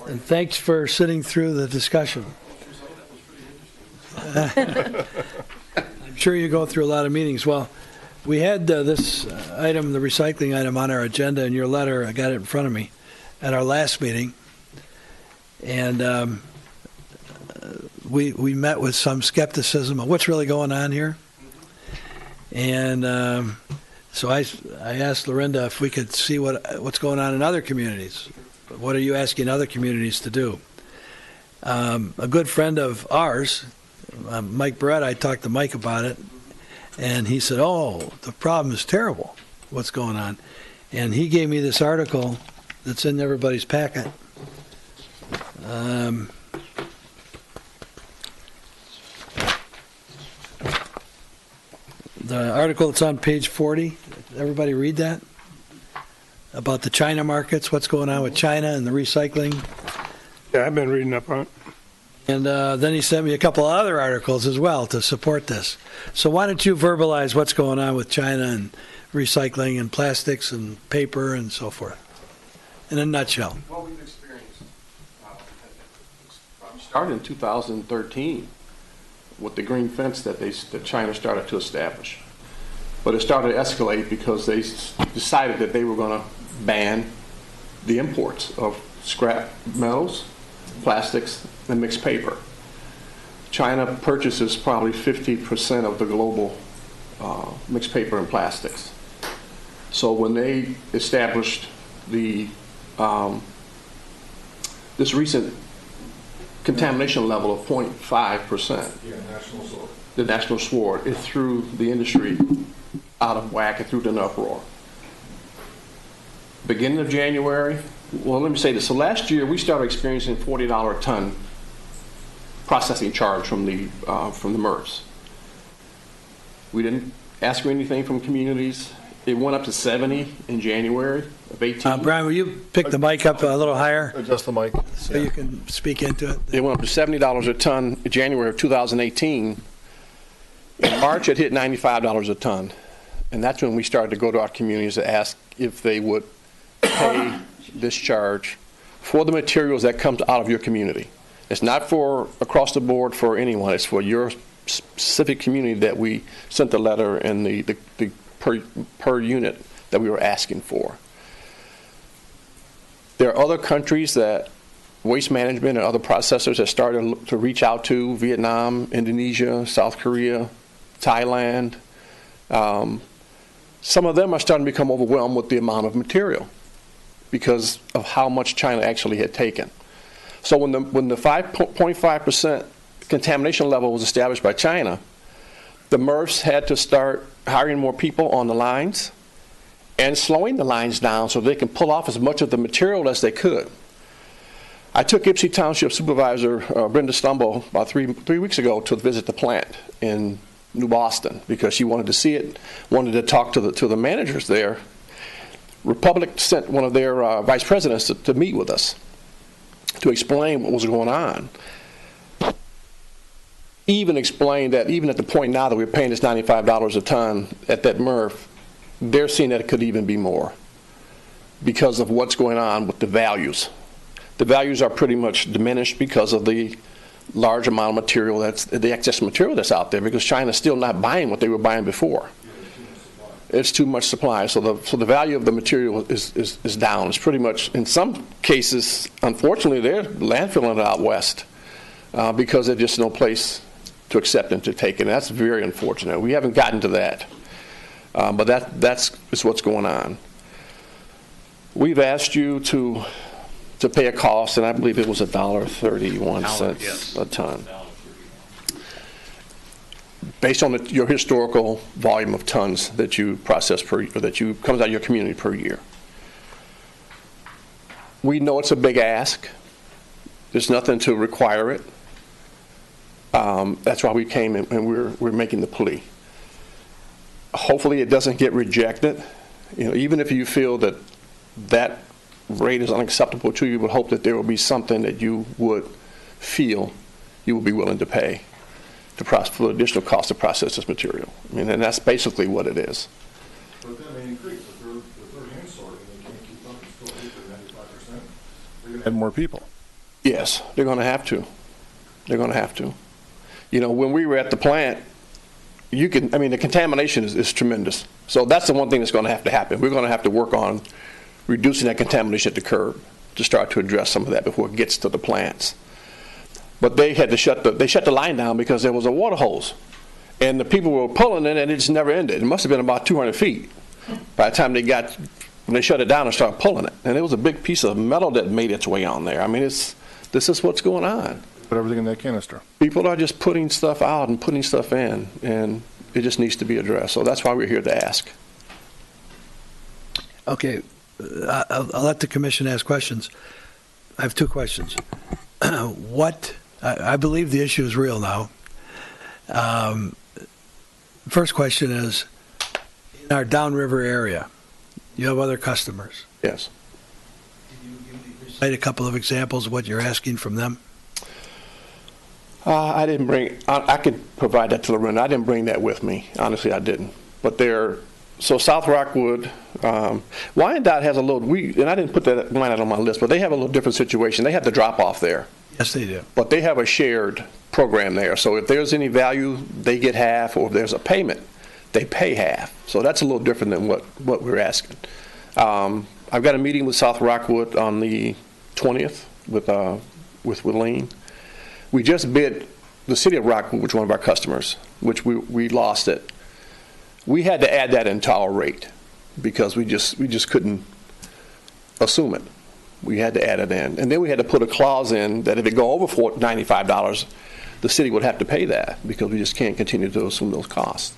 And thanks for sitting through the discussion. I'm sure you go through a lot of meetings. Well, we had this item, the recycling item, on our agenda in your letter. I got it in front of me at our last meeting. And we met with some skepticism of what's really going on here. And so I asked Lorinda if we could see what's going on in other communities. What are you asking other communities to do? A good friend of ours Mike Barrett, I talked to Mike about it, and he said, oh, the problem is terrible, what's going on. And he gave me this article that's in everybody's packet. The article that's on page 40, everybody read that? About the China markets, what's going on with China and the recycling. Yeah, I've been reading up on it. And then he sent me a couple of other articles as well to support this. So why don't you verbalize what's going on with China and recycling and plastics and paper and so forth, in a nutshell. Well, we've experienced, it started in 2013 with the green fence that China started to establish. But it started to escalate because they decided that they were going to ban the imports of scrap metals, plastics, and mixed paper. China purchases probably 50% of the global mixed paper and plastics. So when they established the this recent contamination level of 0.5%, the national sword, it threw the industry out of whack and threw it in uproar. Beginning of January, well, let me say this. So last year, we started experiencing $40 a ton processing charge from the MRFs. We didn't ask for anything from communities. It went up to 70 in January of 18. Brian, will you pick the mic up a little higher? Adjust the mic. So you can speak into it. It went up to $70 a ton in January of 2018. In March, it hit $95 a ton. And that's when we started to go to our communities to ask if they would pay this charge for the materials that comes out of your community. It's not for across the board for anyone. It's for your specific community that we sent the letter and the per unit that we were asking for. There are other countries that waste management and other processors have started to reach out to: Vietnam, Indonesia, South Korea, Thailand. Some of them are starting to become overwhelmed with the amount of material because of how much China actually had taken. So when the 5.5% contamination level was established by China, the MRFs had to start hiring more people on the lines and slowing the lines down so they can pull off as much of the material as they could. I took Ypsi Township Supervisor Brenda Stumble about three weeks ago to visit the plant in New Boston because she wanted to see it, wanted to talk to the managers there. Republic sent one of their vice presidents to meet with us to explain what was going on. Even explained that even at the point now that we're paying this $95 a ton at that MRF, they're seeing that it could even be more because of what's going on with the values. The values are pretty much diminished because of the large amount of material the excess material that's out there, because China's still not buying what they were buying before. It's too much supply, so the value of the material is down. It's pretty much, in some cases, unfortunately, they're landfilling it out west because there's just no place to accept and to take it. And that's very unfortunate. We haven't gotten to that, but that's what's going on. We've asked you to pay a cost, and I believe it was $1.31 a ton. Based on your historical volume of tons that you process comes out of your community per year. We know it's a big ask. There's nothing to require it. That's why we came and we're making the plea. Hopefully it doesn't get rejected. Even if you feel that rate is unacceptable to you, would hope that there will be something that you would feel you would be willing to pay for the additional cost to process this material. And that's basically what it is. But that may increase. If they're hand sorting, they can't keep up and still hit their 95%. They're going to add more people. Yes, they're going to have to. They're going to have to. When we were at the plant, the contamination is tremendous. So that's the one thing that's going to happen. We're going to have to work on reducing that contamination at the curb to start to address some of that before it gets to the plants. But they had to shut the line down because there was a water hose, and the people were pulling it, and it just never ended. It must have been about 200 feet by the time when they shut it down and started pulling it. And it was a big piece of metal that made its way on there. This is what's going on. Put everything in that canister. People are just putting stuff out and putting stuff in, and it just needs to be addressed. So that's why we're here to ask. Okay, I'll let the commission ask questions. I have two questions. I believe the issue is real now. First question is, in our downriver area, you have other customers. Yes. Cite a couple of examples of what you're asking from them. I didn't bring, I could provide that to Lorinda. I didn't bring that with me. Honestly, I didn't. But so South Rockwood, Wyandotte has a little, and I didn't put that line out on my list, but they have a little different situation. They have the drop off there. Yes, they do. But they have a shared program there. So if there's any value, they get half, or if there's a payment, they pay half. So that's a little different than what we're asking. I've got a meeting with South Rockwood on the 20th with Lean. We just bid the city of Rockwood, which is one of our customers, which we lost it. We had to add that into our rate because we just couldn't assume it. We had to add it in. And then we had to put a clause in that if it go over $95, the city would have to pay that because we just can't continue to assume those costs.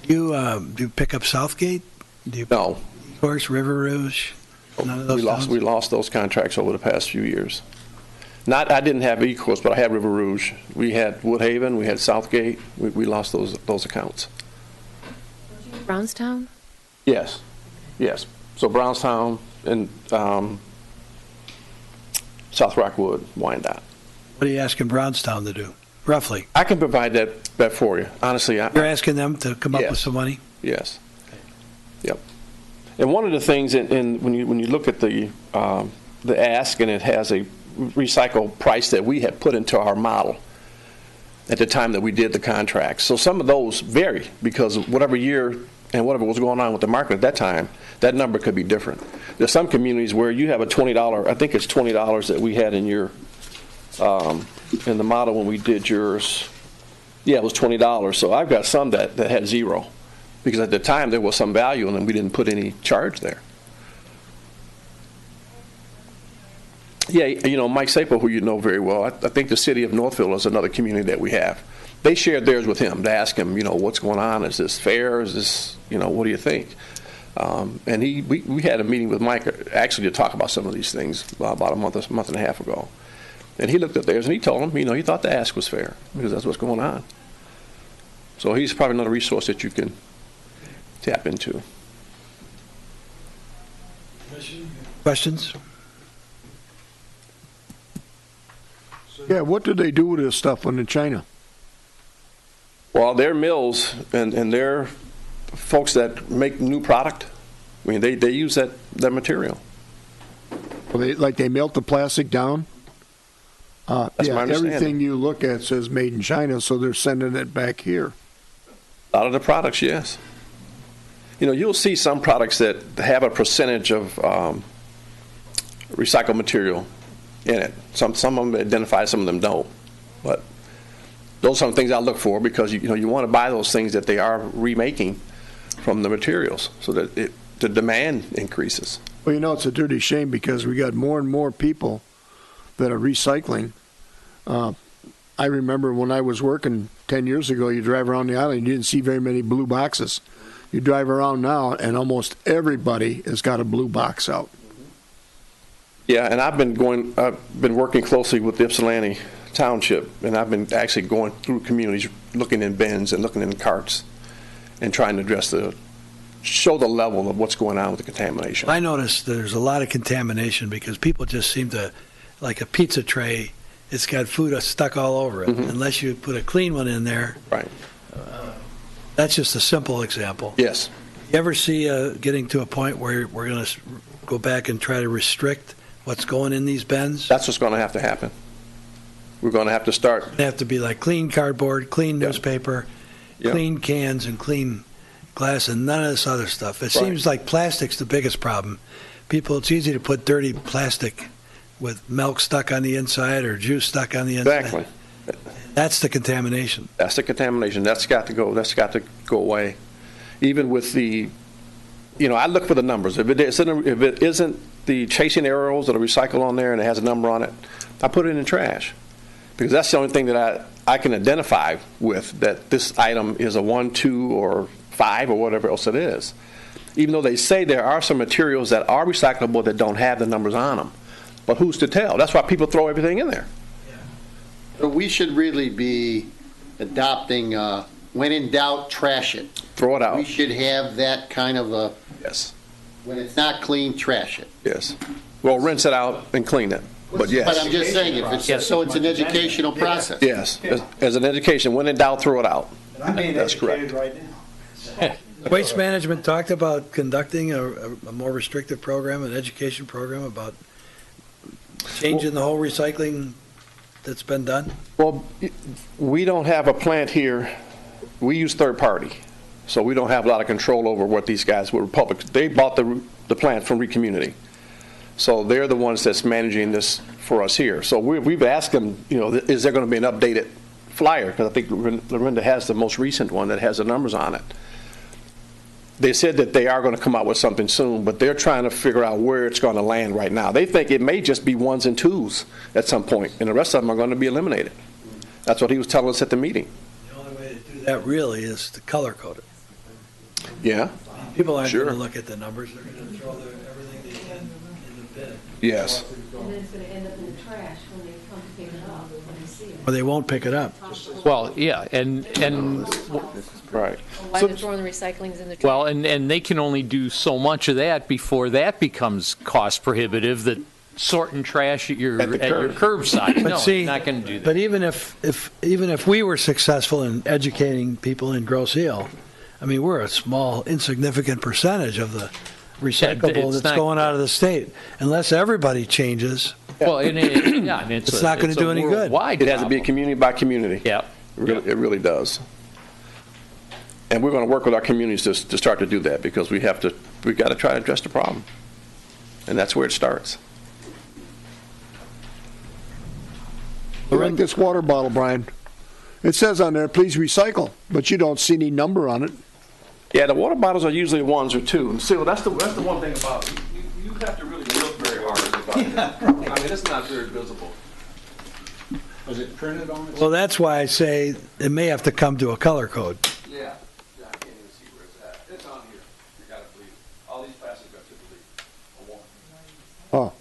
Do you pick up Southgate? No. Of course, River Rouge? None of those We lost those contracts over the past few years. I didn't have Ecourse, but I had River Rouge. We had Woodhaven, we had Southgate. We lost those accounts. Brownstown? Yes. So Brownstown and South Rockwood, Wyandotte. What are you asking Brownstown to do, roughly? I can provide that for you. Honestly, you're asking them to come up with some money? Yes. Yep. And one of the things, when you look at the ask, and it has a recycle price that we had put into our model at the time that we did the contract. So some of those vary because of whatever year and whatever was going on with the market at that time, that number could be different. There's some communities where you have a $20, I think it's $20 that we had in your, in the model when we did yours. Yeah, it was $20. So I've got some that had zero because at the time there was some value and then we didn't put any charge there. Yeah, Mike Sapo, who you know very well, I think the city of Northfield is another community that we have. They shared theirs with him to ask him, what's going on? Is this fair? Is this, what do you think? And we had a meeting with Mike actually to talk about some of these things about a month and a half ago. And he looked at theirs and he told him, he thought the ask was fair because that's what's going on. So he's probably another resource that you can tap into. Questions? Yeah, what did they do with this stuff in China? Well, their mills and their folks that make new product, they use that material. Well, they melt the plastic down? That's my understanding. Everything you look at says made in China, so they're sending it back here. A lot of the products, yes. You'll see some products that have a percentage of recycled material in it. Some of them identify, some of them don't. But those are some things I look for because you want to buy those things that they are remaking from the materials so that the demand increases. Well, it's a dirty shame because we got more and more people that are recycling. I remember when I was working 10 years ago, you drive around the island, you didn't see very many blue boxes. You drive around now, and almost everybody has got a blue box out. Yeah, and I've been working closely with the Ypsilanti Township, and I've been actually going through communities, looking in bins and looking in carts, and trying to show the level of what's going on with the contamination. I noticed there's a lot of contamination because people just seem to, like a pizza tray, it's got food stuck all over it. Mm-hmm. Unless you put a clean one in there. Right. That's just a simple example. Yes. You ever see getting to a point where we're going to go back and try to restrict what's going in these bins? That's what's going to have to happen. We're going to have to start. They have to be like clean cardboard, clean newspaper, clean cans, and clean glass, and none of this other stuff. It seems like plastic's the biggest problem. It's easy to put dirty plastic with milk stuck on the inside or juice stuck on the inside. Exactly. That's the contamination. That's the contamination. That's got to go. That's got to go away. Even with the, I look for the numbers. If it isn't the chasing arrows that are recycled on there and it has a number on it, I put it in the trash. Because that's the only thing that I can identify with, that this item is a 1, 2, or 5, or whatever else it is. Even though they say there are some materials that are recyclable that don't have the numbers on them. But who's to tell? That's why people throw everything in there. But we should really be adopting, when in doubt, trash it. Throw it out. We should have that kind of a, Yes. when it's not clean, trash it. Yes. Well, rinse it out and clean it. But yes. But I'm just saying, if it's, so it's an educational process. Yes. As an education, when in doubt, throw it out. That's correct. Waste Management talked about conducting a more restrictive program, an education program about changing the whole recycling that's been done? Well, we don't have a plant here. We use third party. So we don't have a lot of control over what these guys were public. They bought the plant from Recommunity. So they're the ones that's managing this for us here. So we've asked them, is there going to be an updated flyer? Because I think Lorinda has the most recent one that has the numbers on it. They said that they are going to come out with something soon, but they're trying to figure out where it's going to land right now. They think it may just be 1s and 2s at some point, and the rest of them are going to be eliminated. That's what he was telling us at the meeting. The only way to do that really is to color code it. Yeah. People aren't going to look at the numbers. They're going to throw everything they can in the bin. Yes. And then it's going to end up in the trash when they come to pick it up, when they see it. Or they won't pick it up. Well, yeah, and right. Why they're throwing the recyclings in the trash? Well, and they can only do so much of that before that becomes cost prohibitive, that sorting trash at your curbside. But No, see, not going to do that. But even if we were successful in educating people in Grosse Ile, I mean, we're a small, insignificant percentage of the recyclable it's that's not- going out of the state. Unless everybody changes, Well, it's not going to do any good. It has to be community by community. Yeah. It really does. And we're going to work with our communities to start to do that, because we've got to try to address the problem. And that's where it starts. Like this water bottle, Brian. It says on there, please recycle, but you don't see any number on it. Yeah, the water bottles are usually 1s or 2s. And see, well, that's the one thing about it. You have to really look very hard about it. I mean, it's not very visible. Was it printed on it? Well, that's why I say it may have to come to a color code. Yeah. I can't even see where it's at. It's on here. You got to believe it. All these plastics got to believe. Oh.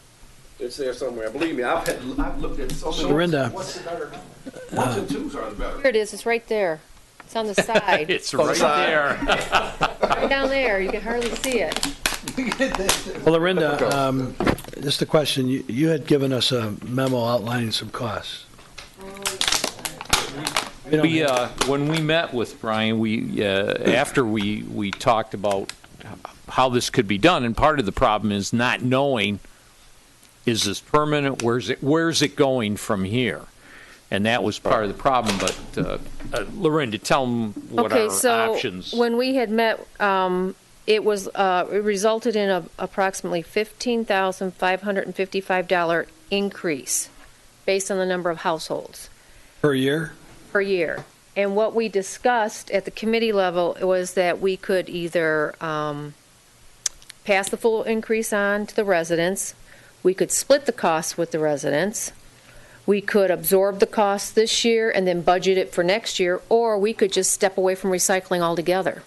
It's there somewhere. Believe me, I've looked at so many. Lorinda. What's the better? 1s and 2s are the better. Here it is, it's right there. It's on the side. It's right there. Right down there, you can hardly see it. Well, Lorinda, just a question. You had given us a memo outlining some costs. When we met with Brian, after we talked about how this could be done, and part of the problem is not knowing, is this permanent? Where's it going from here? And that was part of the problem. But Lorinda, tell them what our options. When we had met, it resulted in approximately $15,555 increase based on the number of households Per year? per year. And what we discussed at the committee level was that we could either pass the full increase on to the residents, we could split the costs with the residents, we could absorb the costs this year and then budget it for next year, or we could just step away from recycling altogether.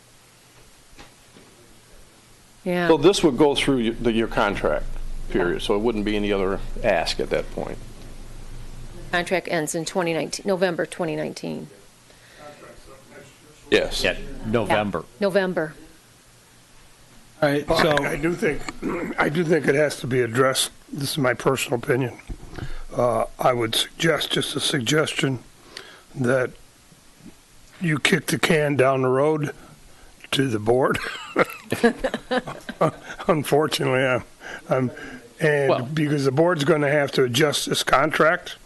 Yeah. So this would go through your contract period, so it wouldn't be any other ask at that point. Contract ends in 2019, November 2019. Yes. Yeah, November. November. All right, so I do think it has to be addressed. This is my personal opinion. I would suggest, just a suggestion, that you kick the can down the road to the board. Unfortunately, because the board's going to have to adjust this contract.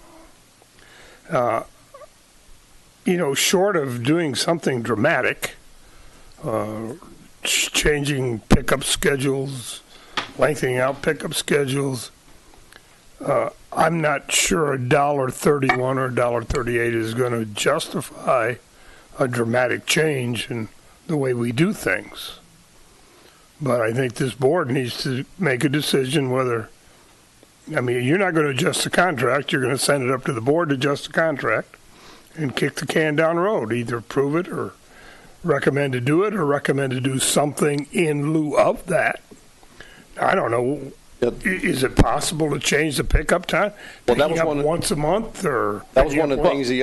Short of doing something dramatic, changing pickup schedules, lengthening out pickup schedules, I'm not sure $1.31 or $1.38 is going to justify a dramatic change in the way we do things. But I think this board needs to make a decision whether I mean, you're not going to adjust the contract. You're going to send it up to the board to adjust the contract and kick the can down the road. Either approve it or recommend to do it or recommend to do something in lieu of that. I don't know. Is it possible to change the pickup time? Well, that was Picking up one once a month, or That was one of the things a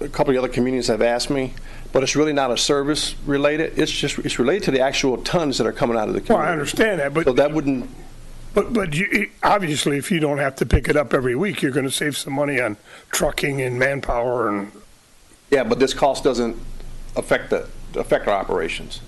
couple of the other communities have asked me, but it's really not a service related. It's related to the actual tons that are coming out of the community. Well, I understand that, but so that wouldn't. But obviously, if you don't have to pick it up every week, you're going to save some money on trucking and manpower and. Yeah, but this cost doesn't affect our operations.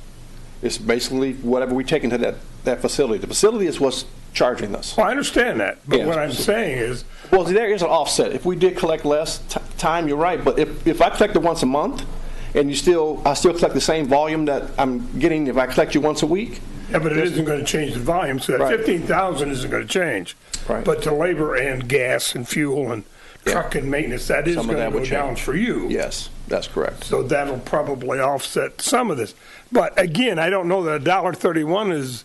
It's basically whatever we take into that facility. The facility is what's charging us. Well, I understand that, but what I'm saying is. Well, there is an offset. If we did collect less time, you're right. But if I collected once a month, and I still collect the same volume that I'm getting if I collect you once a week. Yeah, but it isn't going to change the volume, so that 15,000 isn't going to change. Right. But the labor and gas and fuel and truck and maintenance, that is going to go down for you. Yes, that's correct. So that'll probably offset some of this. But again, I don't know that $1.31 is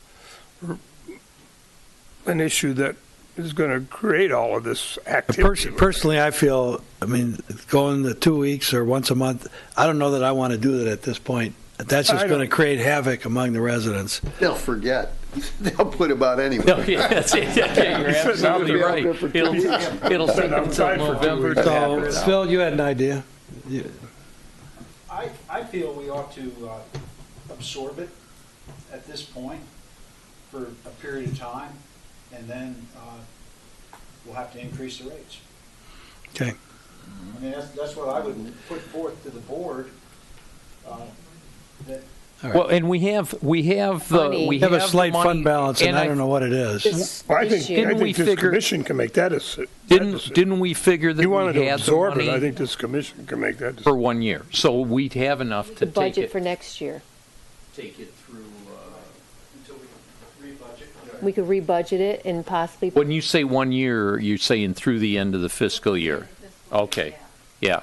an issue that is going to create all of this activity. Personally, I feel, going the 2 weeks or once a month, I don't know that I want to do that at this point. That's just going to create havoc among the residents. They'll forget. They'll put about anyway. No, yeah, you're absolutely right. It'll take until November. So, Phil, you had an idea. I feel we ought to absorb it at this point for a period of time, and then we'll have to increase the rates. Okay. I mean, that's what I would put forth to the board. Well, and we have a slight fund balance, and I don't know what it is. I think this commission can make that a Didn't we figure that you wanted we to had absorb the money it? I think this commission can make that for 1 year, so we'd have enough to The take budget it. for next year. Take it through. Until we rebudget. We could rebudget it and possibly. When you say 1 year, you're saying through the end of the fiscal year. Okay. Yeah.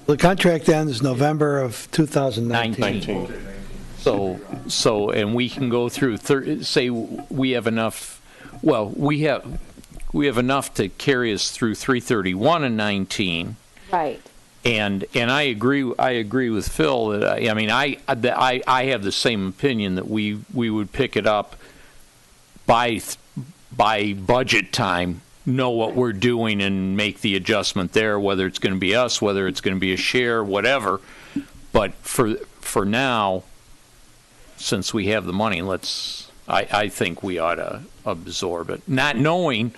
The contract ends November of 2019. So, and we can go through. Say we have enough. Well, we have enough to carry us through 3/31 and 19. Right. And I agree with Phil that I have the same opinion that we would pick it up by budget time, know what we're doing and make the adjustment there, whether it's going to be us, whether it's going to be a share, whatever. But for now, since we have the money, I think we ought to absorb it, not knowing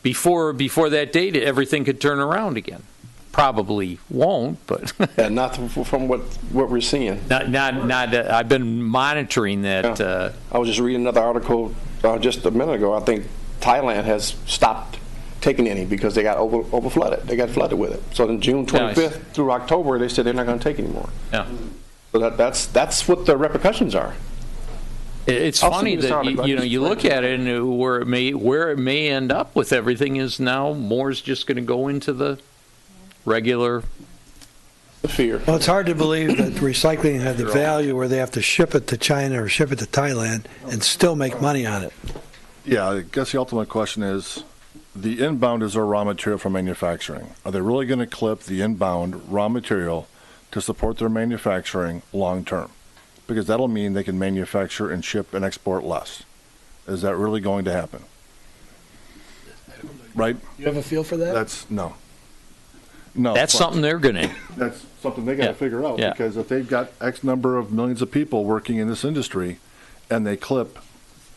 before that date everything could turn around again. Probably won't, but not from what we're seeing. Not. I've been monitoring that. Yeah. I was just reading another article just a minute ago. I think Thailand has stopped taking any because they got over flooded. They got flooded with it. So in June 25th through October, they said they're not going to take anymore. Yeah. So that's what the repercussions are. It's funny that you look at it and where it may end up with everything is now more's just going to go into the regular fear. Well, it's hard to believe that recycling had the value where they have to ship it to China or ship it to Thailand and still make money on it. Yeah, I guess the ultimate question is, the inbound is our raw material for manufacturing. Are they really going to clip the inbound raw material to support their manufacturing long term? Because that'll mean they can manufacture and ship and export less. Is that really going to happen? Right? You have a feel for that? That's no. That's something they're going to. That's something they got to figure out because if they've got X number of millions of people working in this industry, and they clip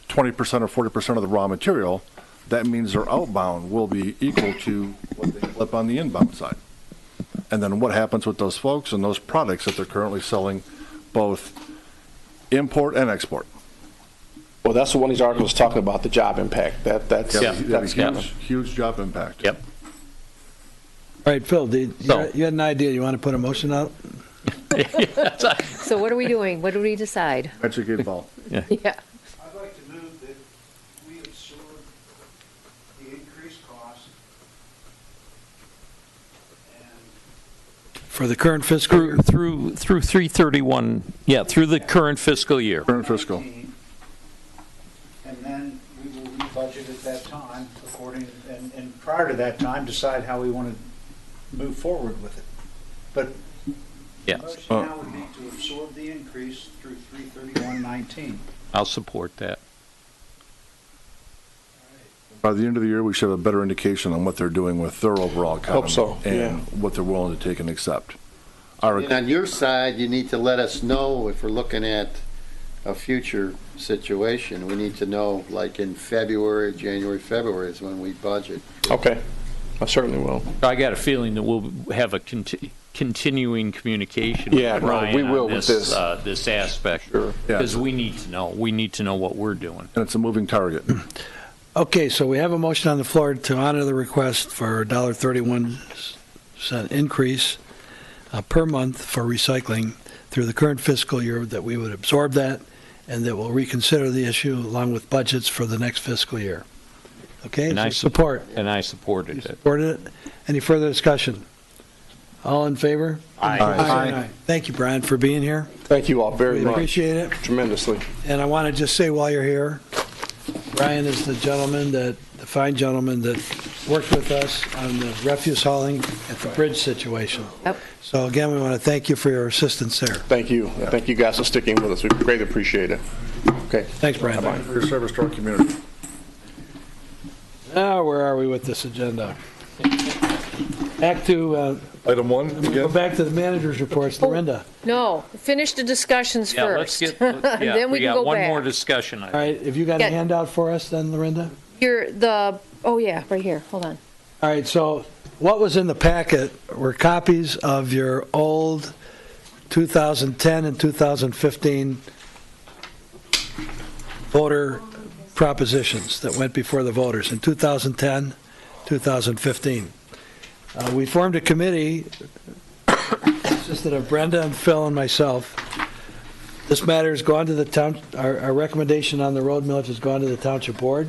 20% or 40% of the raw material, that means their outbound will be equal to what they clip on the inbound side. And then what happens with those folks and those products that they're currently selling, both import and export? Well, that's what one of these articles is talking about, the job impact. That's huge job impact. Yep. All right, Phil, you had an idea. You want to put a motion out? So what are we doing? What do we decide? Educate ball. Yeah. I'd like to move that we absorb the increased cost for the current fiscal year? Through 3/31, yeah, through the current fiscal year. Current fiscal. And then we will re-budget at that time and prior to that time, decide how we want to move forward with it. But Yeah. the motion now would be to absorb the increase through 3/31/19. I'll support that. By the end of the year, we should have a better indication on what they're doing with their overall economy. Hope so, And yeah. what they're willing to take and accept. And on your side, you need to let us know if we're looking at a future situation. We need to know, like in February, January, February is when we budget. Okay, I certainly will. I got a feeling that we'll have a continuing communication Yeah, with no, Ryan we will on with this, this. this aspect. Yeah. Because we need to know. We need to know what we're doing. And it's a moving target. Okay, so we have a motion on the floor to honor the request for a $1.31 increase per month for recycling through the current fiscal year, that we would absorb that, and that we'll reconsider the issue along with budgets for the next fiscal year. Okay, And so I support. And I supported it. Supported it. Any further discussion? All in favor? Aye. Aye. Thank you, Brian, for being here. Thank you all very We much. appreciate it. Tremendously. And I want to just say while you're here, Brian is the fine gentleman that worked with us on the refuse hauling at the bridge situation. Yep. So again, we want to thank you for your assistance there. Thank you. Thank you guys for sticking with us. We greatly appreciate it. Okay. Thanks, Brian. Bye-bye. For your service to our community. Now, where are we with this agenda? Back to, Item 1 go again. back to the manager's reports. Lorinda. No, finish the discussions Yeah, first. let's get, yeah, Then we can got go one back. more discussion. All right, have you got a Yeah. handout for us then, Lorinda? Oh yeah, right here, hold on. All right, so what was in the packet were copies of your old 2010 and 2015 voter propositions that went before the voters in 2010, 2015. We formed a committee, consisted of Brenda and Phil and myself. This matter has gone to the town, our recommendation on the road millage has gone to the township board.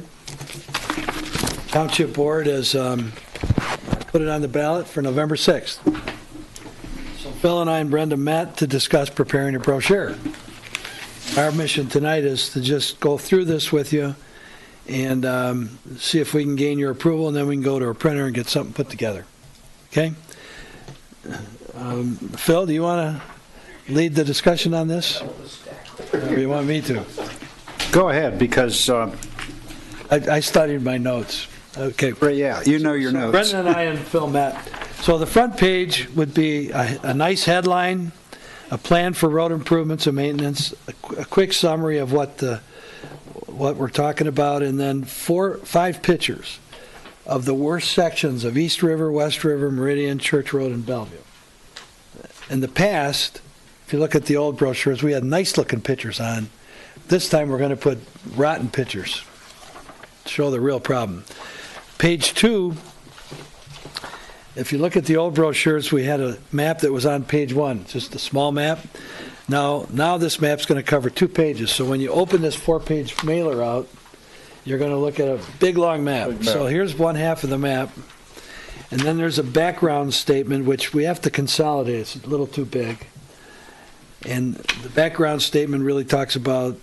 Township board has put it on the ballot for November 6th. So Phil and I and Brenda met to discuss preparing a brochure. Our mission tonight is to just go through this with you and see if we can gain your approval, and then we can go to a printer and get something put together. Okay? Phil, do you want to lead the discussion on this? Or do you want me to? Go ahead, because, I studied my notes. Okay. yeah, you know your notes. Brendan and I and Phil met. So the front page would be a nice headline, a plan for road improvements and maintenance, a quick summary of what we're talking about, and then 5 pictures of the worst sections of East River, West River, Meridian, Church Road, and Bellevue. In the past, if you look at the old brochures, we had nice-looking pictures on. This time we're going to put rotten pictures to show the real problem. Page 2, if you look at the old brochures, we had a map that was on page 1, just a small map. Now this map's going to cover 2 pages. So when you open this 4-page mailer out, you're going to look at a big, long map. So here's one half of the map. And then there's a background statement, which we have to consolidate. It's a little too big. And the background statement really talks about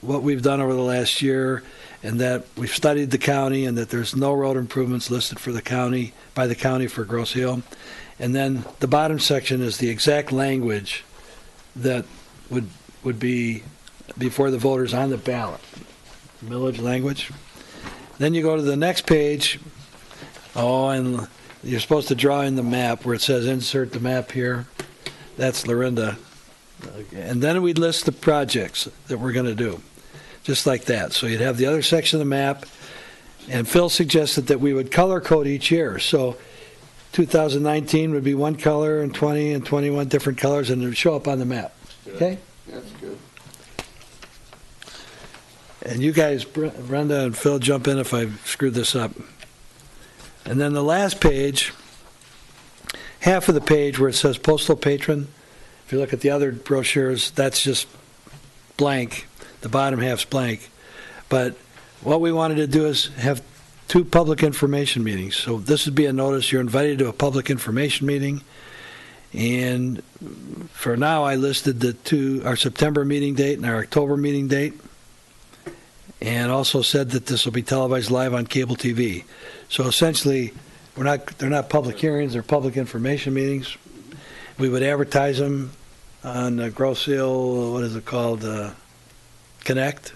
what we've done over the last year, and that we've studied the county, and that there's no road improvements listed for the county, by the county for Grosse Ile. And then the bottom section is the exact language that would be before the voters on the ballot. Millage language. Then you go to the next page. And you're supposed to draw in the map where it says insert the map here. That's Lorinda. And then we'd list the projects that we're going to do, just like that. So you'd have the other section of the map, and Phil suggested that we would color code each year. So 2019 would be one color, and 20 and 21 different colors, and it would show up on the map. Okay? That's good. And you guys, Brenda and Phil, jump in if I've screwed this up. And then the last page, half of the page where it says postal patron, if you look at the other brochures, that's just blank. The bottom half's blank. But what we wanted to do is have 2 public information meetings. So this would be a notice. You're invited to a public information meeting. And for now, I listed our September meeting date and our October meeting date, and also said that this will be televised live on cable TV. So essentially, they're not public hearings, they're public information meetings. We would advertise them on Grosse Ile, what is it called, Connect,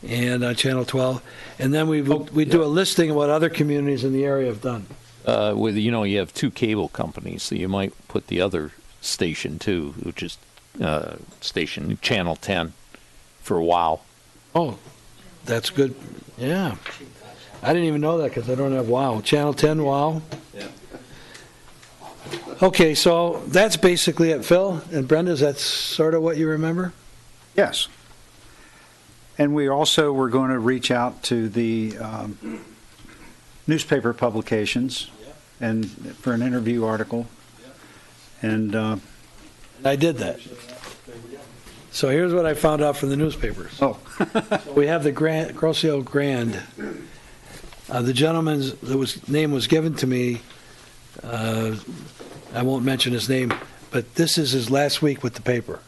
and on Channel 12. And then we do a listing of what other communities in the area have done. You have two cable companies, so you might put the other station too, which is station Channel 10 for WOW. Oh, that's good. Yeah. I didn't even know that because I don't have WOW. Channel 10, WOW. Yeah. Okay, so that's basically it. Phil and Brenda, is that sort of what you remember? Yes. And we also were going to reach out to the newspaper publications and for an interview article. And I did that. So here's what I found out from the newspapers. Oh. So we have the Grosse Ile Grand. The gentleman's name was given to me. I won't mention his name, but this is his last week with the paper.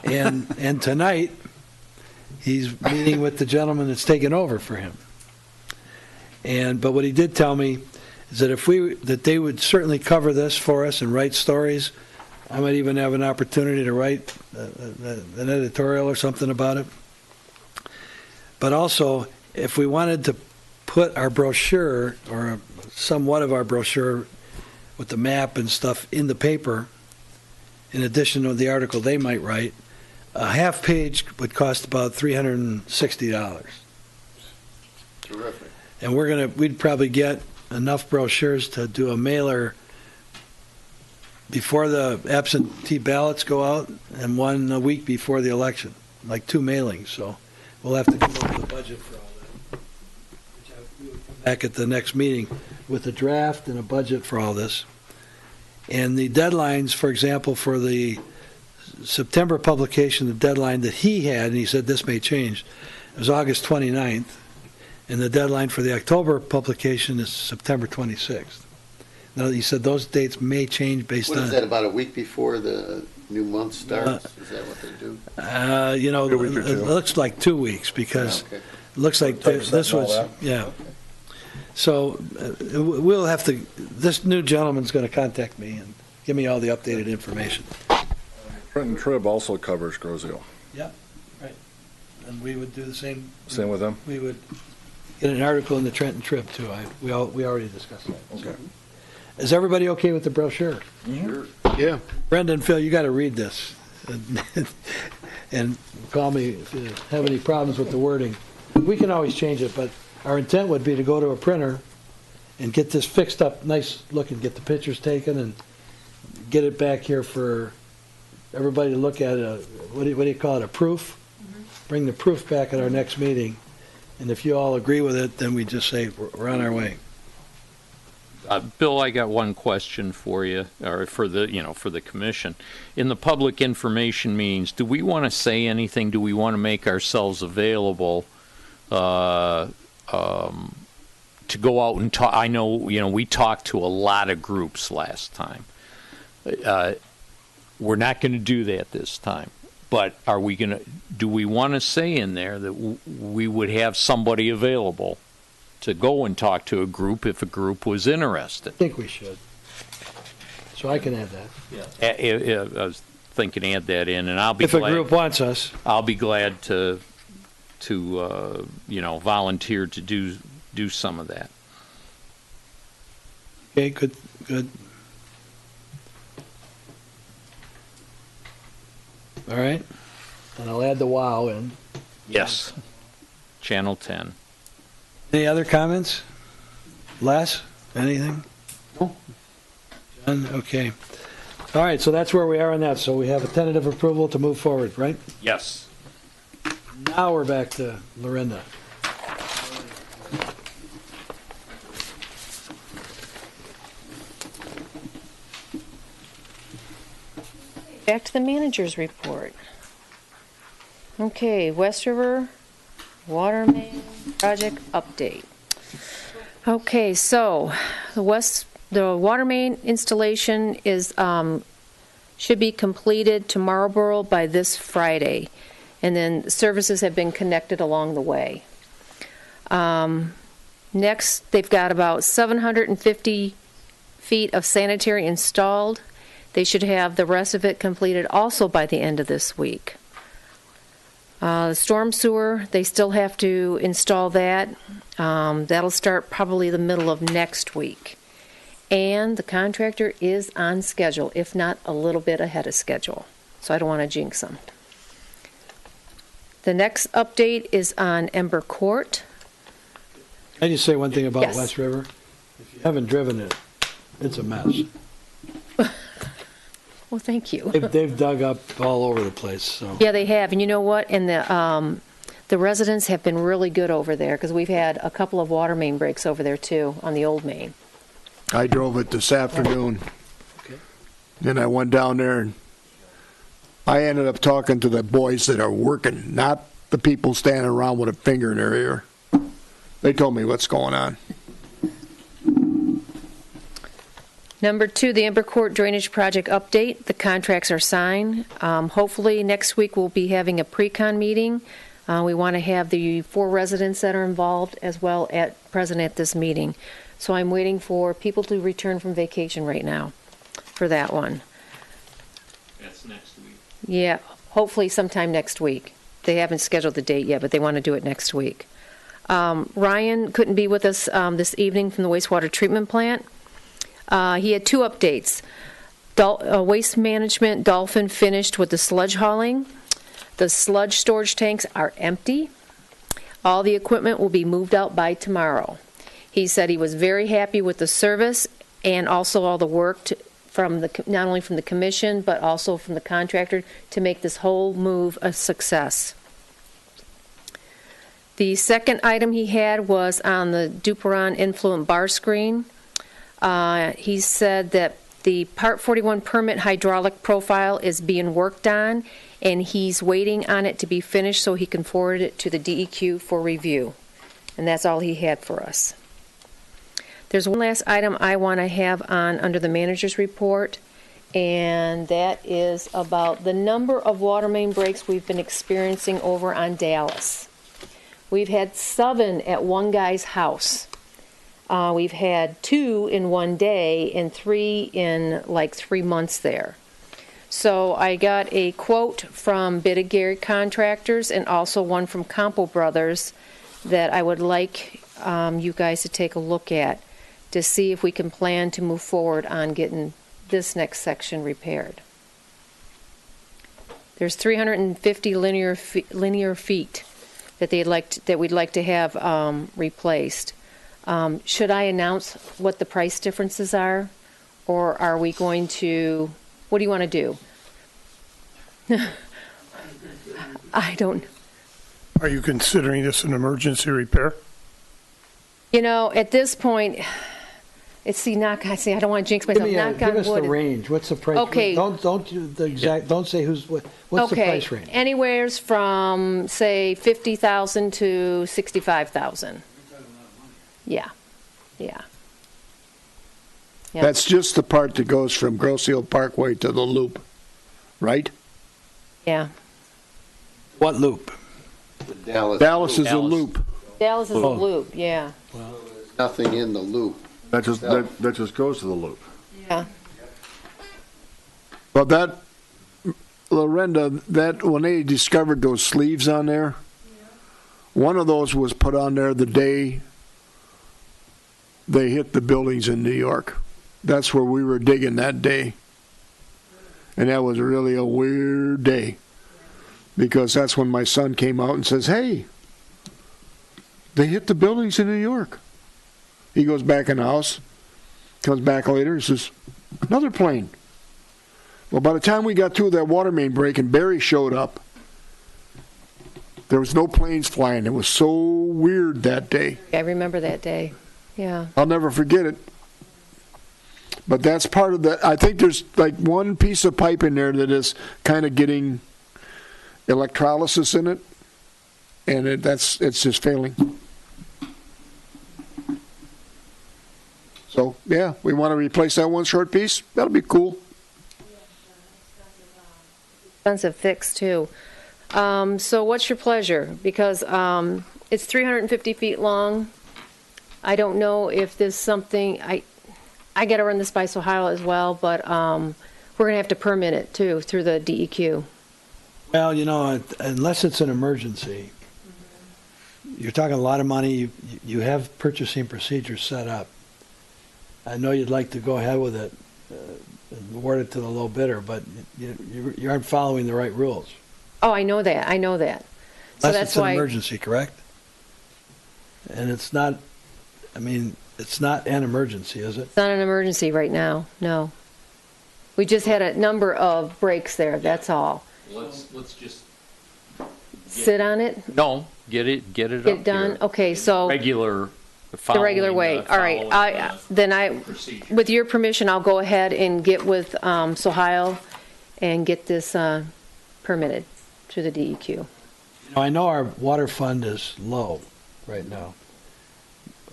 And tonight, he's meeting with the gentleman that's taken over for him. But what he did tell me is that they would certainly cover this for us and write stories. I might even have an opportunity to write an editorial or something about it. But also, if we wanted to put our brochure, or somewhat of our brochure with the map and stuff in the paper, in addition to the article they might write, a half page would cost about $360. Terrific. And we'd probably get enough brochures to do a mailer before the absentee ballots go out and one a week before the election, like 2 mailings. So we'll have to come up with a budget for all that. We would come back at the next meeting with a draft and a budget for all this. And the deadlines, for example, for the September publication, the deadline that he had, and he said this may change, it was August 29th. And the deadline for the October publication is September 26th. Now, he said those dates may change based on... What is that, about a week before the new month starts? Is that what they do? It looks like 2 weeks because it looks like this was... Yeah. So we'll have to... This new gentleman's going to contact me and give me all the updated information. Trenton Trib also covers Grosse Ile. Yeah, right. And we would do the same. Same with them? We would get an article in the Trenton Trib, too. We already discussed that. Okay. Is everybody okay with the brochure? Sure. Yeah. Brendan, Phil, you got to read this. And call me if you have any problems with the wording. We can always change it, but our intent would be to go to a printer and get this fixed up, nice looking, get the pictures taken, and get it back here for everybody to look at. What do you call it, a proof? Mm-hmm. Bring the proof back at our next meeting. And if you all agree with it, then we just say we're on our way. Bill, I got one question for you, or for the commission. In the public information meetings, do we want to say anything? Do we want to make ourselves available to go out and talk? I know, we talked to a lot of groups last time. We're not going to do that this time. But do we want to say in there that we would have somebody available to go and talk to a group if a group was interested? I think we should. So I can add that. Yeah. I was thinking add that in, and I'll be glad. If a group wants us. I'll be glad to volunteer to do some of that. Okay, good. All right. And I'll add the WOW in. Yes. Channel 10. Any other comments? Les? Anything? No. John? Okay. All right, so that's where we are on that. So we have a tentative approval to move forward, right? Yes. Now we're back to Lorinda. Back to the manager's report. Okay, West River Water Main Project update. Okay, so the West the water main installation is should be completed to Marlboro by this Friday, and then services have been connected along the way. Next, they've got about 750 feet of sanitary installed. They should have the rest of it completed also by the end of this week. Storm sewer, they still have to install that. That'll start probably the middle of next week. And the contractor is on schedule, if not a little bit ahead of schedule. So I don't want to jinx them. The next update is on Ember Court. Can you say one thing about Yes. West River? If you haven't driven it, it's a mess. Well, thank you. They've dug up all over the place. So Yeah, they have. And you know what? And the residents have been really good over there because we've had a couple of water main breaks over there too on the old main. I drove it this afternoon. Then I went down there and I ended up talking to the boys that are working, not the people standing around with a finger in their ear. They told me what's going on. Number 2, the Ember Court Drainage Project update. The contracts are signed. Hopefully next week we'll be having a pre-con meeting. We want to have the 4 residents that are involved as well present at this meeting. So I'm waiting for people to return from vacation right now for that one. That's next week. Yeah, hopefully sometime next week. They haven't scheduled the date yet, but they want to do it next week. Ryan couldn't be with us this evening from the wastewater treatment plant. He had 2 updates. Waste Management Dolphin finished with the sludge hauling. The sludge storage tanks are empty. All the equipment will be moved out by tomorrow. He said he was very happy with the service and also all the work from not only from the commission but also from the contractor to make this whole move a success. The second item he had was on the Duperon influent bar screen. He said that the Part 41 permit hydraulic profile is being worked on, and he's waiting on it to be finished so he can forward it to the DEQ for review. And that's all he had for us. There's one last item I want to have on under the manager's report, and that is about the number of water main breaks we've been experiencing over on Dallas. We've had 7 at one guy's house. We've had 2 in one day and 3 in like 3 months there. So I got a quote from Bidigary Contractors and also one from Campo Brothers that I would like you guys to take a look at to see if we can plan to move forward on getting this next section repaired. There's 350 linear feet that we'd like to have replaced. Should I announce what the price differences are, or are we going to? What do you want to do? I don't. Are you considering this an emergency repair? You know, at this point, it's I don't want to jinx myself. Give us the range. What's the price? Okay. Don't do the exact. Don't say what's the price range? Anywhere from say 50,000 to 65,000. Yeah. That's just the part that goes from Grosse Ile Parkway to the loop, right? Yeah. What loop? Dallas is a loop. Dallas is a loop, yeah. There's nothing in the loop. That just goes to the loop. Yeah. Well, that, Lorenda, that when they discovered those sleeves on there, one of those was put on there the day they hit the buildings in New York. That's where we were digging that day. And that was really a weird day, because that's when my son came out and says, hey, they hit the buildings in New York. He goes back in the house, comes back later, and says, another plane. Well, by the time we got through that water main break and Barry showed up, there was no planes flying. It was so weird that day. I remember that day. Yeah. I'll never forget it. But that's part of that. I think there's like one piece of pipe in there that is kind of getting electrolysis in it, and it's just failing. So, yeah, we want to replace that one short piece. That'll be cool. Expensive fix, too. So what's your pleasure? Because it's 350 feet long. I don't know if there's something, I got to run this by Ohio as well, but we're going to have to permit it, too, through the DEQ. Well, you know, unless it's an emergency, you're talking a lot of money. You have purchasing procedures set up. I know you'd like to go ahead with it and award it to the low bidder, but you aren't following the right rules. Oh, I know that. So Unless that's it's an why. emergency, correct? And it's not, I mean, it's not an emergency, is it? It's not an emergency right now, no. We just had a number of breaks there, that's all. Let's just Sit on it? no get it up Get it done? here. Okay, so. Regular. The regular way. All right. With your permission, I'll go ahead and get with Ohio and get this permitted through the DEQ. You know, I know our water fund is low right now.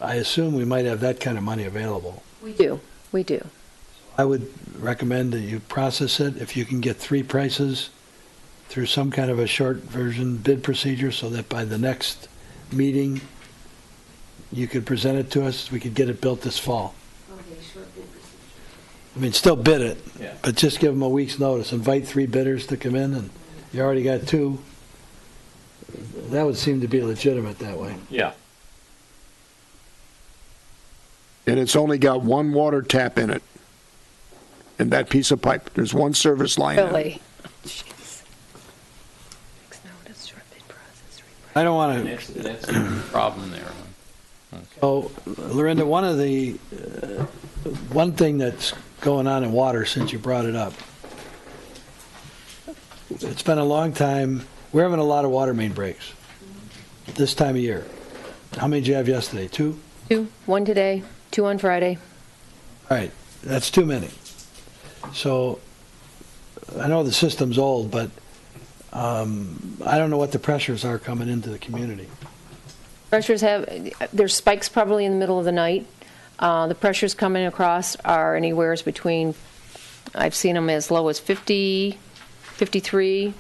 I assume we might have that kind of money available. We do. I would recommend that you process it if you can get 3 prices through some kind of a short version bid procedure so that by the next meeting, you could present it to us, we could get it built this fall. Okay, short bid procedure. I mean, still bid it, Yeah. but just give them a week's notice. Invite 3 bidders to come in, and you already got 2. That would seem to be legitimate that way. Yeah. And it's only got one water tap in it. In that piece of pipe. There's one service line in it. Really? Jeez. Short bid process. I don't want That's the problem there. So, Lorinda, one thing that's going on in water since you brought it up, it's been a long time. We're having a lot of water main breaks this time of year. How many did you have yesterday? 2? 2, 1 today, 2 on Friday. All right, that's too many. So, I know the system's old, but I don't know what the pressures are coming into the community. Pressures there's spikes probably in the middle of the night. The pressures coming across are anywhere between, I've seen them as low as 50, 53.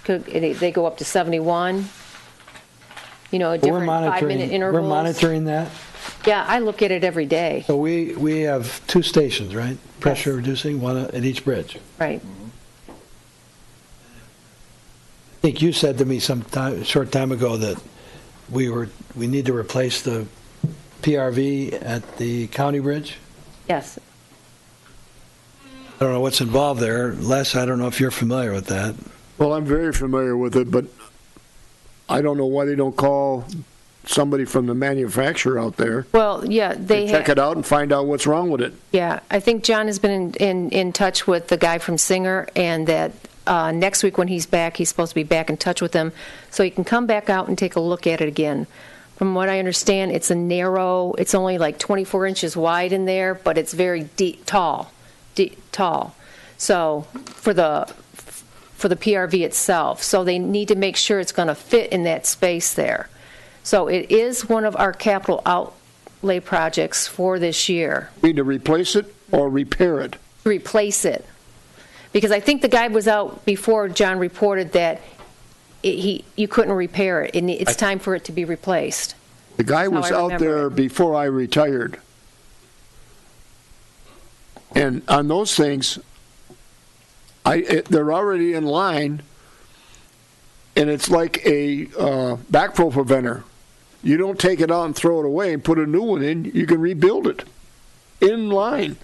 They go up to 71. You know, different 5-minute intervals. We're monitoring that. Yeah, I look at it every day. So we have 2 stations, right? Pressure reducing, one at each bridge. Right. I think you said to me short time ago that we need to replace the PRV at the county bridge. Yes. I don't know what's involved there. Les, I don't know if you're familiar with that. Well, I'm very familiar with it, but I don't know why they don't call somebody from the manufacturer out there. Well, yeah, they check it out and find out what's wrong with it. Yeah, I think John has been in touch with the guy from Singer, and that next week when he's back, he's supposed to be back in touch with them, so he can come back out and take a look at it again. From what I understand, it's it's only like 24 inches wide in there, but it's very tall. So for the PRV itself, so they need to make sure it's going to fit in that space there. So it is one of our capital outlay projects for this year. Need to replace it or repair it? Replace it. Because I think the guy was out before John reported that you couldn't repair it, and it's time for it to be replaced. The guy was out there before I retired. And on those things, they're already in line, and it's like a backflow preventer. You don't take it out and throw it away and put a new one in. You can rebuild it in line.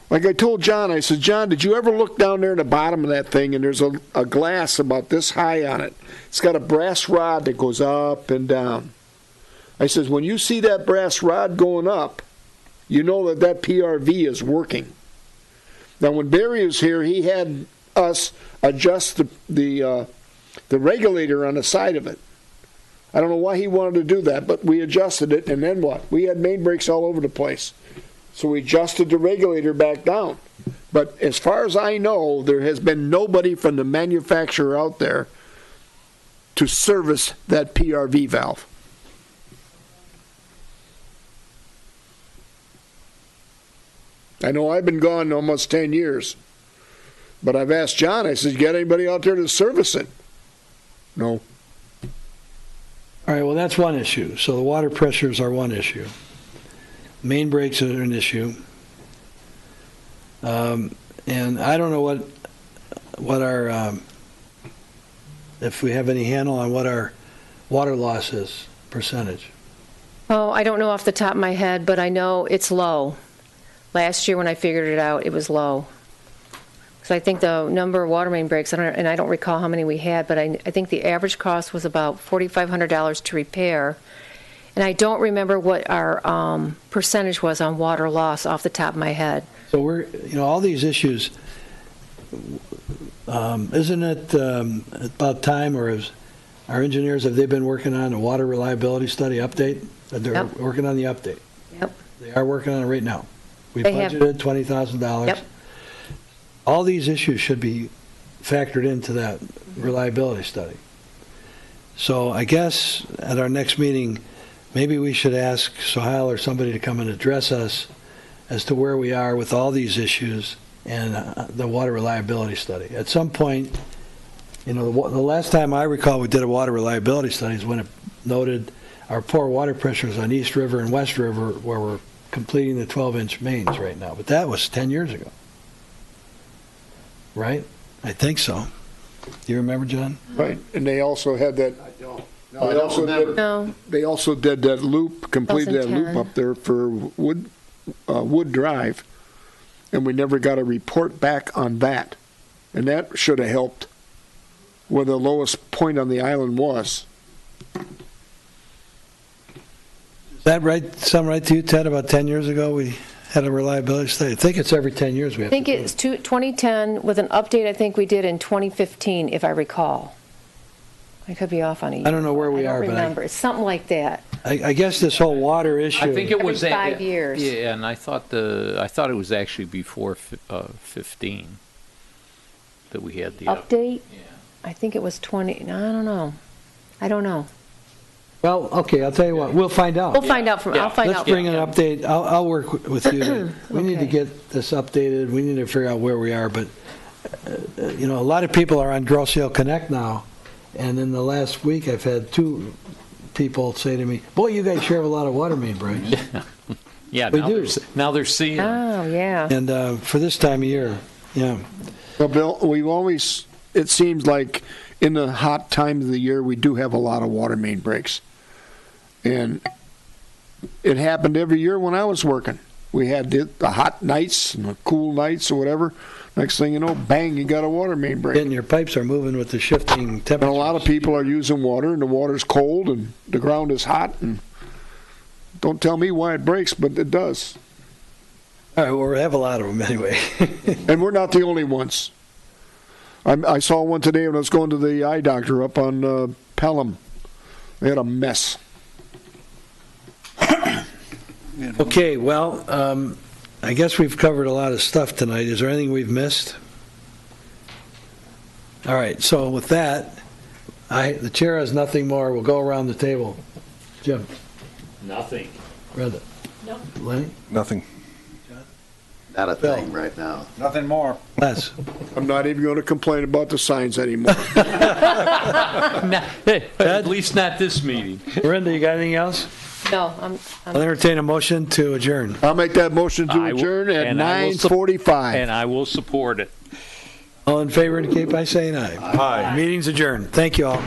Like I told John, I said, John, did you ever look down there at the bottom of that thing, and there's a glass about this high on it. It's got a brass rod that goes up and down. I says, when you see that brass rod going up, you know that PRV is working. Now, when Barry was here, he had us adjust the regulator on the side of it. I don't know why he wanted to do that, but we adjusted it, and then what? We had main breaks all over the place. So we adjusted the regulator back down. But as far as I know, there has been nobody from the manufacturer out there to service that PRV valve. I know I've been gone almost 10 years, but I've asked John, I said, you got anybody out there to service it? No. All right, well, that's one issue. So the water pressures are one issue. Main breaks are an issue. And I don't know what our, if we have any handle on what our water loss is, percentage. Oh, I don't know off the top of my head, but I know it's low. Last year when I figured it out, it was low. So I think the number of water main breaks, and I don't recall how many we had, but I think the average cost was about $4,500 to repair. And I don't remember what our percentage was on water loss off the top of my head. So we're, all these issues, isn't it about time, or is our engineers, have they been working on a water reliability study update? They're working on the update. Yep. They are working on it right now. We They have. budgeted $20,000. Yep. All these issues should be factored into that reliability study. So I guess at our next meeting, maybe we should ask Sohail or somebody to come and address us as to where we are with all these issues and the water reliability study. At some point, the last time I recall we did a water reliability study is when it noted our poor water pressures on East River and West River, where we're completing the 12-inch mains right now. But that was 10 years ago. Right? I think so. Do you remember, John? Right, and they also had that. I don't. No, I don't remember. No. They also did that loop, completed that 2010. loop up there for Wood Drive, and we never got a report back on that. And that should have helped where the lowest point on the island was. Is that right? Sound right to you, Ted? About 10 years ago, we had a reliability study. I think it's every 10 years we I have think to do it's 2010 with an update I think we did in 2015, if I recall. I could be off on a year. I don't know where we I are, don't but remember. It's something like that. I guess this whole water issue. I think it was Every 5 years. Yeah, and I thought it was actually before 15 that we had the Update? Yeah. I think it was 20. No, I don't know. I don't know. Well, okay, I'll tell you what. We'll find out. We'll find out from. I'll find Let's out. bring an update. I'll work with you. We need to Okay. get this updated. We need to figure out where we are. But, a lot of people are on Grosse Ile Connect now. And in the last week, I've had 2 people say to me, boy, you guys sure have a lot of water main breaks. Yeah, We do. Now they're seeing them. Oh, yeah. And for this time of year, yeah. Well, Bill, we've always, it seems like in the hot time of the year, we do have a lot of water main breaks. And it happened every year when I was working. We had the hot nights and the cool nights or whatever. Next thing you know, bang, you got a water main break. And your pipes are moving with the shifting temperature. And a lot of people are using water, and the water's cold, and the ground is hot. And don't tell me why it breaks, but it does. All right, well, we have a lot of them anyway. And we're not the only ones. I saw one today when I was going to the eye doctor up on Pelham. They had a mess. Okay, well, I guess we've covered a lot of stuff tonight. Is there anything we've missed? All right, so with that, the chair has nothing more. We'll go around the table. Jim? Nothing. Brenda? No. Lenny? Nothing. Not a Bill. thing right now. Nothing more. Les? I'm not even going to complain about the signs anymore. At least not this meeting. Brenda, you got anything else? No, I'll entertain a motion to adjourn. I'll make that motion to I will- adjourn at and I will 9:45. And I will support it. All in favor indicate by saying aye. Aye. Meeting's adjourned. Thank you all.